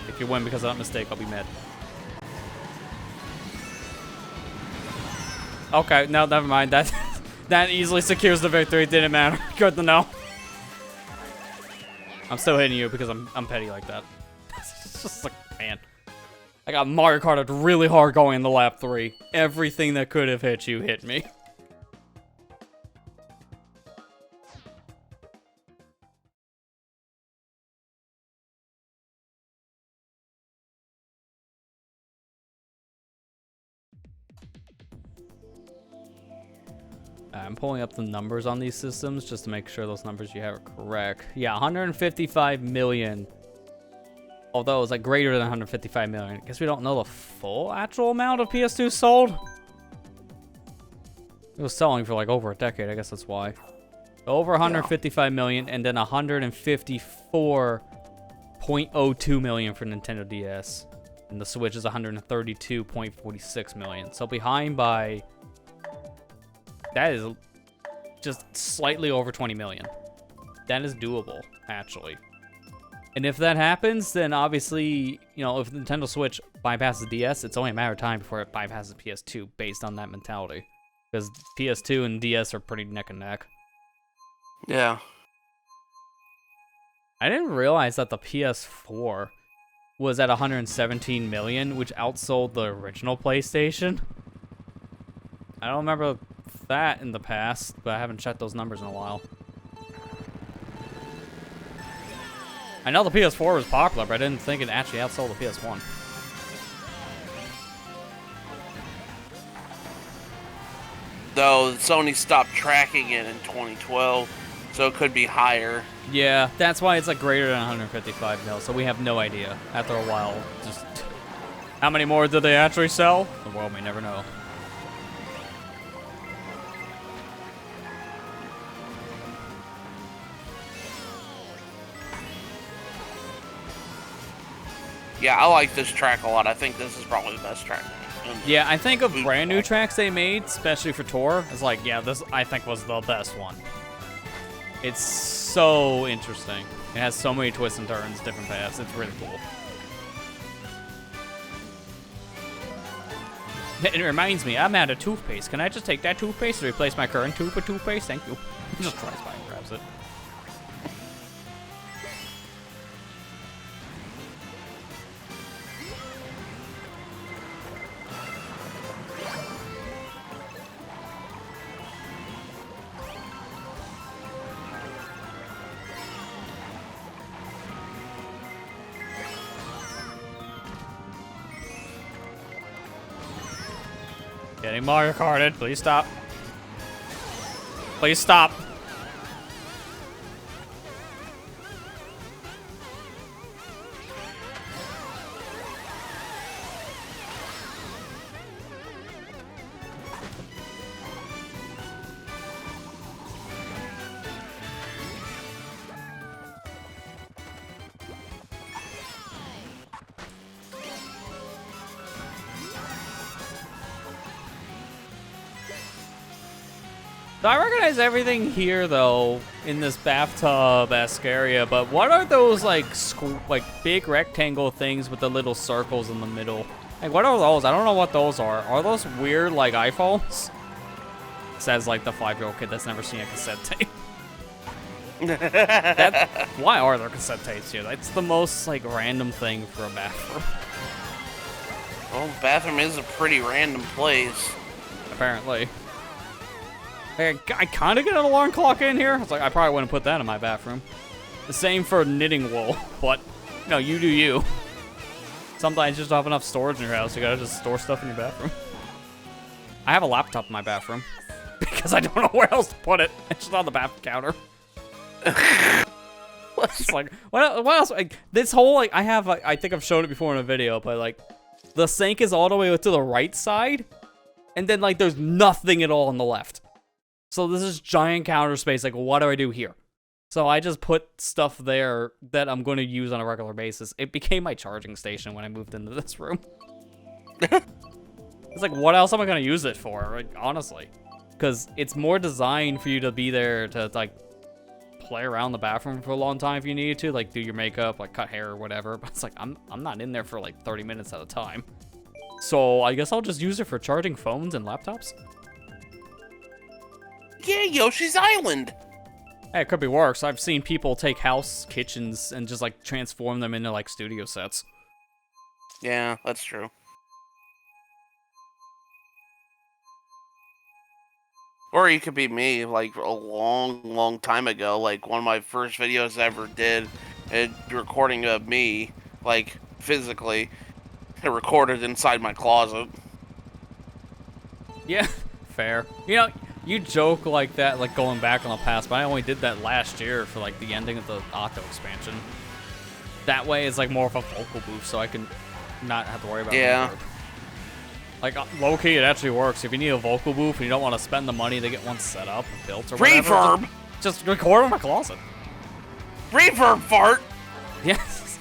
If you win because of that mistake, I'll be mad. Okay, no, never mind. That easily secures the victory. It didn't matter. Good to know. I'm still hitting you because I'm petty like that. It's just like, man. I got Mario Kart really hard going in the lap 3. Everything that could have hit you hit me. I'm pulling up the numbers on these systems just to make sure those numbers you have are correct. Yeah, 155 million. Although it's like greater than 155 million. I guess we don't know the full actual amount of PS2 sold. It was selling for like over a decade. I guess that's why. Over 155 million and then 154.02 million for Nintendo DS. And the Switch is 132.46 million. So behind by... That is just slightly over 20 million. That is doable, actually. And if that happens, then obviously, you know, if Nintendo Switch bypasses DS, it's only a matter of time before it bypasses PS2 based on that mentality. Because PS2 and DS are pretty neck and neck. Yeah. I didn't realize that the PS4 was at 117 million, which outsold the original PlayStation. I don't remember that in the past, but I haven't checked those numbers in a while. I know the PS4 was popular, but I didn't think it actually outsold the PS1. though Sony stopped tracking it in 2012, so it could be higher. Yeah, that's why it's like greater than 155 mil, so we have no idea after a while. Just how many more did they actually sell? The world may never know. Yeah, I like this track a lot. I think this is probably the best track. Yeah, I think of brand new tracks they made, especially for Tour, it's like, yeah, this I think was the best one. It's so interesting. It has so many twists and turns, different paths. It's really cool. It reminds me, I'm out of toothpaste. Can I just take that toothpaste to replace my current tube with toothpaste? Thank you. He just tries by and grabs it. Getting Mario Karted. Please stop. Please stop. So I recognize everything here, though, in this bathtub-esque area, but what are those, like, big rectangle things with the little circles in the middle? Like, what are those? I don't know what those are. Are those weird, like, iPhones? Says, like, the 5-year-old kid that's never seen a cassette tape. Why are there cassette tapes here? That's the most, like, random thing for a bathroom. Well, the bathroom is a pretty random place. Apparently. I kind of get an alarm clock in here. It's like, I probably wouldn't put that in my bathroom. The same for knitting wool, but, no, you do you. Sometimes you just don't have enough storage in your house. You gotta just store stuff in your bathroom. I have a laptop in my bathroom because I don't know where else to put it. It's just on the bathroom counter. It's like, what else? Like, this whole, like, I have, like, I think I've shown it before in a video, but, like, the sink is all the way to the right side, and then, like, there's nothing at all on the left. So this is giant counter space. Like, what do I do here? So I just put stuff there that I'm going to use on a regular basis. It became my charging station when I moved into this room. It's like, what else am I going to use it for? Like, honestly. Because it's more designed for you to be there to, like, play around the bathroom for a long time if you need to. Like, do your makeup, like, cut hair or whatever. But it's like, I'm not in there for, like, 30 minutes at a time. So I guess I'll just use it for charging phones and laptops. Yeah, Yoshi's Island. Hey, it could be worse. I've seen people take house kitchens and just, like, transform them into, like, studio sets. Yeah, that's true. Or you could be me, like, a long time ago. Like, one of my first videos I ever did, recording of me, like, physically, it recorded inside my closet. Yeah, fair. You know, you joke like that, like going back on the past, but I only did that last year for, like, the ending of the Octo expansion. That way, it's, like, more of a vocal booth, so I can not have to worry about reverb. Like, low-key, it actually works. If you need a vocal booth and you don't want to spend the money to get one set up and built or whatever, Reverb! Just record in a closet. Reverb fart! Yes.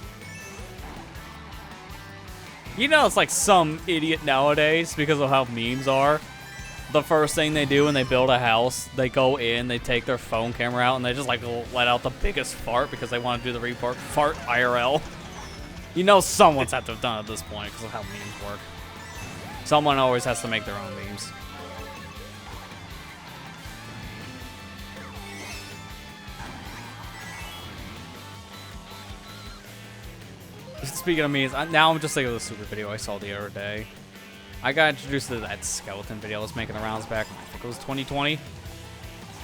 You know, it's like some idiot nowadays, because of how memes are. The first thing they do when they build a house, they go in, they take their phone camera out, and they just, like, let out the biggest fart because they want to do the report fart IRL. You know someone's had to have done it at this point because of how memes work. Someone always has to make their own memes. Speaking of memes, now I'm just thinking of the super video I saw the other day. I got introduced to that skeleton video that was making the rounds back, I think it was 2020.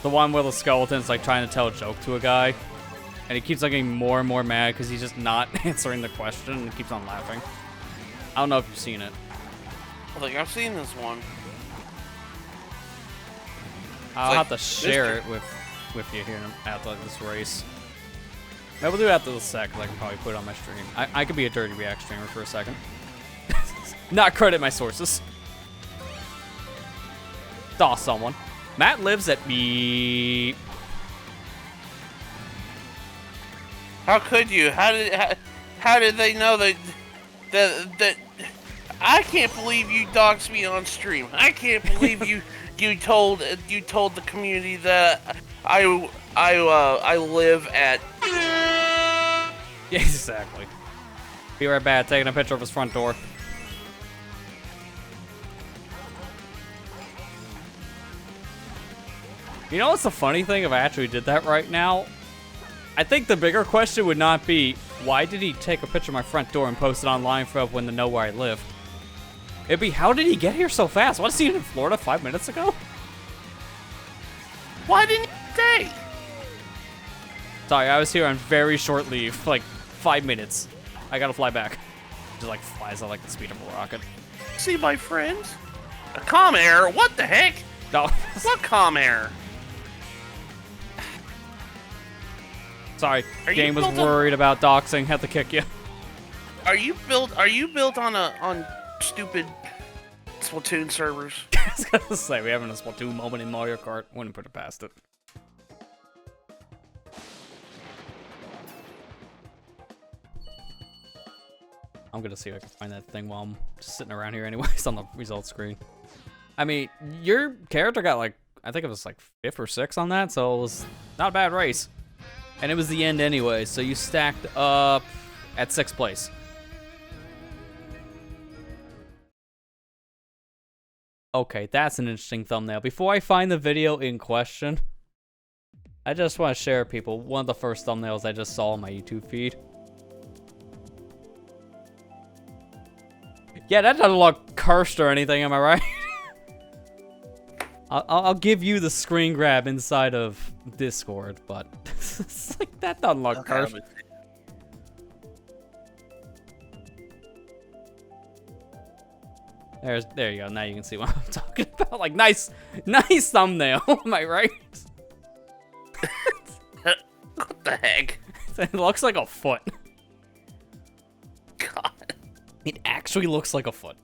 The one where the skeleton's, like, trying to tell a joke to a guy. And he keeps, like, getting more and more mad because he's just not answering the question and he keeps on laughing. I don't know if you've seen it. I think I've seen this one. I'll have to share it with you here after this race. Maybe we'll do it after the set, because I can probably put it on my stream. I could be a Dirty React streamer for a second. Not credit my sources. Saw someone. Matt lives at me. How could you? How did they know that I can't believe you doxed me on stream. I can't believe you told the community that I live at. Yeah, exactly. Be right back, taking a picture of his front door. You know what's the funny thing if I actually did that right now? I think the bigger question would not be, why did he take a picture of my front door and post it online for everyone to know where I live? It'd be, how did he get here so fast? Was he in Florida 5 minutes ago? Why didn't you say? Sorry, I was here on very short leave, like 5 minutes. I gotta fly back. Just like flies at like the speed of a rocket. See my friends? A calm air? What the heck? No. What calm air? Sorry, game was worried about doxing. Had to kick you. Are you built on stupid Splatoon servers? I was gonna say we having a Splatoon moment in Mario Kart. Wouldn't put it past it. I'm gonna see if I can find that thing while I'm just sitting around here anyways on the results screen. I mean, your character got like, I think it was like 5th or 6th on that, so it was not a bad race. And it was the end anyway, so you stacked up at 6th place. Okay, that's an interesting thumbnail. Before I find the video in question, I just want to share with people one of the first thumbnails I just saw on my YouTube feed. Yeah, that doesn't look cursed or anything, am I right? I'll give you the screen grab inside of Discord, but it's like, that doesn't look cursed. There you go. Now you can see what I'm talking about. Like, nice thumbnail. Am I right? What the heck? It looks like a foot. God. It actually looks like a foot.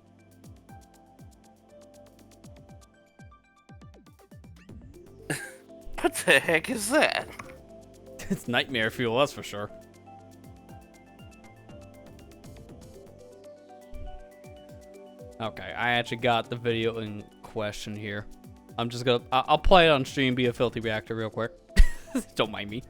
What the heck is that? It's nightmare fuel, that's for sure. Okay, I actually got the video in question here. I'm just gonna, I'll play it on stream, be a filthy reactor real quick. Don't mind me.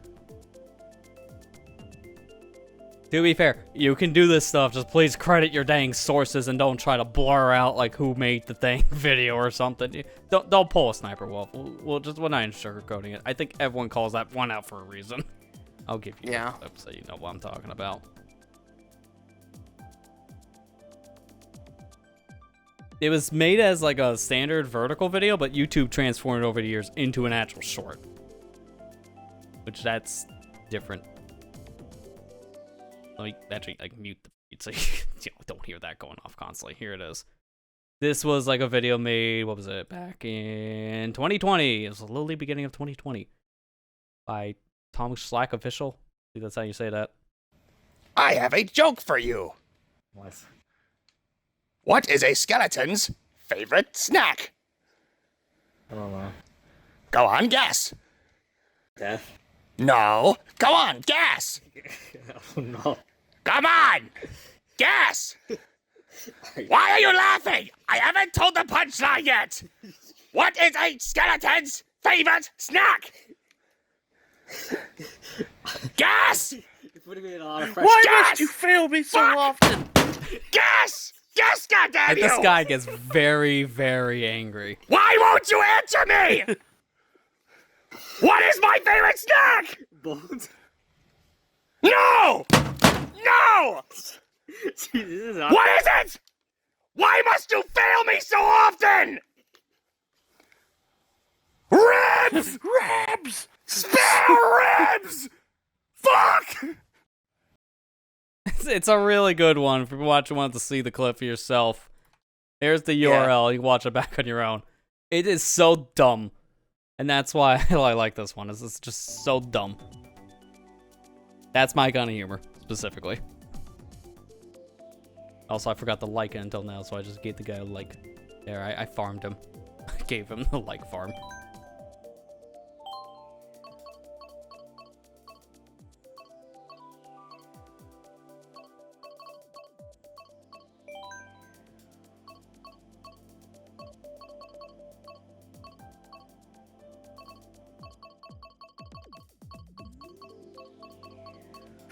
To be fair, you can do this stuff, just please credit your dang sources and don't try to blur out like who made the dang video or something. Don't pull a sniper wolf. We're not sugarcoating it. I think everyone calls that one out for a reason. I'll give you a clip so you know what I'm talking about. It was made as like a standard vertical video, but YouTube transformed it over the years into an actual short. Which that's different. Let me actually like mute the feed so you don't hear that going off constantly. Here it is. This was like a video made, what was it, back in 2020. It was the literally beginning of 2020 by Tom Slack Official. I think that's how you say that. I have a joke for you. What? What is a skeleton's favorite snack? I don't know. Go on, guess. Death? No. Go on, guess. Oh no. Come on! Guess! Why are you laughing? I haven't told the punchline yet! What is a skeleton's favorite snack? Guess! You're putting me in a lot of pressure. Why Guess! must you fail me so often? Guess! Guess, goddammit! Like, this guy gets very, very angry. Why won't you answer me? What is my favorite snack? Bones? No! No! Jesus, What is it? Why must you fail me so often? Ribs! Rabs! Spare ribs! Fuck! It's a really good one if you want to see the clip for yourself. Here's the URL. You can watch it back on your own. It is so dumb. And that's why I like this one. Is it's just so dumb. That's my kind of humor, specifically. Also, I forgot to like it until now, so I just gave the guy a like. There, I farmed him. I gave him the like farm.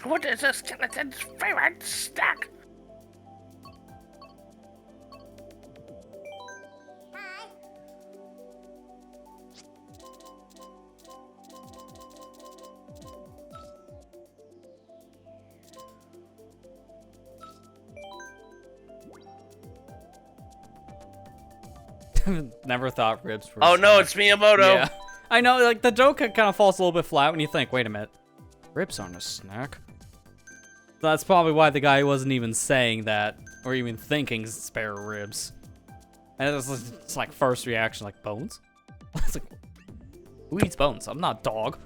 What is a skeleton's favorite snack? Never thought ribs were. Oh no, snacks. it's Miyamoto. Yeah, I know. Like the joke kind of falls a little bit flat when you think, wait a minute, ribs aren't a snack. So that's probably why the guy wasn't even saying that or even thinking spare ribs. And it's like first reaction, like bones. It's like, who eats bones? I'm not a dog.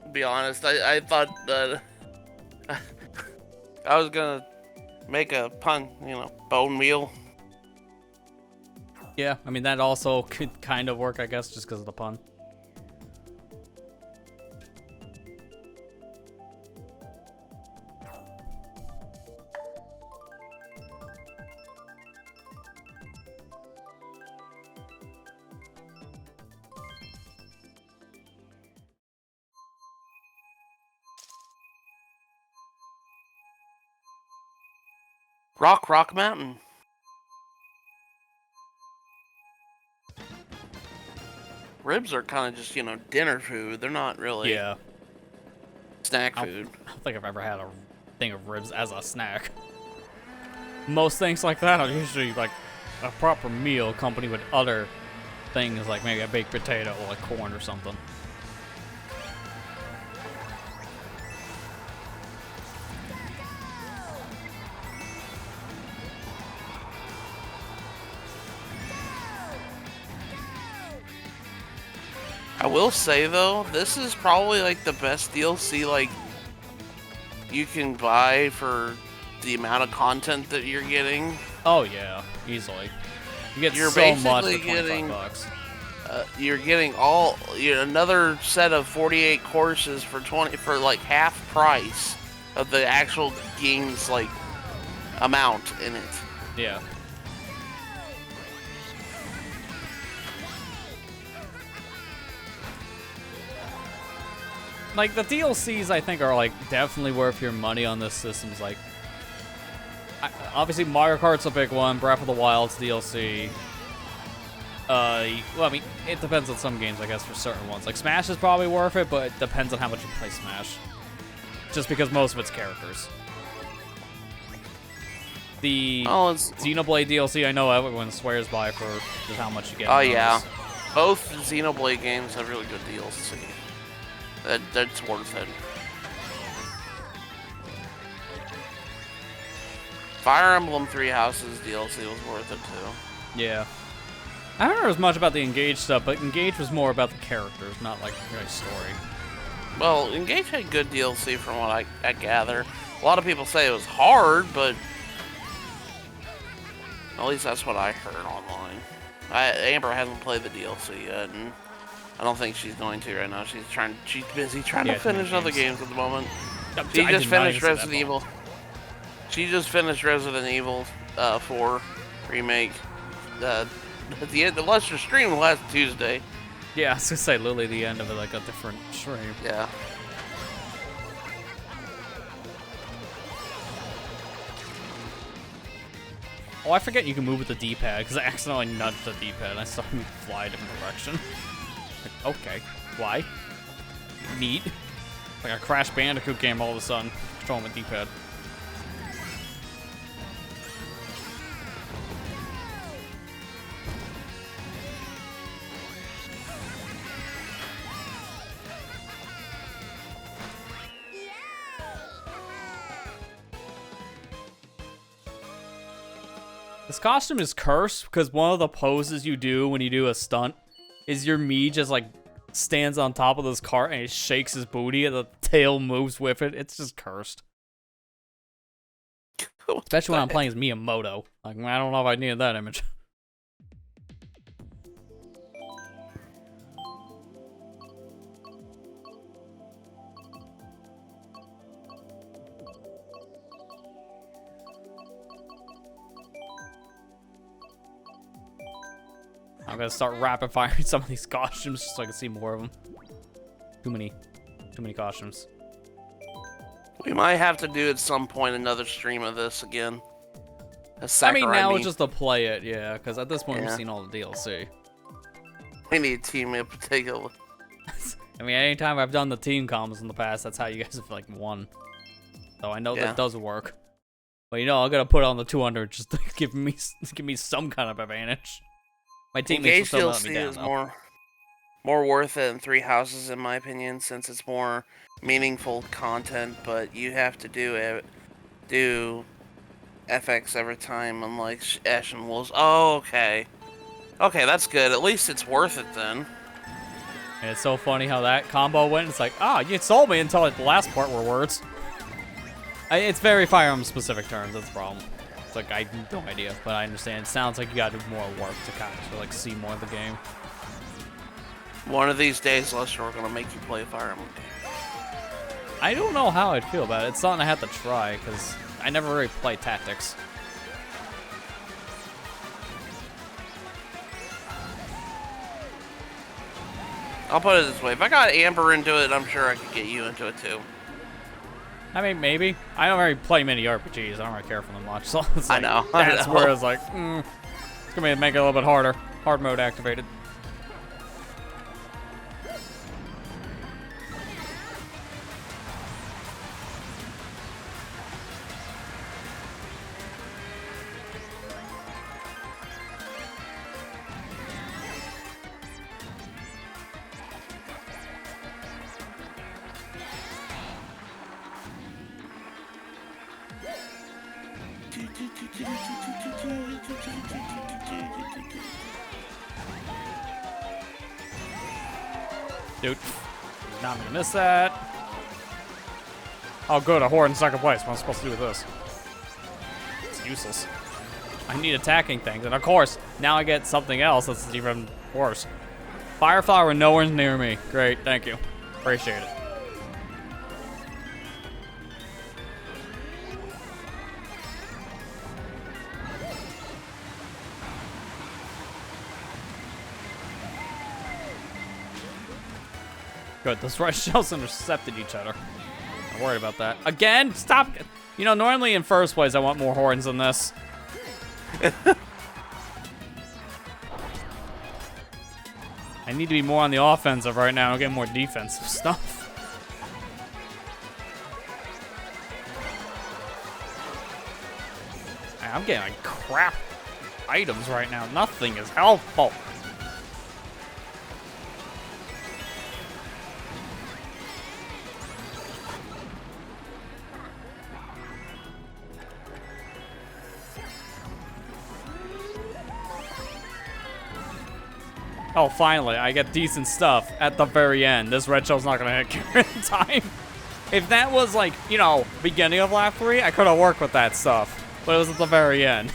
To be honest, I thought that I was gonna make a pun, you know, bone meal. Yeah, I mean that also could kind of work, I guess, just because of the pun. Rock Mountain. Ribs are kind of just, you know, dinner food. They're not really Yeah, snack I food. don't think I've ever had a thing of ribs as a snack. Most things like that are usually like a proper meal accompanied with other things like maybe a baked potato or like corn or something. I will say though, this is probably like the best DLC like you can buy for the amount of content that you're getting. Oh yeah, easily. You get You're so much for basically 25 getting- bucks. You're getting another set of 48 courses for like half price of the actual game's like amount in it. Yeah. Like the DLCs, I think are like definitely worth your money on this system's like. Obviously, Mario Kart's a big one. Breath of the Wild's DLC. Well, I mean, it depends on some games, I guess, for certain ones. Like Smash is probably worth it, but it depends on how much you play Smash. Just because most of it's characters. The Xenoblade DLC, I know everyone swears by for just how much you get. Oh in yeah, those. both Xenoblade games have really good DLC. That's worth it. Fire Emblem Three Houses DLC was worth it too. Yeah. I don't know as much about the Engage stuff, but Engage was more about the characters, not like really story. Well, Engage had good DLC from what I gather. A lot of people say it was hard, but at least that's what I heard online. Amber hasn't played the DLC yet, and I don't think she's going to right now. She's busy trying to finish other games at the moment. She just finished Resident Evil. She just finished Resident Evil 4 remake at the end of Lester stream last Tuesday. Yeah, I was gonna say literally the end of it, like a different stream. Yeah. Oh, I forget you can move with the D-pad because I accidentally nudged the D-pad and I saw me fly a different direction. Like, okay, why? Neat. Like a Crash Bandicoot game all of a sudden. Controlling with D-pad. This costume is cursed because one of the poses you do when you do a stunt is your Mii just like stands on top of this cart and it shakes his booty and the tail moves with it. It's just cursed. Especially when I'm playing as Miyamoto. Like, I don't know if I needed that image. I'm gonna start rapid firing some of these costumes just so I can see more of them. Too many costumes. We might have to do at some point another stream of this again. I mean, now it's just to play it, yeah, because at this point we've seen all the DLC. We need team in particular. I mean, anytime I've done the team combos in the past, that's how you guys have like won. So I know that does work. But you know, I'm gonna put on the 200 just to give me some kind of advantage. My teammates will still let me down, is more worth it in 3 houses, in my opinion, since it's more meaningful content. But you have to do FX every time, unlike Ash and Wolves. Oh, okay. Okay, that's good. At least it's worth it then. And it's so funny how that combo went. It's like, you sold me until like the last part were words. It's very Fire Emblem specific terms. That's the problem. It's like, I have no idea, but I understand. It sounds like you gotta do more work to kind of like see more of the game. One of these days, Lester, we're gonna make you play a Fire Emblem game. I don't know how I'd feel about it. It's something I have to try, because I never really play tactics. I'll put it this way. If I got Amber into it, I'm sure I could get you into it too. I mean, maybe. I don't really play many RPGs. I don't really care for them much. So it's like, I know. That's where it's like, it's going to make it a little bit harder. Hard mode activated. Dude, not gonna miss that. Oh, good, a horde in second place. What am I supposed to do with this? It's useless. I need attacking things, and of course, now I get something else that's even worse. Firefly when no one's near me. Great, thank you. Appreciate it. Good, those red shells intercepted each other. I'm worried about that. Again? Stop! You know, normally in first place I want more horns than this. I need to be more on the offensive right now and get more defensive stuff. I'm getting like crap items right now. Nothing is helpful. Oh, finally, I get decent stuff at the very end. This red shell's not gonna hit Karen in time. If that was like, you know, beginning of lap 3, I could have worked with that stuff. But it was at the very end.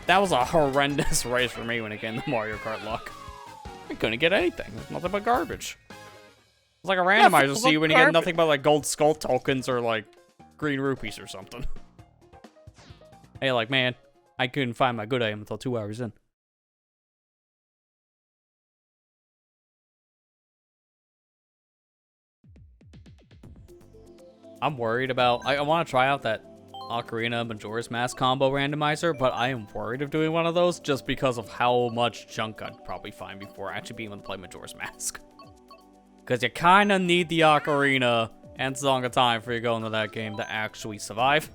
That was a horrendous race for me when it came to Mario Kart luck. I couldn't get anything. It was nothing but garbage. It's like a randomizer, see when you get nothing but like gold skull tokens or like green rupees or something. Hey, like, man, I couldn't find my good item until 2 hours in. I'm worried about... I want to try out that Ocarina Majora's Mask combo randomizer, but I am worried of doing one of those just because of how much junk I'd probably find before actually being able to play Majora's Mask. Because you kind of need the Ocarina and Song of Time for you go into that game to actually survive.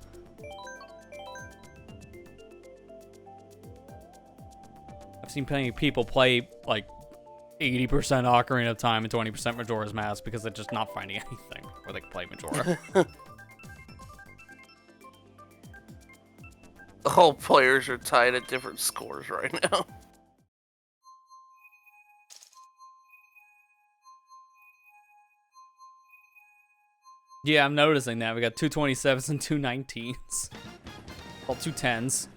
I've seen plenty of people play, like, 80% Ocarina of Time and 20% Majora's Mask because they're just not finding anything where they can play Majora. All players are tied at different scores right now. Yeah, I'm noticing that. We got 227s and 219s. Well, 210s.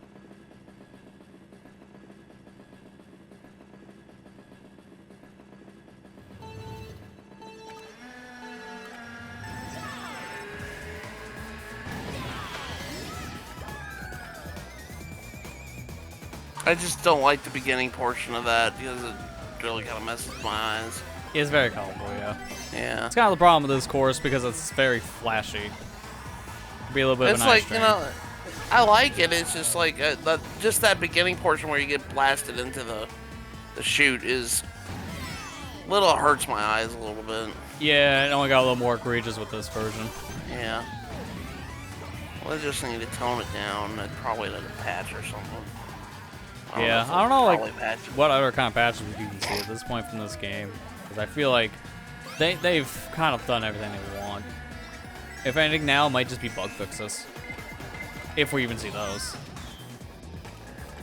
I just don't like the beginning portion of that because it really kind of messes with my eyes. It's very colorful, yeah. Yeah. It's kind of the problem with this course because it's very flashy. Be a little bit It's of an eye like, strain. I like it. It's just like, just that beginning portion where you get blasted into the chute is hurts my eyes a little bit. Yeah, it only got a little more egregious with this version. Yeah. Well, I just need to tone it down. I'd probably need a patch or something. Yeah, if I don't know, probably like, patch. what other kind of patches we can see at this point from this game. Because I feel like they've kind of done everything they want. If anything now, it might just be bug fixes. If we even see those.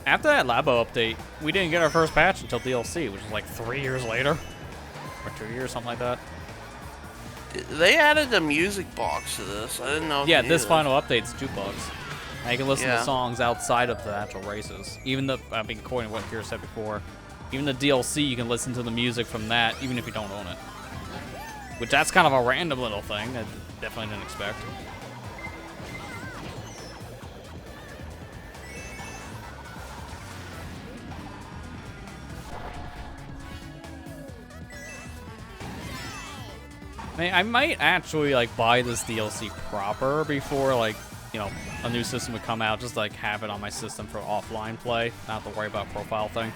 After that Labo update, we didn't get our first patch until DLC, which is like 3 years later. Or 2 years, something like that. They added a music box to this. I didn't know. Yeah, this final update's jukebox. Now you can listen Yeah. to songs outside of the actual races. Even the, I mean, according to what Kira said before, even the DLC, you can listen to the music from that, even if you don't own it. Which, that's kind of a random little thing. I definitely didn't expect. I mean, I might actually, like, buy this DLC proper before, like, you know, a new system would come out, just like have it on my system for offline play, not to worry about profile thing.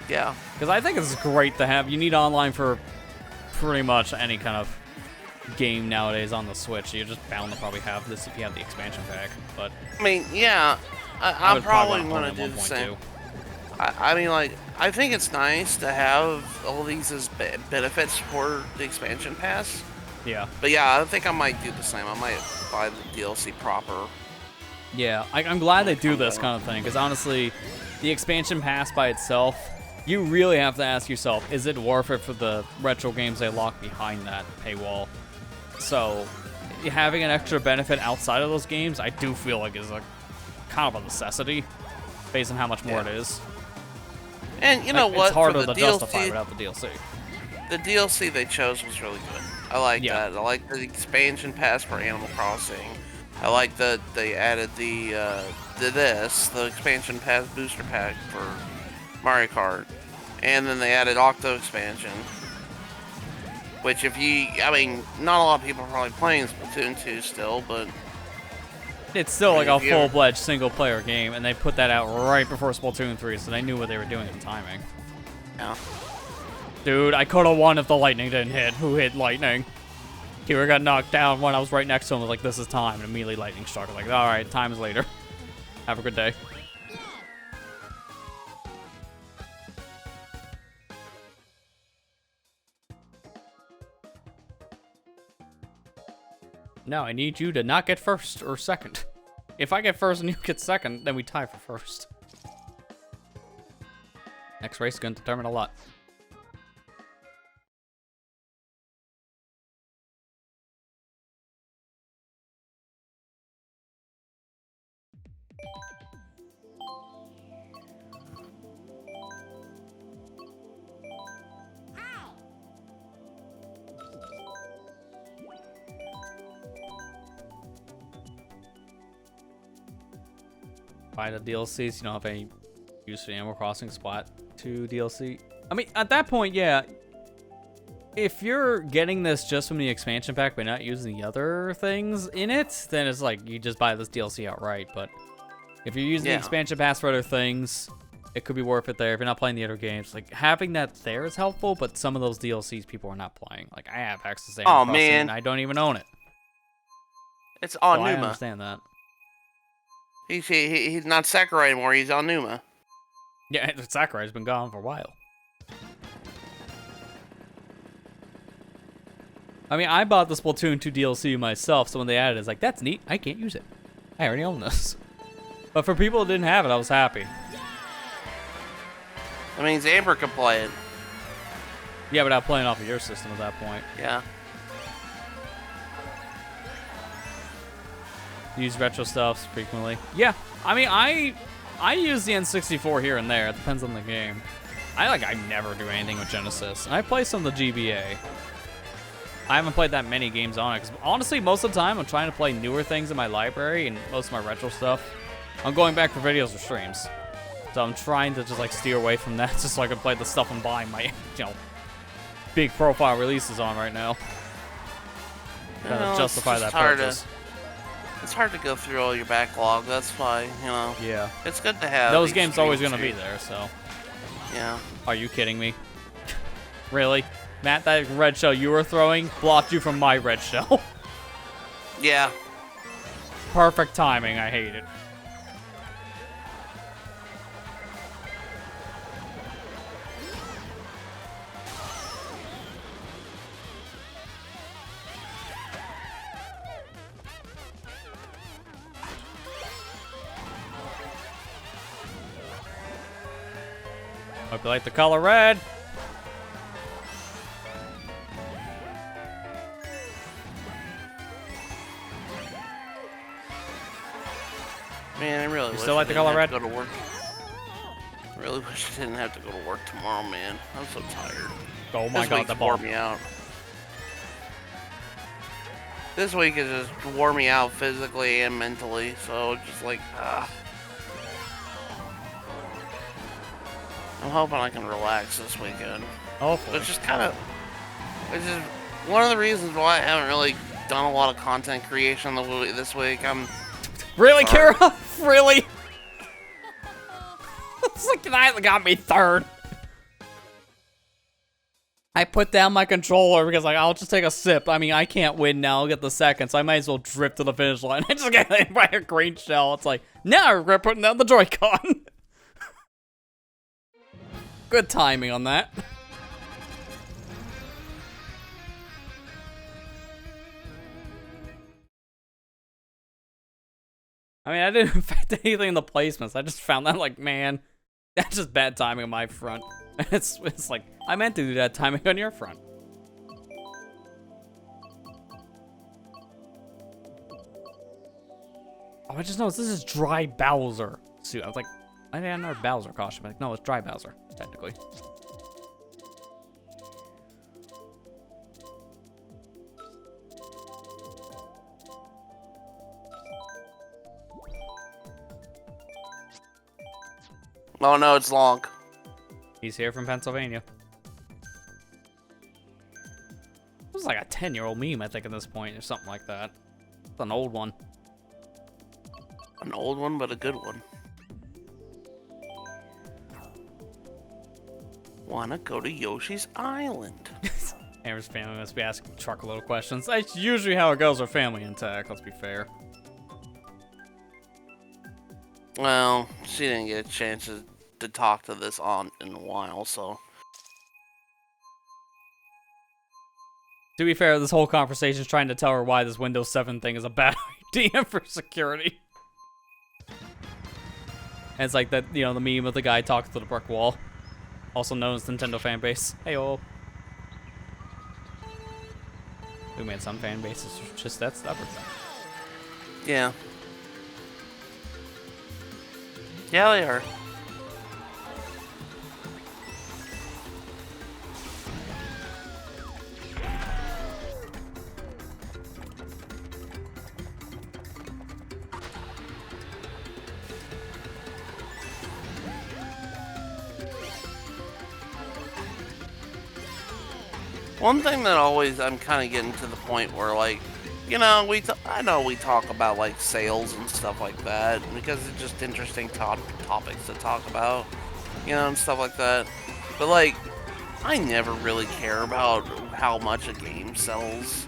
Yeah. Because I think it's great to have. You need online for pretty much any kind of game nowadays on the Switch. You're just bound to probably have this if you have the expansion pack. But I mean, yeah, I I'm would probably want going it to do the 1.2. same. I mean, like, I think it's nice to have all these as benefits for the expansion pass. Yeah. But yeah, I think I might do the same. I might buy the DLC proper. Yeah, I'm glad they do this kind of thing, because honestly, the expansion pass by itself, you really have to ask yourself, is it worth it for the retro games they lock behind that paywall? So, having an extra benefit outside of those games, I do feel like is a kind of a necessity, based on how much more it is. And you know Like, what? It's harder for the to DLC, justify without the DLC. The DLC they chose was really good. I like Yeah. that. I like the expansion pass for Animal Crossing. I like that they added the expansion pass booster pack for Mario Kart, and then they added Octo expansion. Which, if you, I mean, not a lot of people are probably playing Splatoon 2 still, but It's still like I a mean, if you ever- full-fledged single-player game, and they put that out right before Splatoon 3, so they knew what they were doing in timing. yeah. Dude, I could have won if the lightning didn't hit. Who hit lightning? Kira got knocked down when I was right next to him. I was like, this is time. And immediately lightning struck. I was like, alright, time is later. Have a good day. Now I need you to not get first or second. If I get first and you get second, then we tie for first. Next race is going to determine a lot. Buy the DLCs, you don't have any use for Animal Crossing Splat 2 DLC. I mean, at that point, yeah. If you're getting this just from the expansion pack but not using the other things in it, then it's like you just buy this DLC outright. But if you're using the expansion pass for other things, it could be worth it there. If you're not playing the other games, like having that there is helpful, but some of those DLCs people are not playing. Like I have access to Animal Crossing man. and I don't even own it. It's So I Onuma. understand that. He's not Sakurai anymore. He's Onuma. Yeah, Sakurai's been gone for a while. I mean, I bought the Splatoon 2 DLC myself, so when they added it, it's like, that's neat. I can't use it. I already own this. But for people who didn't have it, I was happy. That means Amber could play it. Yeah, without playing off of your system at that point. Yeah. Use retro stuff frequently. Yeah, I mean, I use the N64 here and there. It depends on the game. I never do anything with Genesis. And I play some of the GBA. I haven't played that many games on it. 'Cause honestly, most of the time, I'm trying to play newer things in my library and most of my retro stuff. I'm going back for videos or streams. So I'm trying to just like steer away from that just so I can play the stuff I'm buying my, big profile releases on right now. Gotta justify that purchase. It's hard to go through all your backlog. That's why, Yeah. It's good to have. Those these games always streams gonna be here. there, so. Yeah. Are you kidding me? Really? Matt, that red shell you were throwing blocked you from my red shell. Yeah. Perfect timing. I hate it. Hope you like the color red. Man, I really wish still like I the didn't color have red? to go to work. I really wish I didn't have to go to work tomorrow, man. I'm so tired. Oh my This god, week the wore ball. me out. This week has just wore me out physically and mentally, so just like, I'm hoping I can relax this weekend. Hopefully. It's just one of the reasons why I haven't really done a lot of content creation this week. Really, sorry. Kara? Really? It's like that got me third. I put down my controller because I'll just take a sip. I mean, I can't win now. I'll get the second, so I might as well drift to the finish line. I just got hit by a green shell. It's like, now I regret putting down the Joy-Con. Good timing on that. I mean, I didn't affect anything in the placements. I just found that, like, man, that's just bad timing on my front. It's like, I meant to do that timing on your front. Oh, I just noticed this is Dry Bowser suit. I was like, I had another Bowser costume. Like, no, it's Dry Bowser, technically. Oh no, it's long. He's here from Pennsylvania. This is like a 10-year-old meme, I think, at this point, or something like that. It's an old one. An old one, but a good one. Wanna go to Yoshi's Island? Amber's family must be asking truckload of questions. That's usually how it goes with family in tech, let's be fair. Well, she didn't get a chance to talk to this aunt in a while, so. To be fair, this whole conversation is trying to tell her why this Windows 7 thing is a bad idea for security. And it's like that, you know, the meme of the guy talking to the brick wall. Also known as Nintendo fanbase. Hey-oh. Who made some fan bases just that stubborn. Yeah. Yeah, they are. One thing that I'm kind of getting to the point where, like, you know, I know we talk about, like, sales and stuff like that, because it's just interesting topics to talk about, you know, and stuff like that. But, like, I never really care about how much a game sells,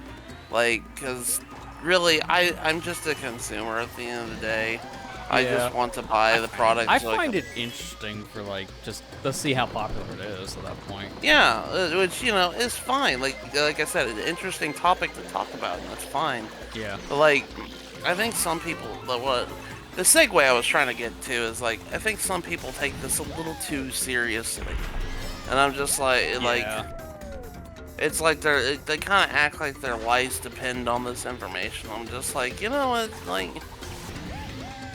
like, because really, I'm just a consumer at the end of the day. I just want to buy the product. I find it interesting for, like, just to see how popular it is at that point. Yeah, which, you know, is fine. Like I said, an interesting topic to talk about, and that's fine. Yeah. But, like, I think some people, the segue I was trying to get to is like I think some people take this a little too seriously, and I'm just like it's like they kind of act like their lives depend on this information. I'm just like, you know what, like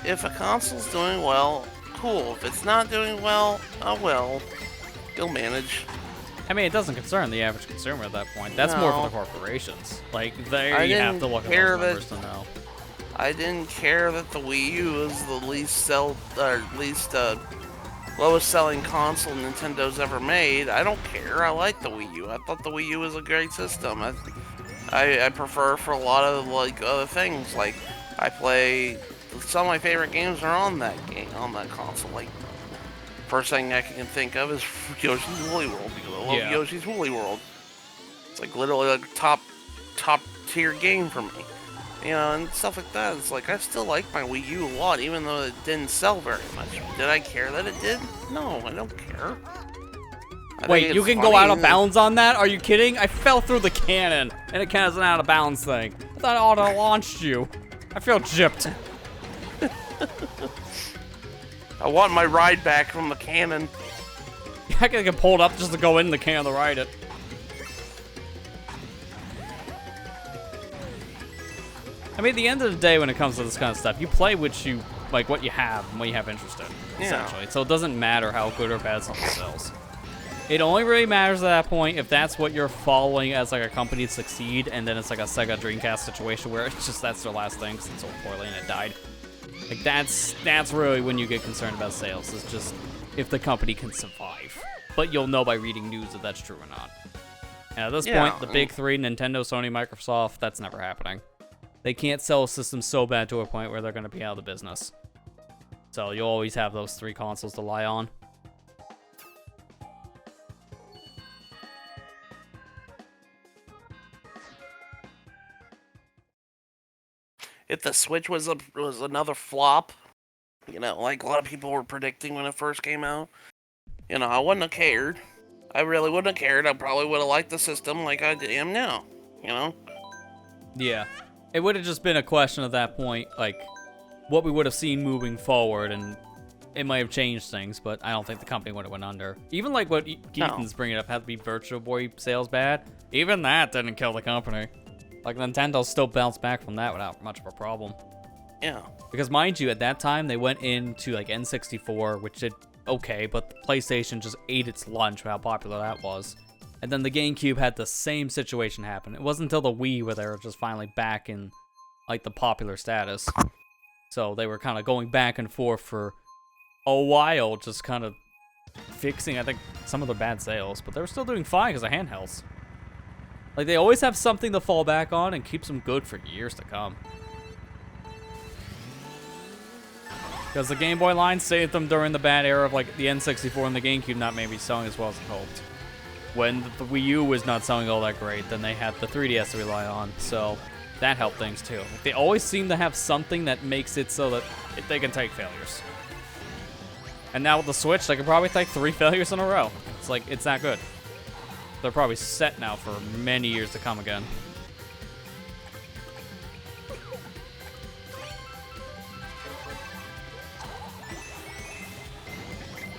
if a console's doing well, cool. If it's not doing well, oh well, you'll manage. I mean, it doesn't concern the average consumer at that point. That's more for the corporations. Like, they have to look at those numbers to know. I didn't care that the Wii U was the lowest selling console Nintendo's ever made. I don't care. I like the Wii U. I thought the Wii U was a great system. I prefer for a lot of like other things. Like I play some of my favorite games are on that console. Like first thing I can think of is Yoshi's Woolly World because I love Yoshi's Woolly World. It's like literally like top tier game for me. You know, and stuff like that. It's like, I still like my Wii U a lot, even though it didn't sell very much. Did I care that it did? No, I don't care. Wait, you can go out of bounds on that? Are you kidding? I fell through the cannon, and it counts as an out of bounds thing. I thought it auto-launched you. I feel gypped. I want my ride back from the cannon. I can get pulled up just to go in the cannon to ride it. I mean, at the end of the day, when it comes to this kind of stuff, you play what you have and what you have interest in, essentially. So it doesn't matter how good or bad something sells. It only really matters at that point if that's what you're following as like a company to succeed, and then it's like a Sega Dreamcast situation where it's just that's their last thing because it sold poorly and it died. Like that's really when you get concerned about sales. It's just if the company can survive. But you'll know by reading news if that's true or not. And at this point, the big three, Nintendo, Sony, Microsoft, that's never happening. They can't sell a system so bad to a point where they're going to be out of the business. So you'll always have those three consoles to lie on. If the Switch was another flop, you know, like a lot of people were predicting when it first came out, you know, I wouldn't have cared. I really wouldn't have cared. I probably would have liked the system like I am now, you know? Yeah. It would have just been a question at that point, like, what we would have seen moving forward, and it might have changed things, but I don't think the company would have went under. Even like what Ethan's bringing up, had to be Virtual Boy sales bad, even that didn't kill the company. Like, Nintendo still bounced back from that without much of a problem. Yeah. Because mind you, at that time, they went into, like, N64, which did okay, but the PlayStation just ate its lunch with how popular that was. And then the GameCube had the same situation happen. It wasn't until the Wii where they were just finally back in, like, the popular status. So they were kind of going back and forth for a while, just kind of fixing, I think, some of the bad sales. But they were still doing fine because of handhelds. Like, they always have something to fall back on and keeps them good for years to come. Because the Game Boy line saved them during the bad era of, like, the N64 and the GameCube not maybe selling as well as hoped. When the Wii U was not selling all that great, then they had the 3DS to rely on, so that helped things too. They always seem to have something that makes it so that they can take failures. And now with the Switch, they could probably take 3 failures in a row. It's like, it's that good. They're probably set now for many years to come again.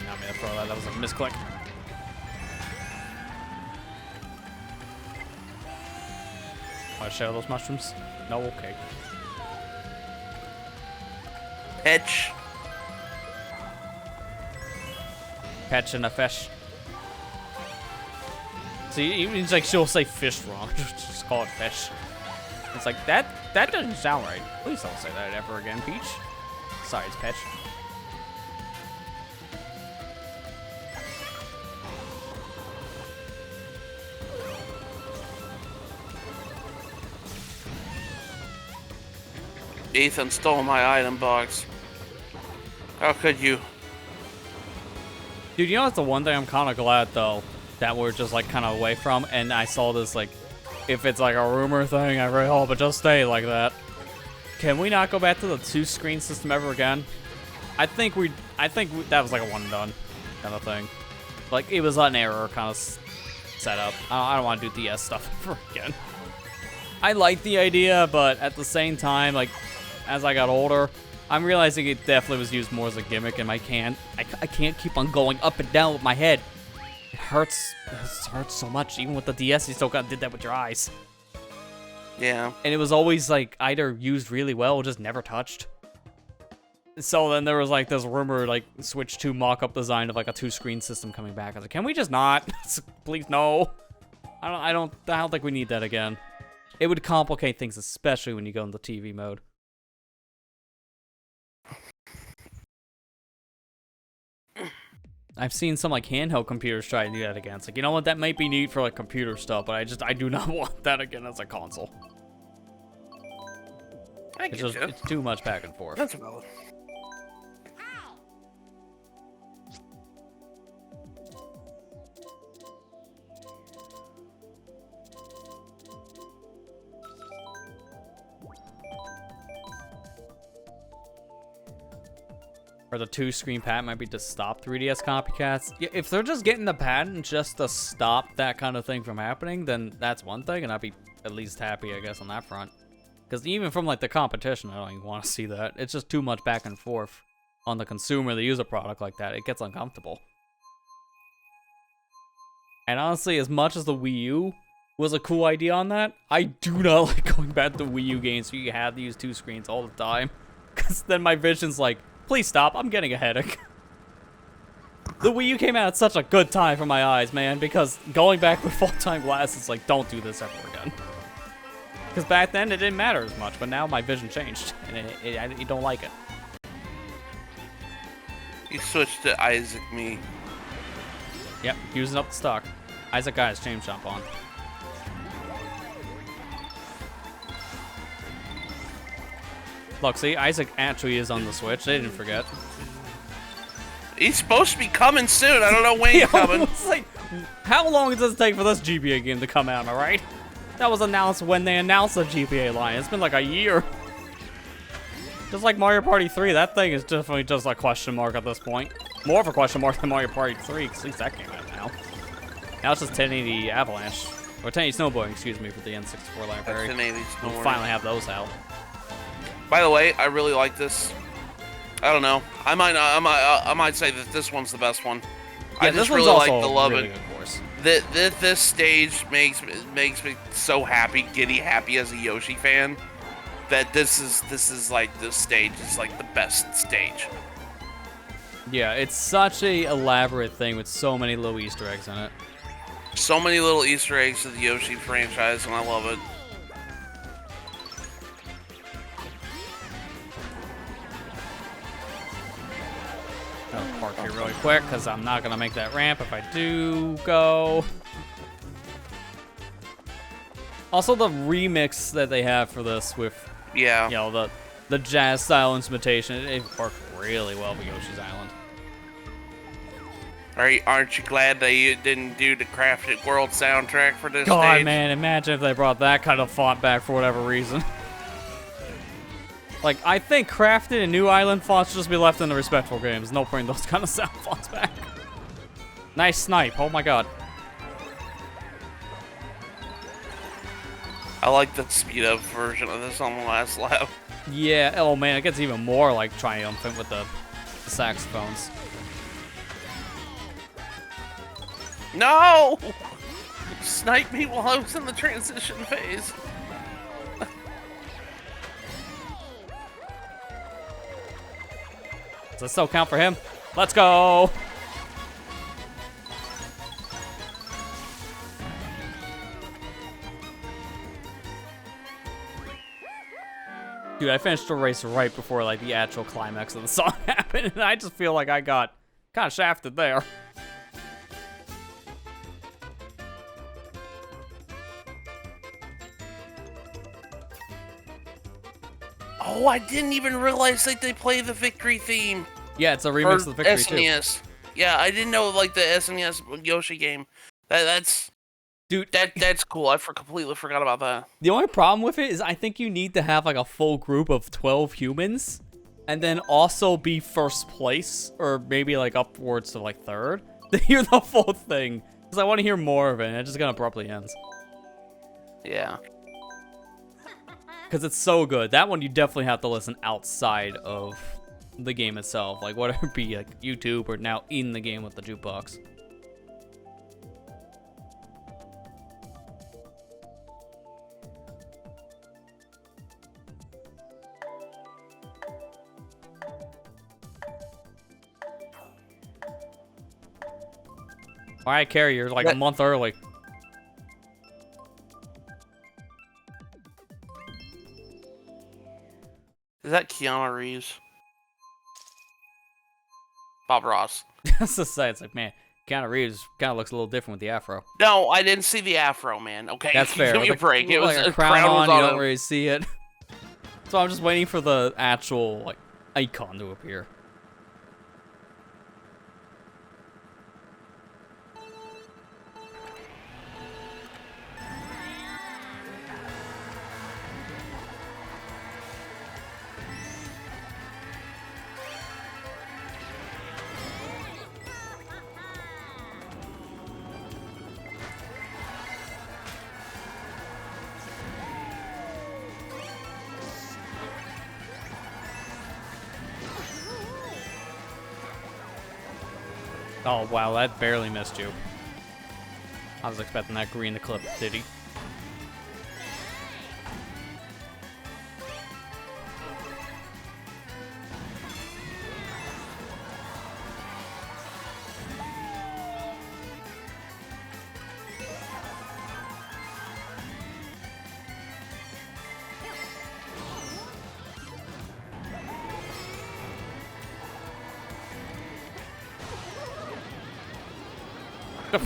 Not me to throw that, that was a misclick. Want to share those mushrooms? No? Okay. Pitch. Patch and a fish. See, even like she'll say fish wrong. Just call it fish. It's like, that doesn't sound right. Please don't say that ever again, Peach. Sorry, it's Patch. Ethan stole my item box. How could you? Dude, you know what's the one thing I'm kind of glad, though, that we're just, like, kind of away from? And I saw this, like, if it's, like, a rumor thing, I really hope it just stay like that. Can we not go back to the 2-screen system ever again? I think that was, like, a one-and-done kind of thing. Like, it was an error kind of set up. I don't want to do DS stuff ever again. I like the idea, but at the same time, like, as I got older, I'm realizing it definitely was used more as a gimmick, and I can't keep on going up and down with my head. It hurts. It hurts so much. Even with the DS, you still did that with your eyes. Yeah. And it was always like either used really well or just never touched. So then there was like this rumor, like Switch 2 mock-up design of like a 2-screen system coming back. I was like, can we just not? Please no. I don't think we need that again. It would complicate things, especially when you go into TV mode. I've seen some like handheld computers try to do that again. It's like, you know what, that might be neat for like computer stuff, but I do not want that again as a console. It's too much back and forth. That's valid. Or the 2-screen patent might be to stop 3DS copycats. Yeah, if they're just getting the patent just to stop that kind of thing from happening, then that's one thing, and I'd be at least happy, I guess, on that front. Because even from, like, the competition, I don't even want to see that. It's just too much back and forth on the consumer to use a product like that. It gets uncomfortable. And honestly, as much as the Wii U was a cool idea on that, I do not like going back to Wii U games where you have to use 2 screens all the time. Because then my vision's like, please stop, I'm getting a headache. The Wii U came out at such a good time for my eyes, man, because going back with full-time glasses, like, don't do this ever again. Because back then, it didn't matter as much, but now my vision changed, and I don't like it. You switched to Isaac me. Yep, using up the stock. Isaac got his chain jump on. Look, see, Isaac actually is on the Switch. They didn't forget. He's supposed to be coming soon. I don't know when he's coming. It's like, how long does it take for this GBA game to come out, alright? That was announced when they announced the GBA line. It's been like a year. Just like Mario Party 3, that thing is definitely just a question mark at this point. More of a question mark than Mario Party 3, because at least that came out now. Now it's just 1080 Avalanche. Or 1080 Snowboarding, excuse me, for the N64 library. 1080 We'll Snowboarding. finally have those out. By the way, I really like this. I don't know. I might say that this one's the best one. Yeah, I just this one's really also like the love really it. good course. This stage makes me so happy, giddy happy as a Yoshi fan. That this stage is like the best stage. Yeah, it's such a elaborate thing with so many little Easter eggs in it. So many little Easter eggs to the Yoshi franchise, and I love it. I'll park here really quick because I'm not gonna make that ramp if I do go. Also, the remix that they have for this with, Yeah. you know, the jazz style instrumentation, it worked really well for Yoshi's Island. Aren't you glad they didn't do the Crafted World soundtrack for this God, stage? man, imagine if they brought that kind of font back for whatever reason. Like, I think Crafted and New Island fonts should just be left in the respectful games. No bring those kind of sound fonts back. Nice snipe. Oh my god. I like the speed up version of this on the last lap. Yeah. Oh man, it gets even more like triumphant with the saxophones. No! Snipe me while I was in the transition phase. Does it still count for him? Let's go! Dude, I finished the race right before like the actual climax of the song happened, and I just feel like I got kind of shafted there. Oh, I didn't even realize that they play the victory theme. Yeah, it's a remix of the victory SNES. Yeah, I didn't know like the SNES Yoshi game. That's cool. I completely forgot about that. The only problem with it is I think you need to have like a full group of 12 humans and then also be first place or maybe like upwards to like third to hear the full thing. Because I want to hear more of it and it just kind of abruptly ends. Yeah. Because it's so good. That one you definitely have to listen outside of the game itself. Like, whether it be like YouTube or now in the game with the jukebox. Alright, Carrie, you're like a month early. Is that Keanu Reeves? Bob Ross. That's the side. It's like, man, Keanu Reeves kind of looks a little different with the afro. No, I didn't see the afro, man. Okay, That's fair. Give me a With break. It was like a a crown on. was You don't really see it. So I'm just waiting for the actual like icon to appear. Oh, wow, that barely missed you. I was expecting that green to clip, did he?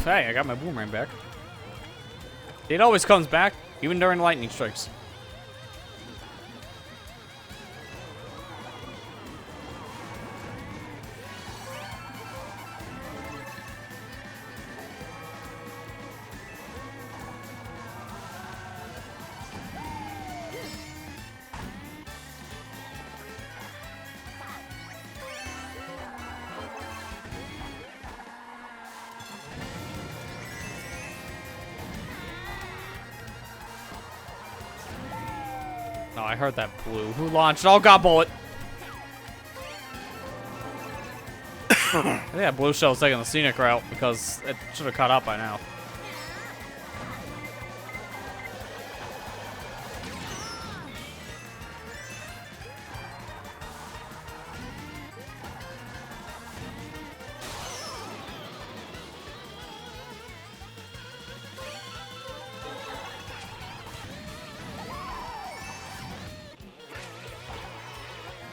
Hey, I got my boomerang back. It always comes back, even during lightning strikes. Oh, I heard that blue. Who launched? Oh, God, bullet. I think that blue shell's taking the scenic route because it should have caught up by now.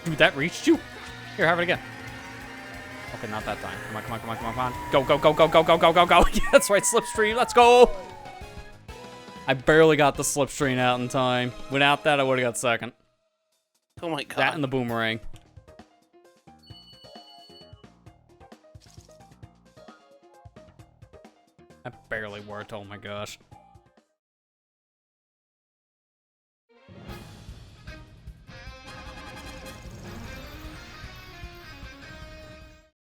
Dude, that reached you? Here, have it again. Okay, not that time. Come on, come on, come on, come on, come on. Go, go, go, go, go, go, go, go, go. Yeah, that's right, slipstream. Let's go. I barely got the slipstream out in time. Without that, I would have got second. Oh my god. That and the boomerang. That barely worked. Oh my gosh.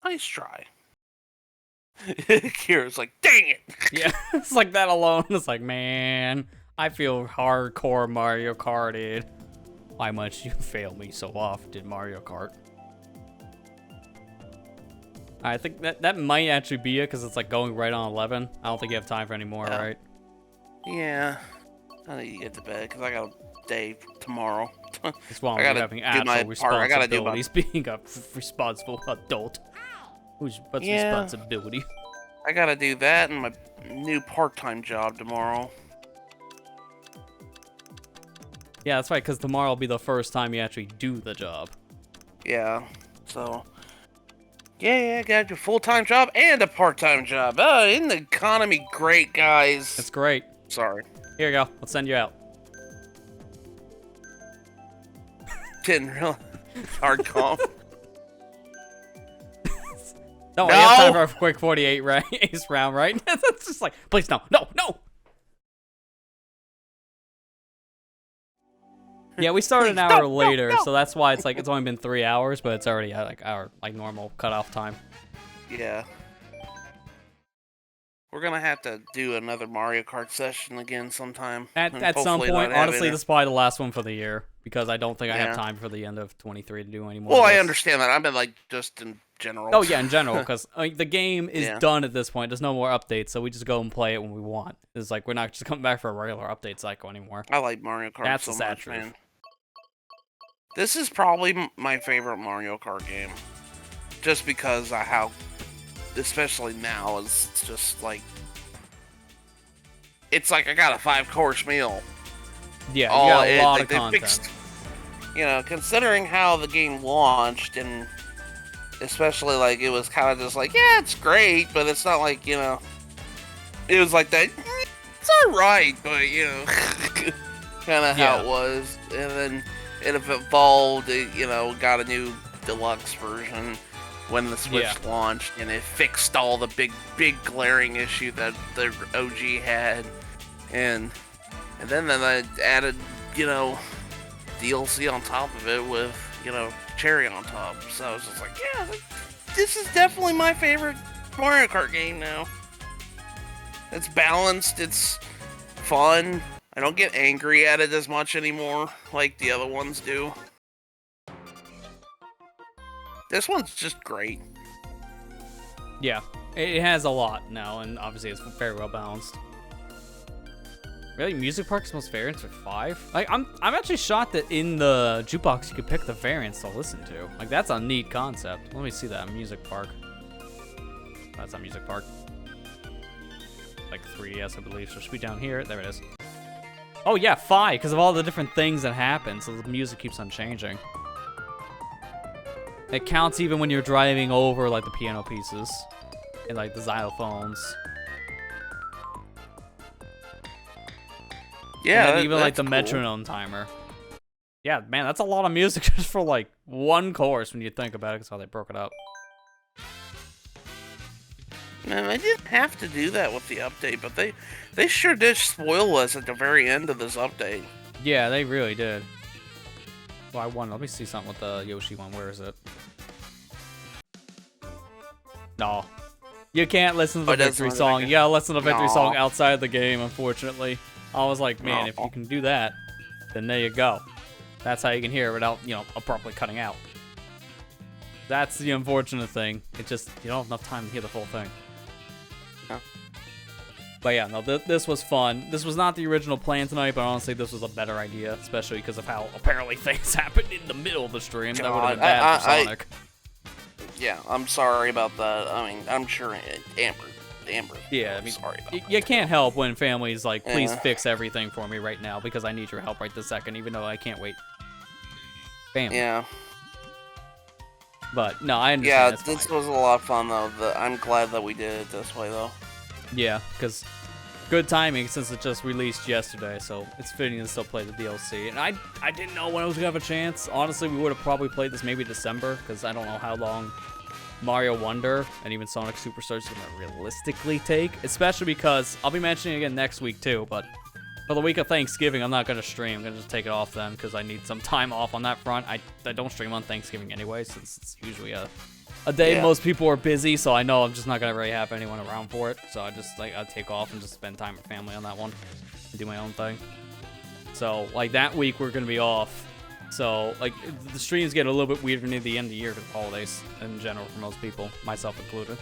Nice try. Kira's like, dang it. Yeah, it's like that alone. It's like, man, I feel hardcore Mario Karted. Why must you fail me so often, Mario Kart? I think that might actually be it, because it's like going right on 11. I don't think you have time for any more, right? Yeah. I need to get to bed, because I got a day tomorrow. It's while I I'm gotta having do actual my part. I gotta do my- responsibilities, being a responsible adult. What's responsibility? I gotta do that and my new part-time job tomorrow. Yeah, that's right, because tomorrow will be the first time you actually do the job. Yeah, so... Yeah, I got a full-time job and a part-time job. Isn't the economy great, guys? That's great. Sorry. Here you go. Let's send you out. Didn't really hard cough. No, we have time for a quick 48 ace round, right? That's just like, please, no, no, no! Yeah, we started an hour later, so that's why it's like, it's only been 3 hours, but it's already at like our like normal cutoff time. Yeah. We're gonna have to do another Mario Kart session again sometime. At and some hopefully point, not have honestly, any- this is probably the last one for the year because I don't think I Yeah. have time for the end of 23 to do any more. Well, of I this. understand that. I mean, like, just in general. Oh yeah, in general, because the game is Yeah. done at this point. There's no more updates, so we just go and play it when we want. It's like we're not just coming back for a regular update cycle anymore. I like Mario Kart That's so the sad much, truth. man. This is probably my favorite Mario Kart game. Just because of how, especially now, is just like... It's like I got a 5-course meal. Yeah, you got a lot like, of they content. fixed, you know, considering how the game launched, and especially like it was kind of just like, yeah, it's great, but it's not like, you know, it was like that. It's all right, but you know, kind of how Yeah. it was, and then it evolved. It, you know, got a new deluxe version when the Switch Yeah. launched, and it fixed all the big glaring issue that the OG had, and then they added, you know, DLC on top of it with, you know, cherry on top. So I was just like, yeah, this is definitely my favorite Mario Kart game now. It's balanced, it's fun. I don't get angry at it as much anymore like the other ones do. This one's just great. Yeah, it has a lot now, and obviously it's very well balanced. Really, Music Park's most variants are 5? Like, I'm actually shocked that in the jukebox you could pick the variants to listen to. Like, that's a neat concept. Let me see that, Music Park. That's not Music Park. Like 3DS, I believe, so it should be down here. There it is. Oh yeah, 5, because of all the different things that happen, so the music keeps on changing. It counts even when you're driving over, like, the piano pieces. And, like, the xylophones. Yeah, And then even like the that's cool. metronome timer. Yeah, man, that's a lot of music just for like one course when you think about it. That's how they broke it up. Man, they didn't have to do that with the update, but they sure did spoil us at the very end of this update. Yeah, they really did. Well, I won. Let me see something with the Yoshi one. Where is it? No. You can't listen to the Oh, it doesn't victory look song. like it. You gotta listen to the victory No. song outside the game, unfortunately. I was like, man, if No. you can do that, then there you go. That's how you can hear it without, you know, abruptly cutting out. That's the unfortunate thing. It just, you don't have enough time to hear the full thing. Huh. But yeah, no, this was fun. This was not the original plan tonight, but honestly, this was a better idea, especially because of how apparently things happened in the middle of the stream. That would have been bad for Sonic. Yeah, I'm sorry about that. I mean, I'm sure Amber. Yeah, I I'm mean, sorry about you can't help when families like, please Yeah. fix everything for me right now because I need your help right this second, even though I can't wait. Bam. Yeah, But no, I understand. yeah. That's This fine. was a lot of fun though. I'm glad that we did it this way though. Yeah, because good timing since it just released yesterday, so it's fitting to still play the DLC. And I didn't know when I was gonna have a chance. Honestly, we would have probably played this maybe December because I don't know how long Mario Wonder and even Sonic Superstars is gonna realistically take, especially because I'll be mentioning it again next week too. But for the week of Thanksgiving, I'm not gonna stream. I'm gonna just take it off then because I need some time off on that front. I don't stream on Thanksgiving anyway, since it's usually a day Yeah. most people are busy, so I know I'm just not gonna really have anyone around for it. So I just I'll take off and just spend time with family on that one and do my own thing. So like that week we're gonna be off. So like the streams get a little bit weirder near the end of the year because of holidays in general for most people, myself included.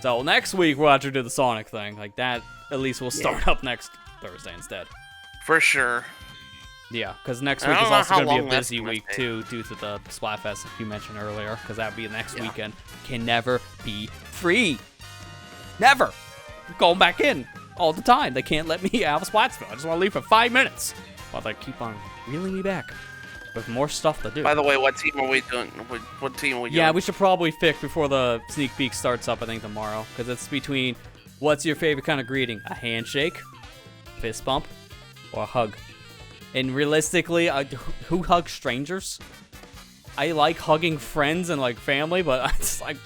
So next week we'll actually do the Sonic thing. Like that at least will start up next Thursday instead. For sure. Yeah, because next I week don't is know also how going to be a long that's busy gonna week take. too, due to the Splatfest you mentioned earlier, because that would be the next Yeah. weekend. Can never be free. Never. Going back in all the time. They can't let me out of Splatsville. I just want to leave for 5 minutes while they keep on reeling me back with more stuff to do. By the way, what team are we doing? What team are we doing? Yeah, we should probably pick before the sneak peek starts up, I think, tomorrow. Because it's between what's your favorite kind of greeting? A handshake, fist bump, or a hug? And realistically, who hugs strangers? I like hugging friends and like family, but it's like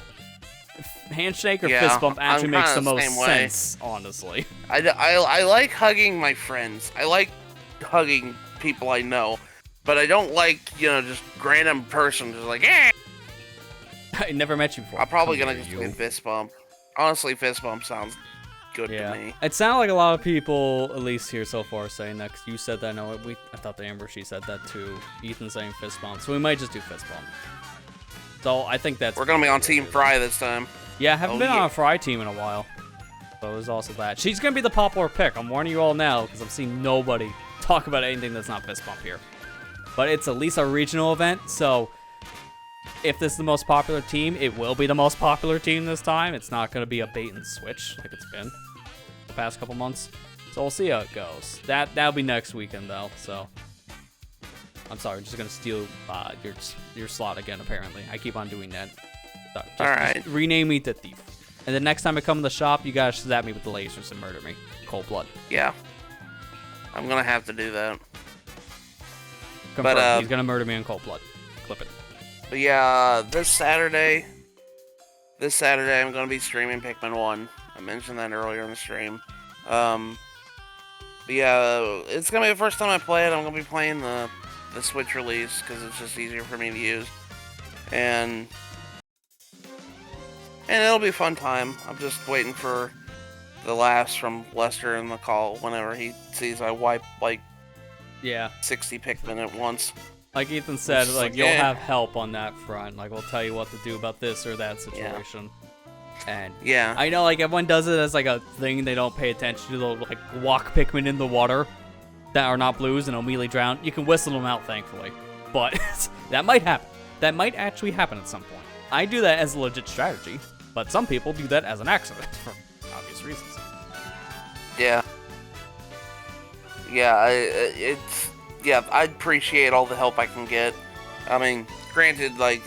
handshake or Yeah, fist bump actually I'm makes the kinda the most same way. sense, honestly. I like hugging my friends. I like hugging people I know, but I don't like, you know, just random person just like, eh. I never met you before. I'm probably How gonna dare just you. say fist bump. honestly, fist bump sounds good to Yeah. me. It sounded like a lot of people, at least here so far, saying that. 'Cause you said that. No, I thought the Amber, she said that too. Ethan saying fist bump. So we might just do fist bump. So I think that's... We're gonna be on Team Fry this time. Yeah, I haven't Oh, been on yeah. a Fry team in a while. So there's also that. She's going to be the popular pick. I'm warning you all now, because I've seen nobody talk about anything that's not fist bump here. But it's at least a regional event, so if this is the most popular team, it will be the most popular team this time. It's not going to be a bait and switch like it's been the past couple months. So we'll see how it goes. That'll be next weekend, though, so... I'm sorry, I'm just going to steal your slot again, apparently. I keep on doing that. So, just rename me the Thief. And the next time I come to the shop, you guys zap me with the lasers and murder me. Cold blood. Yeah. I'm gonna have to do that. Confirmed. He's gonna murder me in cold blood. Clip it. But yeah, this Saturday I'm gonna be streaming Pikmin 1. I mentioned that earlier in the stream. But yeah, it's gonna be the first time I play it. I'm gonna be playing the Switch release because it's just easier for me to use. And it'll be a fun time. I'm just waiting for the laughs from Lester in the call whenever he sees I wipe like 60 Pikmin at once. Like Ethan said, like you'll yeah. have help on that front. Like we'll tell you what to do about this or that situation. And yeah, I know like everyone does it as like a thing. They don't pay attention to the like walk Pikmin in the water that are not blues and immediately drown. You can whistle them out, thankfully, but that might happen. That might actually happen at some point. I do that as a legit strategy, but some people do that as an accident for obvious reasons. Yeah. Yeah, I appreciate all the help I can get. I mean, granted, like,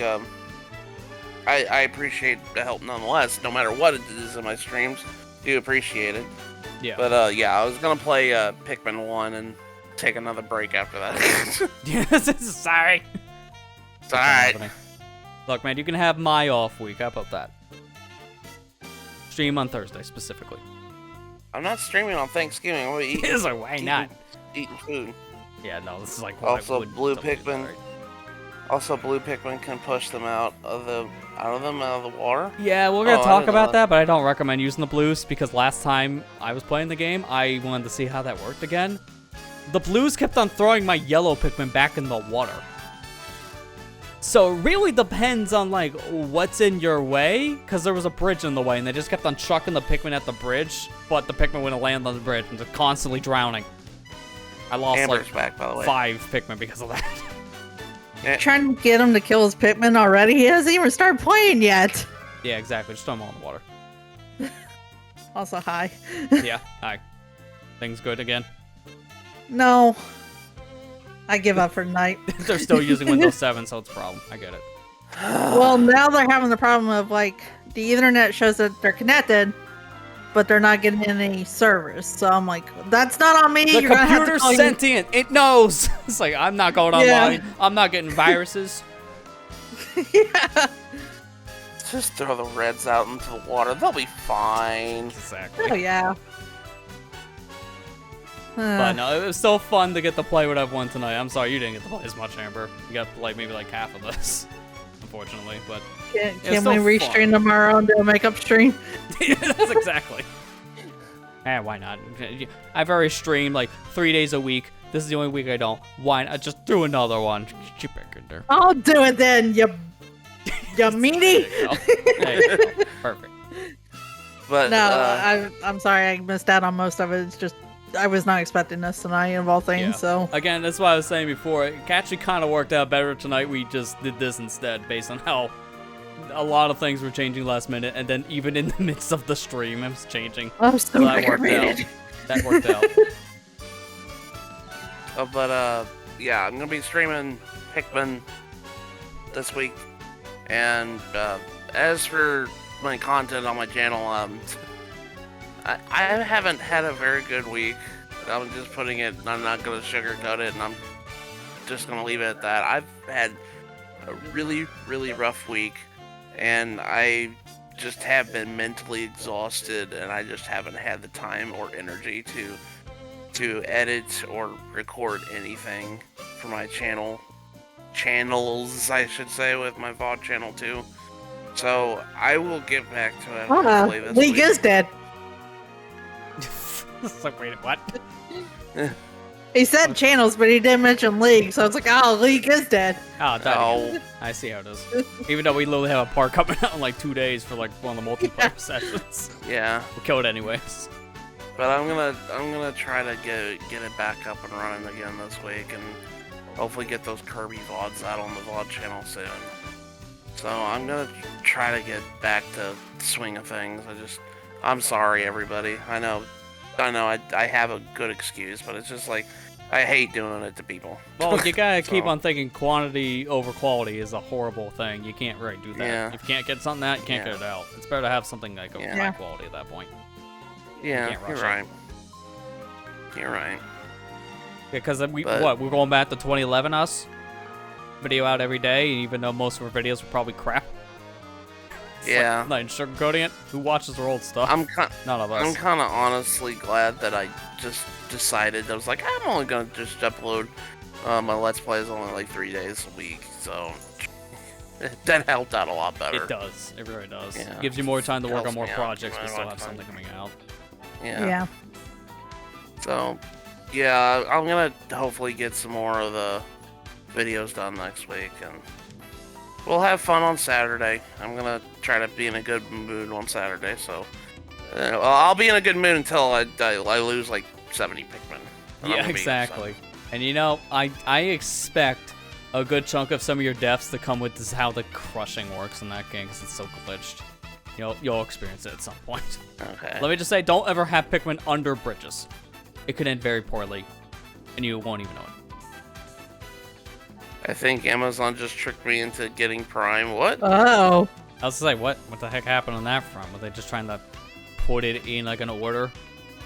I appreciate the help nonetheless, no matter what it is in my streams. Do appreciate it. Yeah. But, yeah, I was gonna play, Pikmin 1 and take another break after that. Yes, sorry. It's alright. Look, man, you can have my off week. How about that? Stream on Thursday, specifically. I'm not streaming on Thanksgiving. I'm eating. It's like, why not? Eating food. Yeah, no, this is like what Also, I would Blue totally Pikmin. do, right? Also, Blue Pikmin can push them out of the water. Yeah, we're gonna I talk didn't know about that. that, but I don't recommend using the blues because last time I was playing the game, I wanted to see how that worked again. The blues kept on throwing my yellow Pikmin back in the water. So it really depends on like what's in your way, because there was a bridge in the way, and they just kept on chucking the Pikmin at the bridge, but the Pikmin wouldn't land on the bridge and just constantly drowning. I lost Amber's like back, by the way. 5 Pikmin because of that. Trying to get him to kill his Pikmin already. He hasn't even started playing yet. Yeah, exactly. Just throw them all in the water. Also, hi. Yeah, hi. Things good again? No. I give up for tonight. They're still using Windows 7, so it's a problem. I get it. Well, now they're having the problem of like the internet shows that they're connected, but they're not getting any service. So I'm like, that's not on me. The You're gonna have to computer's call sentient. It knows. It's like, I'm not going online. I'm not getting viruses. Yeah. Just throw the reds out into the water. They'll be fine. Exactly. Oh yeah. But no, it was so fun to get to play with everyone tonight. I'm sorry you didn't get to play as much, Amber. You got to play maybe like half of this, unfortunately. But Can still we fun. restream tomorrow and do a makeup stream? yeah, that's exactly. Why not? I've already streamed like 3 days a week. This is the only week I don't. Why not? Just do another one. Get back in there. I'll do it then, you meanie. There you go. There you go. Perfect. But No, I'm sorry I missed out on most of it. It's just I was not expecting this tonight of all things. Yeah. So Again, that's what I was saying before. It actually kind of worked out better tonight. We just did this instead, based on how a lot of things were changing last minute, and then even in the midst of the stream, it was changing. I'm so that worked out. aggravated. That worked out. yeah, I'm gonna be streaming Pikmin this week, and as for my content on my channel, I haven't had a very good week. I'm just putting it. I'm not gonna sugarcoat it, and I'm just gonna leave it at that. I've had a really, really rough week, and I just have been mentally exhausted, and I just haven't had the time or energy to edit or record anything for my channels, I should say, with my VOD channel too. So I will get back to it. Hopefully this League week. is dead. It's like, wait, what? He said channels, but he didn't mention League, so it's like, oh, League is dead. Oh, that Oh. I see how it is. Even though we literally have a part coming out in like 2 days for like one of the multiplayer sessions. Yeah, We'll kill it anyways. but I'm gonna try to get it back up and running again this week, and hopefully get those Kirby VODs out on the VOD channel soon. So I'm gonna try to get back to the swing of things. I'm sorry, everybody. I know, I have a good excuse, but it's just like, I hate doing it to people. Well, you gotta keep So- on thinking quantity over quality is a horrible thing. You can't really do that. Yeah. If you can't get something out, you can't Yeah. get it out. It's better to have something like of Yeah. high quality at that point. Yeah, can't rush you're it. right. You're right. Because But- we're going back to 2011 us? Video out every day, and even though most of our videos were probably crap. It's Yeah. Like, not even sugarcoating it. Who watches our old stuff? None of us. I'm kind of honestly glad that I just decided. I was like, I'm only gonna just upload my Let's Plays only like 3 days a week, so that helped out a lot better. It does. It really does. Yeah. Gives you more time to work Helps on more me out. projects, I but don't still have have time. something coming out. Yeah. So, yeah, I'm gonna hopefully get some more of the videos done next week, and we'll have fun on Saturday. I'm gonna try to be in a good mood on Saturday, so well, I'll be in a good mood until I lose like 70 Pikmin. And I'm Yeah, gonna be exactly. upset. And you know, I expect a good chunk of some of your deaths to come with this, how the crushing works in that game, because it's so glitched. You'll experience it at some point. Okay. Let me just say, don't ever have Pikmin under bridges. It could end very poorly, and you won't even know it. I think Amazon just tricked me into getting Prime. What? Oh. I was like, what the heck happened on that front? Were they just trying to put it in like an order,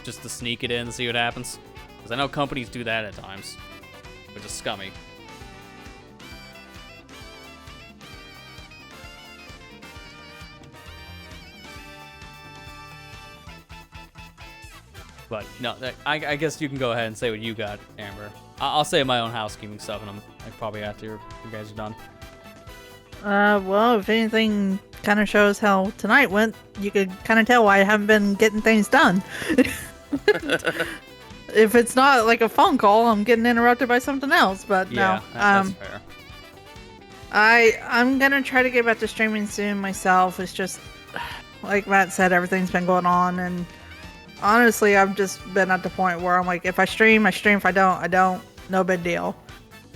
just to sneak it in and see what happens? Because I know companies do that at times, which is scummy. But no, I guess you can go ahead and say what you got, Amber. I'll say my own housekeeping stuff, and I'm like, probably after you guys are done. Well, if anything kind of shows how tonight went, you could kind of tell why I haven't been getting things done. If it's not like a phone call, I'm getting interrupted by something else. But Yeah, no, that's fair. I'm gonna try to get back to streaming soon myself. It's just like Matt said, everything's been going on, and honestly, I've just been at the point where I'm like, if I stream, I stream. If I don't, I don't. No big deal.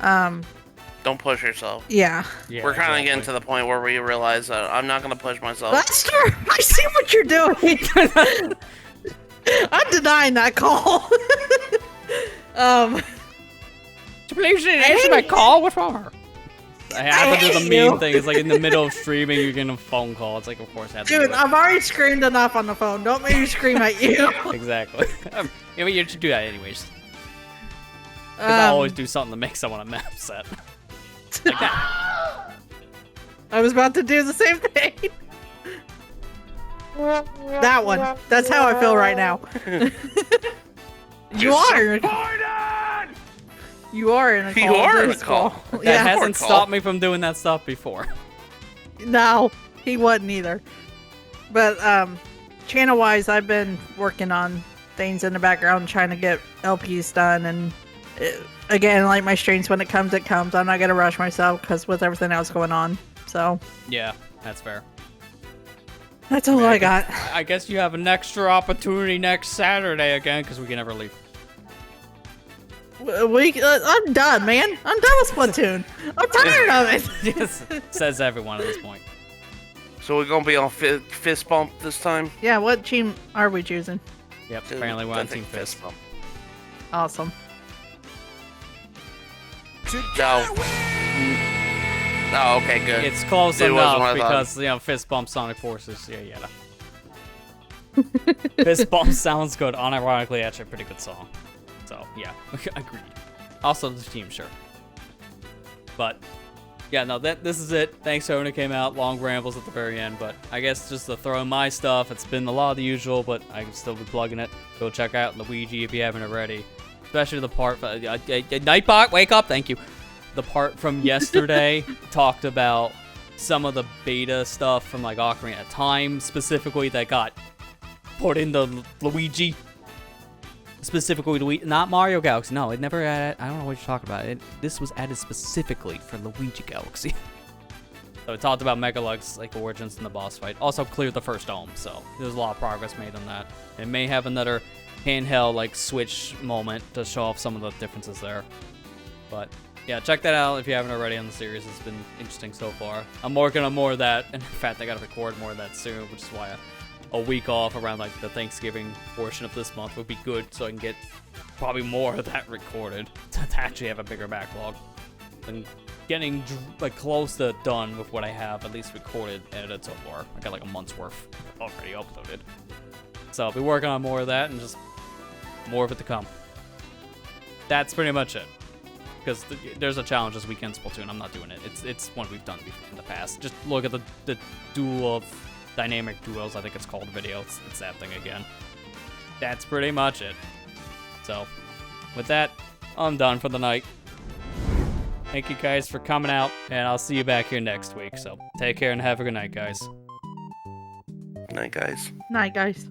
Don't push yourself. Yeah. Yeah, We're kind of getting exactly. to the point where we realize that I'm not gonna push myself. That's true. I see what you're doing. I'm denying that call. Please answer my call. What's wrong with her? I have to do the hate meme you. thing. It's like in the middle of streaming, you're getting a phone call. It's like, of course, I have to Dude, do it. I've already screamed enough on the phone. Don't make me scream at you. Exactly. Yeah, but you should do that anyways. Because I always do something to make someone upset. Like that. I was about to do the same thing. That one. That's how I feel right now. You are. You are in a call. You are in a This call. That Yeah. hasn't call. stopped me from doing that stuff before. No, he wasn't either. But channel wise, I've been working on things in the background, trying to get LPs done, and again, like my streams, when it comes, it comes. I'm not gonna rush myself because with everything else going on. So Yeah, that's fair. that's all I got. I guess you have an extra opportunity next Saturday again, because we can never leave. I'm done, man. I'm done with Splatoon. I'm tired of it. Yes, says everyone at this point. So we're gonna be on fist bump this time. Yeah, what team are we choosing? Yep, apparently we're I on think Team Fist. bump. Awesome. No. Oh, okay, good. It's close It wasn't enough what I thought. because, Fist Bump Sonic Forces. Yeah. Fist Bump sounds good. Unironically, actually a pretty good song. So, yeah, agreed. Also, the team shirt. But, yeah, no, this is it. Thanks to everyone who came out. Long rambles at the very end. But I guess just to throw in my stuff, it's been a lot of the usual, but I can still be plugging it. Go check out Luigi if you haven't already. Especially the part, Nightbot, wake up, thank you. The part from yesterday talked about some of the beta stuff from like Ocarina of Time specifically that got put into Luigi. Specifically Luigi, not Mario Galaxy. No, it never added. I don't know what you're talking about. This was added specifically for Luigi Galaxy. So it talked about Megalux, like origins in the boss fight. Also cleared the first dome, so there's a lot of progress made on that. It may have another handheld like Switch moment to show off some of the differences there. But yeah, check that out if you haven't already on the series. It's been interesting so far. I'm working on more of that, and in fact, I gotta record more of that soon, which is why a week off around like the Thanksgiving portion of this month would be good, so I can get probably more of that recorded to actually have a bigger backlog. And getting like close to done with what I have at least recorded, edited so far. I got like a month's worth already uploaded. So I'll be working on more of that and just more of it to come. That's pretty much it. Because there's a challenge this weekend, Splatoon. I'm not doing it. It's one we've done before in the past. Just look at the duel of dynamic duels, I think it's called, video. It's that thing again. That's pretty much it. So, with that, I'm done for the night. Thank you guys for coming out, and I'll see you back here next week. So, take care and have a good night, guys. Night, guys. Night, guys.